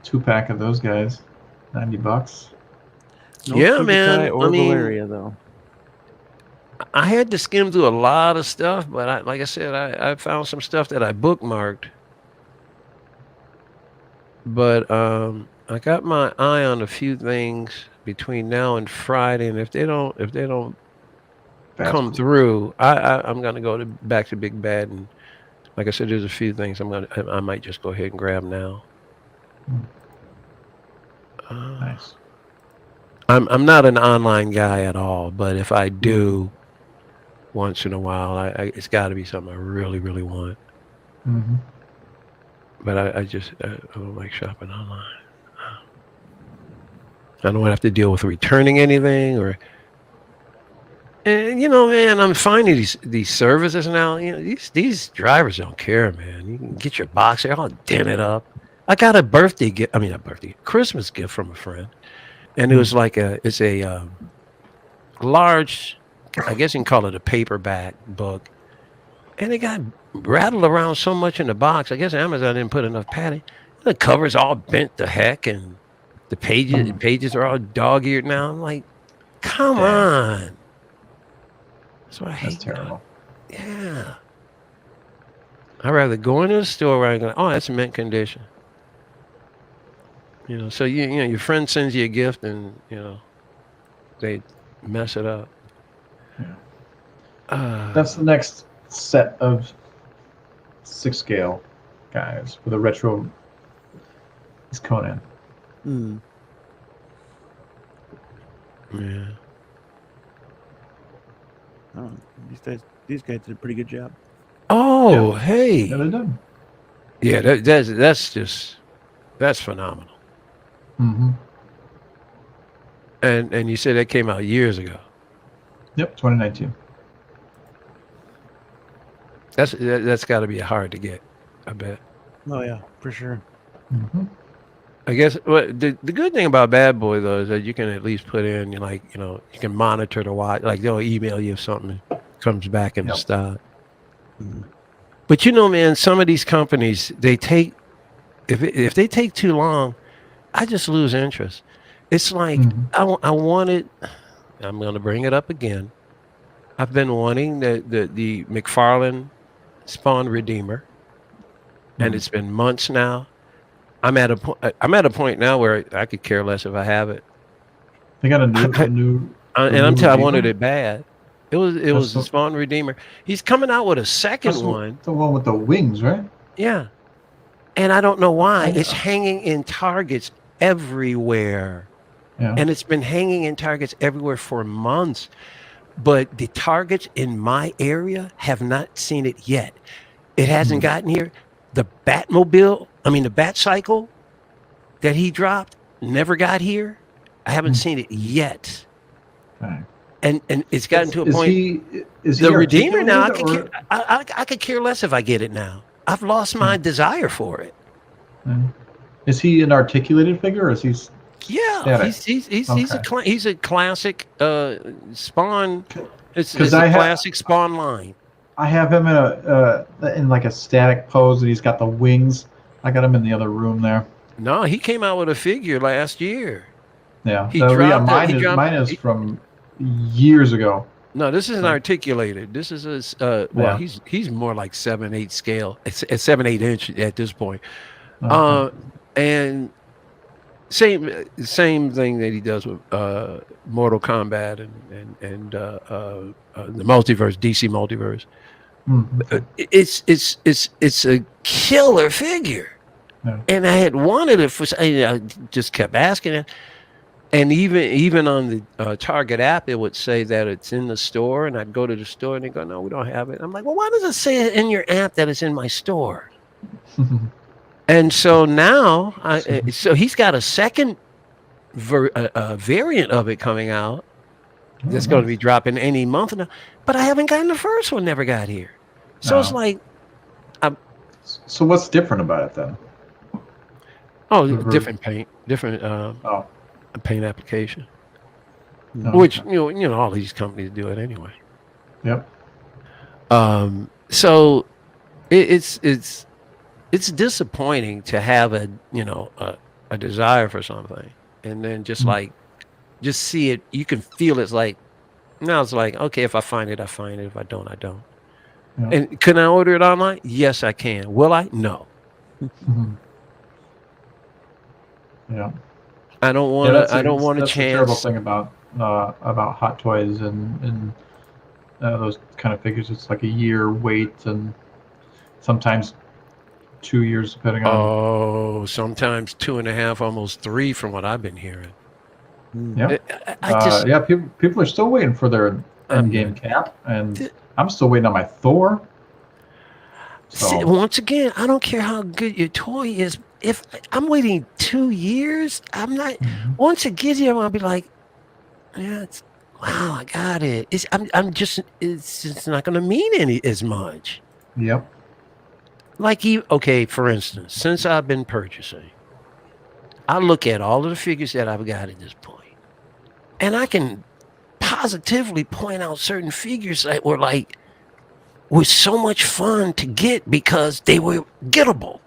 2-pack of those guys, $90. No Yeah, Subutai man, Or I mean- Valeria though. I had to skim through a lot of stuff, but like I said, I found some stuff that I bookmarked. But I got my eye on a few things between now and Friday, and if they don't Fast come food. through, I'm gonna go back to Big Bad, and like I said, there's a few things I might just go ahead and grab now. Nice. I'm not an online guy at all, but if I do, once in a while, it's got to be something I really, really want. Mm-hmm. But I don't like shopping online. I don't have to deal with returning anything and man, I'm finding these services now. These drivers don't care, man. You can get your box, they're all dented up. I got a Christmas gift from a friend, and it was like it's a large, I guess you can call it a paperback book, and it got rattled around so much in the box. I guess Amazon didn't put enough padding. The cover's all bent to heck, and the pages are all dog-eared now. I'm like, come on. That's what I hate. That's terrible. Yeah. I'd rather go into the store where I go, oh, that's mint condition. So your friend sends you a gift and they mess it up. Yeah. That's the next set of 6 scale guys for the retro. Is Conan. Yeah. Oh, these guys did a pretty good job. Oh, Yeah, hey. they're done. Yeah, that's phenomenal. Mm-hmm. And you said that came out years ago. Yep, 2019. That's got to be hard to get, I bet. Oh yeah, for sure. Mm-hmm. I guess the good thing about Bad Boy though is that you can at least put in you can monitor the watch. Like they'll email you if something comes back in stock. Mm-hmm. But man, some of these companies they take if they take too long, I just lose interest. It's like I wanted. I'm going to bring it up again. I've been wanting the McFarlane Spawn Redeemer, and it's been months now. I'm at a point now where I could care less if I have it. They got a new And I'm telling you, I Redeemer? wanted it bad. It was the so- Spawn Redeemer. He's coming out with a second That's one. the one with the wings, right? Yeah. And I don't know why. Yeah. It's hanging in Targets everywhere. Yeah. And it's been hanging in Targets everywhere for months. But the Targets in my area have not seen it yet. It hasn't gotten here. The Bat Cycle that he dropped never got here. I haven't seen it yet. Okay. And it's gotten to a point. Is he The Redeemer now, articulated, I could care less if I get it now. I've lost my desire for it. Is he an articulated figure, or is he? Yeah, Static. he's a classic Spawn. It's 'Cause a classic Spawn line. I have him in like a static pose, and he's got the wings. I got him in the other room there. No, he came out with a figure last year. Yeah, He dropped mine it. is from years ago. No, this isn't Oh. articulated. This is well, Yeah. he's more like 7/8 scale. It's 7/8 inch at this point. Okay. And same thing that he does with Mortal Kombat and the multiverse, DC multiverse. Okay. It's a killer figure, Yeah. and I had wanted it for. I just kept asking it, and even on the Target app, it would say that it's in the store, and I'd go to the store, and they go, "No, we don't have it." I'm like, "Well, why does it say in your app that it's in my store?" And so now, so he's got a second variant of it coming out that's going to be dropping any month now. But I haven't gotten the first one. Never got here. So it's No. like, So what's different about it then? different paint, different Oh. paint application, No. which you know all these companies do it anyway. Yep. So it's disappointing to have a desire for something and then just just see it. You can feel it's like now it's like, okay, if I find it, I find it. If I don't, I don't. Yeah. And can I order it online? Yes, I can. Will I? No. Yeah. I don't want to. I don't want a That's the terrible chance. thing about Hot Toys and those kind of figures. It's like a year wait, and sometimes 2 years, depending on. Oh, sometimes 2.5, almost 3, from what I've been hearing. Yeah. I just Yeah. People are still waiting for their Endgame cap, and I'm still waiting on my Thor. see, So once again, I don't care how good your toy is. If I'm waiting 2 years, I'm not. Once it gets here, I'll be like, yeah, wow, I got it. I'm just. It's just not going to mean as much. yep. Like okay, for instance, since I've been purchasing, I look at all of the figures that I've got at this point, and I can positively point out certain figures that were so much fun to get because they were gettable.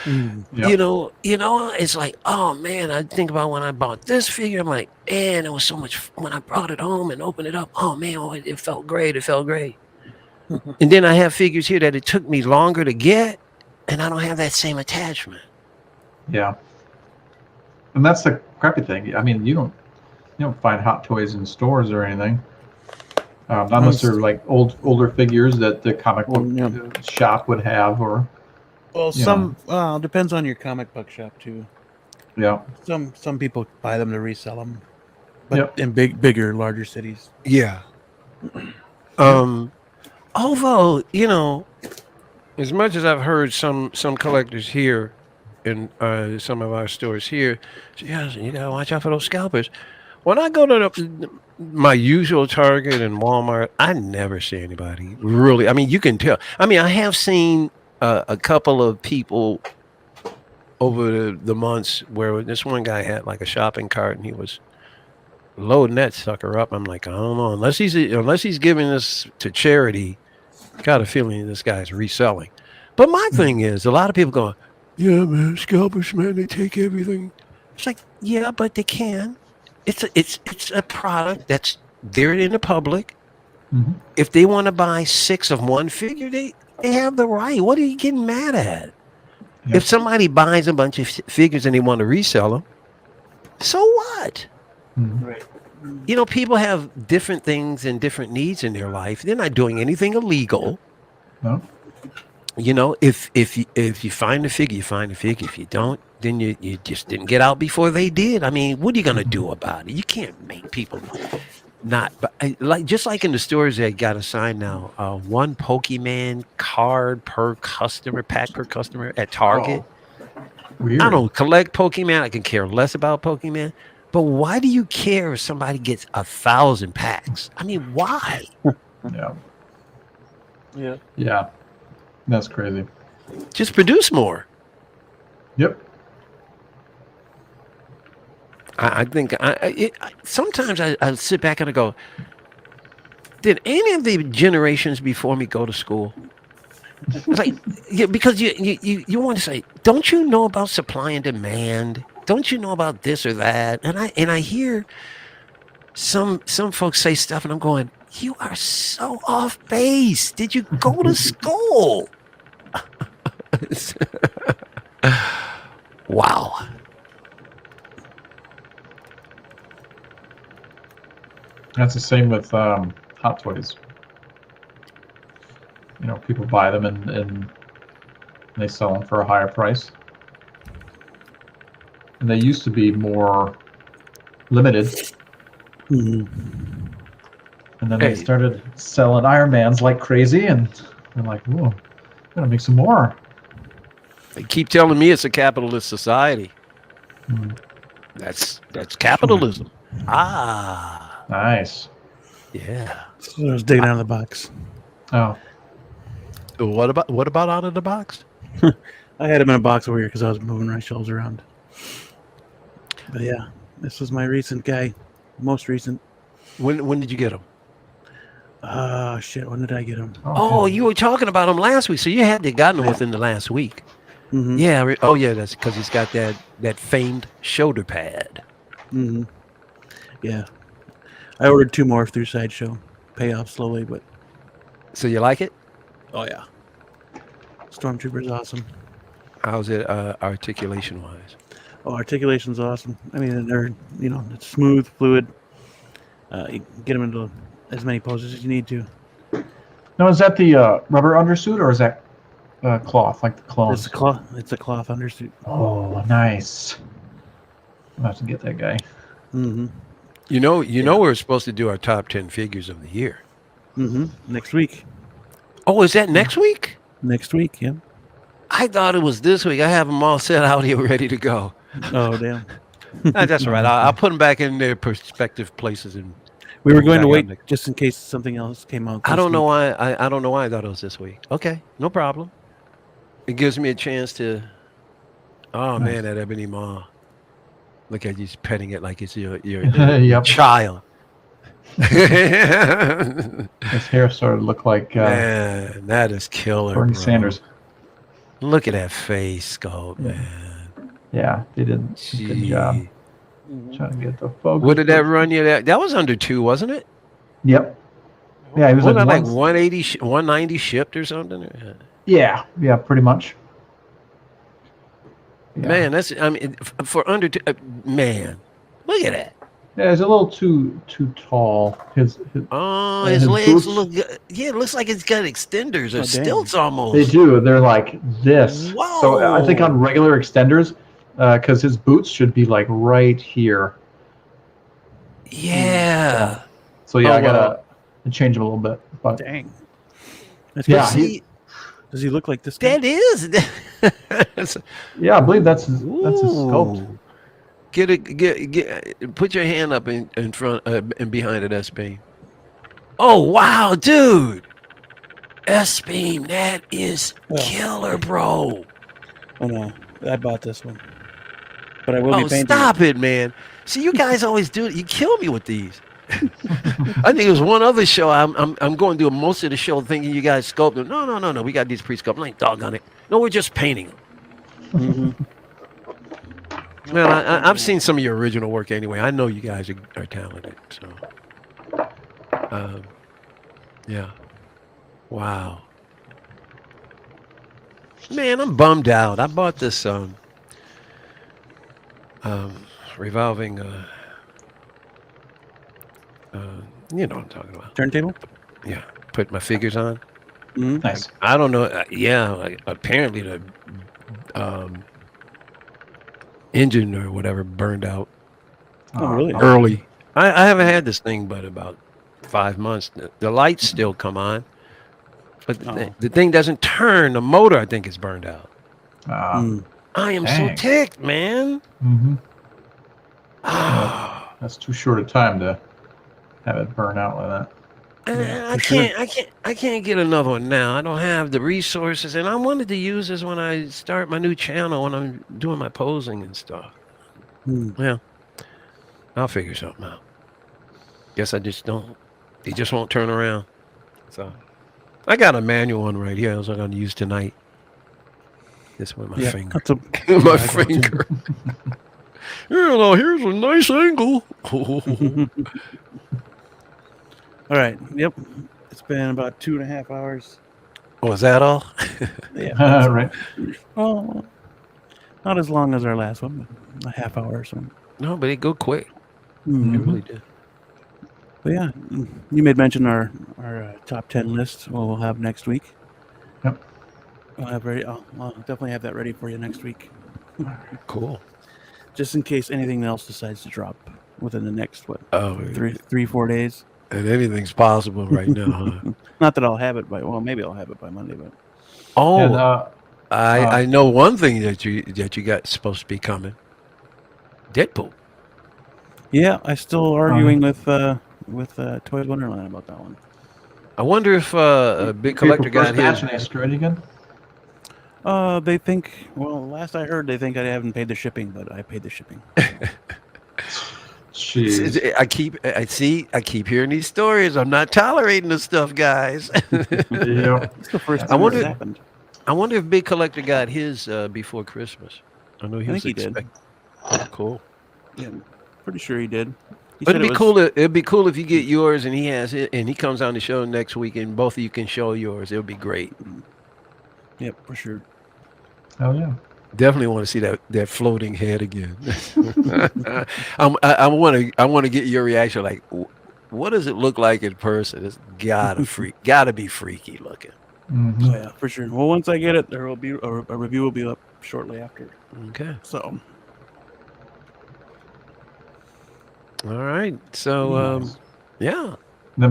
Yep. You know, it's like, oh man, I think about when I bought this figure. I'm like, man, it was so much when I brought it home and opened it up. Oh man, it felt great. It felt great. And then I have figures here that it took me longer to get, and I don't have that same attachment. Yeah. And that's the crappy thing. I mean, you don't find Hot Toys in stores or anything. Not unless they're like older figures that the comic book shop would have, or Well, some depends on your comic book shop too. yeah. Some people buy them to resell them, but in bigger, larger cities. Yeah. Although, as much as I've heard some collectors here in some of our stores here, yes, you gotta watch out for those scalpers. When I go to my usual Target and Walmart, I never see anybody really. I mean, you can tell. I mean, I have seen a couple of people over the months where this one guy had like a shopping cart and he was loading that sucker up. I'm like, I don't know, unless he's giving this to charity. Got a feeling this guy's reselling. But my thing is, a lot of people going, yeah, man, scalpers, man, they take everything. It's like, yeah, but they can. It's a product that's there in the public. If they want to buy 6 of one figure, they have the right. What are you getting mad at? Yep. If somebody buys a bunch of figures and they want to resell them, so what? Right. People have different things and different needs in their life. They're not doing anything illegal. No. If you find a figure, you find a figure. If you don't, then you just didn't get out before they did. I mean, what are you gonna do about it? You can't make people not. But just like in the stores, they got a sign now. 1 Pokemon card per customer, pack per customer at Target. Weird. I don't collect Pokemon. I can care less about Pokemon. But why do you care if somebody gets 1,000 packs? I mean, why? Yeah. Yeah. Yeah. That's crazy. Just produce more. Yep. I think sometimes I sit back and I go, did any of the generations before me go to school? Like, because you want to say, don't you know about supply and demand? Don't you know about this or that? And I hear some folks say stuff, and I'm going, "You are so off base. Did you go to school?" Wow. That's the same with Hot Toys. People buy them and they sell them for a higher price. And they used to be more limited. Mm-hmm. And then they started selling Iron Mans like crazy, and they're like, "Whoa, gotta make some more." They keep telling me it's a capitalist society. That's capitalism. Ah, Nice. yeah. So I was digging out of the box. Oh, What about out of the box? I had him in a box over here because I was moving my shelves around. But yeah, this was my recent guy. Most recent. When did you get them? Shit, when did I get him? Oh, you were talking about them last week, so you had to gotten them within the last week. Mm-hmm. Yeah. Oh, yeah. That's because he's got that famed shoulder pad. Mm-hmm. Yeah. I ordered 2 more through Sideshow. Pay off slowly, but... So you like it? Oh, yeah. Stormtrooper's awesome. How's it articulation wise? Oh, Articulation's awesome. I mean, they're, it's smooth, fluid. You can get them into as many poses as you need to. now is that the rubber undersuit, or is that cloth, like the clones? It's a cloth undersuit. Oh, nice. I'll have to get that guy. Mm-hmm. You know we're supposed to do our top 10 figures of the year. Mm-hmm. Next week. Oh, is that next week? Next week, yeah. I thought it was this week. I have them all set out here ready to go. Oh, damn. That's all right. I'll put them back in their perspective places. And We were going to wait just in case something else came out. I don't know why. I don't know why I thought it was this week. Okay, no problem. It gives me a chance to. Oh man, that ebony maw. Look at you just petting it like it's your Yep. child. His hair started to look like Man, that is killer. Bernie bro. Sanders. Look at that face sculpt, man. Yeah, they did a good job. Trying to get the focus. What did that run you? That was under 2, wasn't it? Yep. Yeah, he was Wasn't like that like 180, 190 shipped or something? Yeah, pretty much. Yeah. Man, for under 2, man, look at that. Yeah, he's a little too tall. His His legs boots, look good. Yeah, it looks like it's got extenders or damn. stilts almost. They do. They're like this. Whoa. So I think on regular extenders, because his boots should be like right here. Yeah. So yeah, Oh, I gotta change him a little bit. But Dang. That's Yeah, crazy. See, Does he look like this guy? that is. yeah, I believe that's his sculpt. Ooh. Put your hand up in front and behind it, S-Beam. Oh wow, dude. S-Beam, that is killer, bro. I know. I bought this one. But I will be Oh, painting stop it, man. See, you guys always do it. You kill me with these. I think it was one other show. I'm going to do most of the show thinking you guys sculpted. No. We got these pre-sculpted. I ain't doggone it. No, we're just painting them. Mm-hmm. Man, I've seen some of your original work anyway. I know you guys are talented. So, yeah. Wow. Man, I'm bummed out. I bought this revolving. You know what I'm talking about. Turntable? Yeah, put my figures on. Mm-hmm. Nice. I don't know. Apparently the engine or whatever burned out Oh, really? early. I haven't had this thing but about 5 months. The lights still come on, but the thing doesn't turn. The motor, I think, is burned out. I am Dang. so ticked, man. Mm-hmm. Ah. That's too short a time to have it burn out like that. I can't get another one now. I don't have the resources, and I wanted to use this when I start my new channel when I'm doing my posing and stuff. Yeah, I'll figure something out. Guess I just don't. They just won't turn around. So I got a manual one right here. I was going to use tonight. This with my finger. That's my finger. Now here's a nice angle. All right. Yep. It's been about 2.5 hours. Was that all? Yeah. Right. Well, not as long as our last one, but a half hour or so. No, but it go quick. Mhm. It really did. But yeah, you made mention our top 10 list. We'll have next week. Yep. I'll definitely have that ready for you next week, Cool. just in case anything else decides to drop within the next Oh, 4 days. and anything's possible right now, huh? Not that I'll have it maybe I'll have it by Monday, but Oh, And I know one thing that you got supposed to be coming. Deadpool. yeah, I'm still arguing with Toys Wonderland about that one. I wonder if a big collector got first batch his. and they screwed again. They think. Well, last I heard, they think I haven't paid the shipping, but I paid the shipping. Jeez. I keep hearing these stories. I'm not tolerating this stuff, guys. Yep. It's the first I time wonder- this happened. I wonder if big collector got his before Christmas. I know he I was think he did. Cool. Yeah, pretty sure he did. He But said it'd be cool. It'd be cool if you get yours and he has it, and he comes on the show next week, and both of you can show yours. It would be great. Yep, for sure. Hell yeah. Definitely want to see that floating head again. I want to get your reaction. Like, what does it look like in person? It's gotta be freaky looking. Mhm. Oh yeah, for sure. Well, once I get it, there will be a review will be up shortly after. Okay. So All right. So, Nice. yeah. The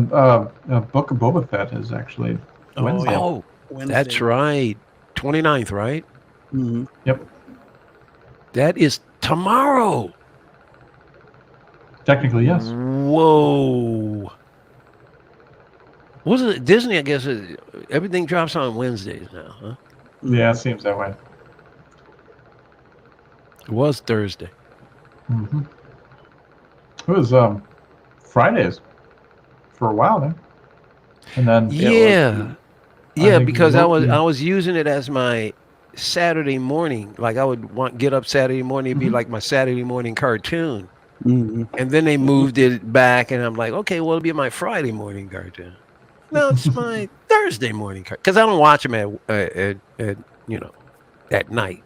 Book of Boba Fett is actually Wednesday. yeah. Oh, Wednesday. that's right. 29th, right? Mm-hmm. Yep. That is tomorrow. Technically, yes. Whoa. Was it Disney? I guess everything drops on Wednesdays now, huh? Yeah, it seems that way. It was Thursday. Mm-hmm. It was Fridays for a while then, and then Yeah. I Yeah, think because I Loki- was using it as my Saturday morning. Like I would get up Saturday morning, it'd be Mhm. like my Saturday morning cartoon. Mm-hmm. And then they moved it back, and I'm like, okay, well, it'll be my Friday morning cartoon. No, it's my Thursday morning cartoon because I don't watch them at at night.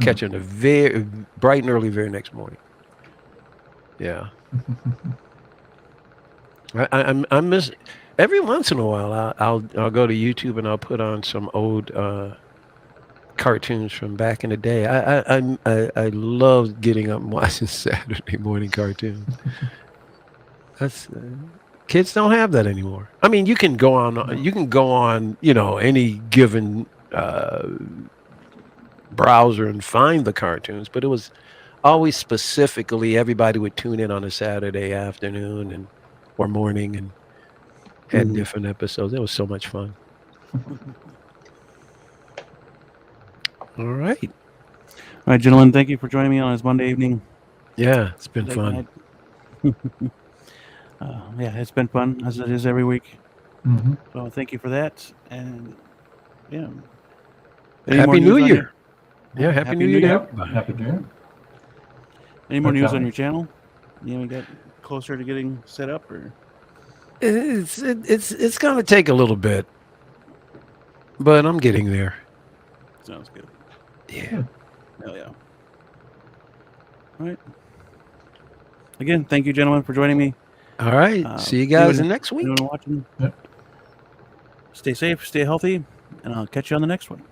Catch them the very bright and early, very next morning. Yeah, I miss every once in a while. I'll go to YouTube and I'll put on some old cartoons from back in the day. I love getting up and watching Saturday morning cartoons. That's kids don't have that anymore. I mean, you can go on any given browser and find the cartoons, but it was always specifically everybody would tune in on a Saturday afternoon or morning and had different episodes. It was so much fun. All right. All right, gentlemen, thank you for joining me on this Monday evening. Yeah, it's been Late fun. night. Yeah, it's been fun as it is every week. Mhm. So thank you for that, and yeah. Happy New Year. Yeah, Yeah, Happy New Year to Yep. everybody. Happy New Year. Any more Okay. news on your channel? We got closer to getting set up, or It's gonna take a little bit, but I'm getting there. sounds good. Yeah. Hell yeah. All right. Again, thank you, gentlemen, for joining me. All right. See you guys anyone- next week. Anyone watching? Yep. Stay safe, stay healthy, and I'll catch you on the next one.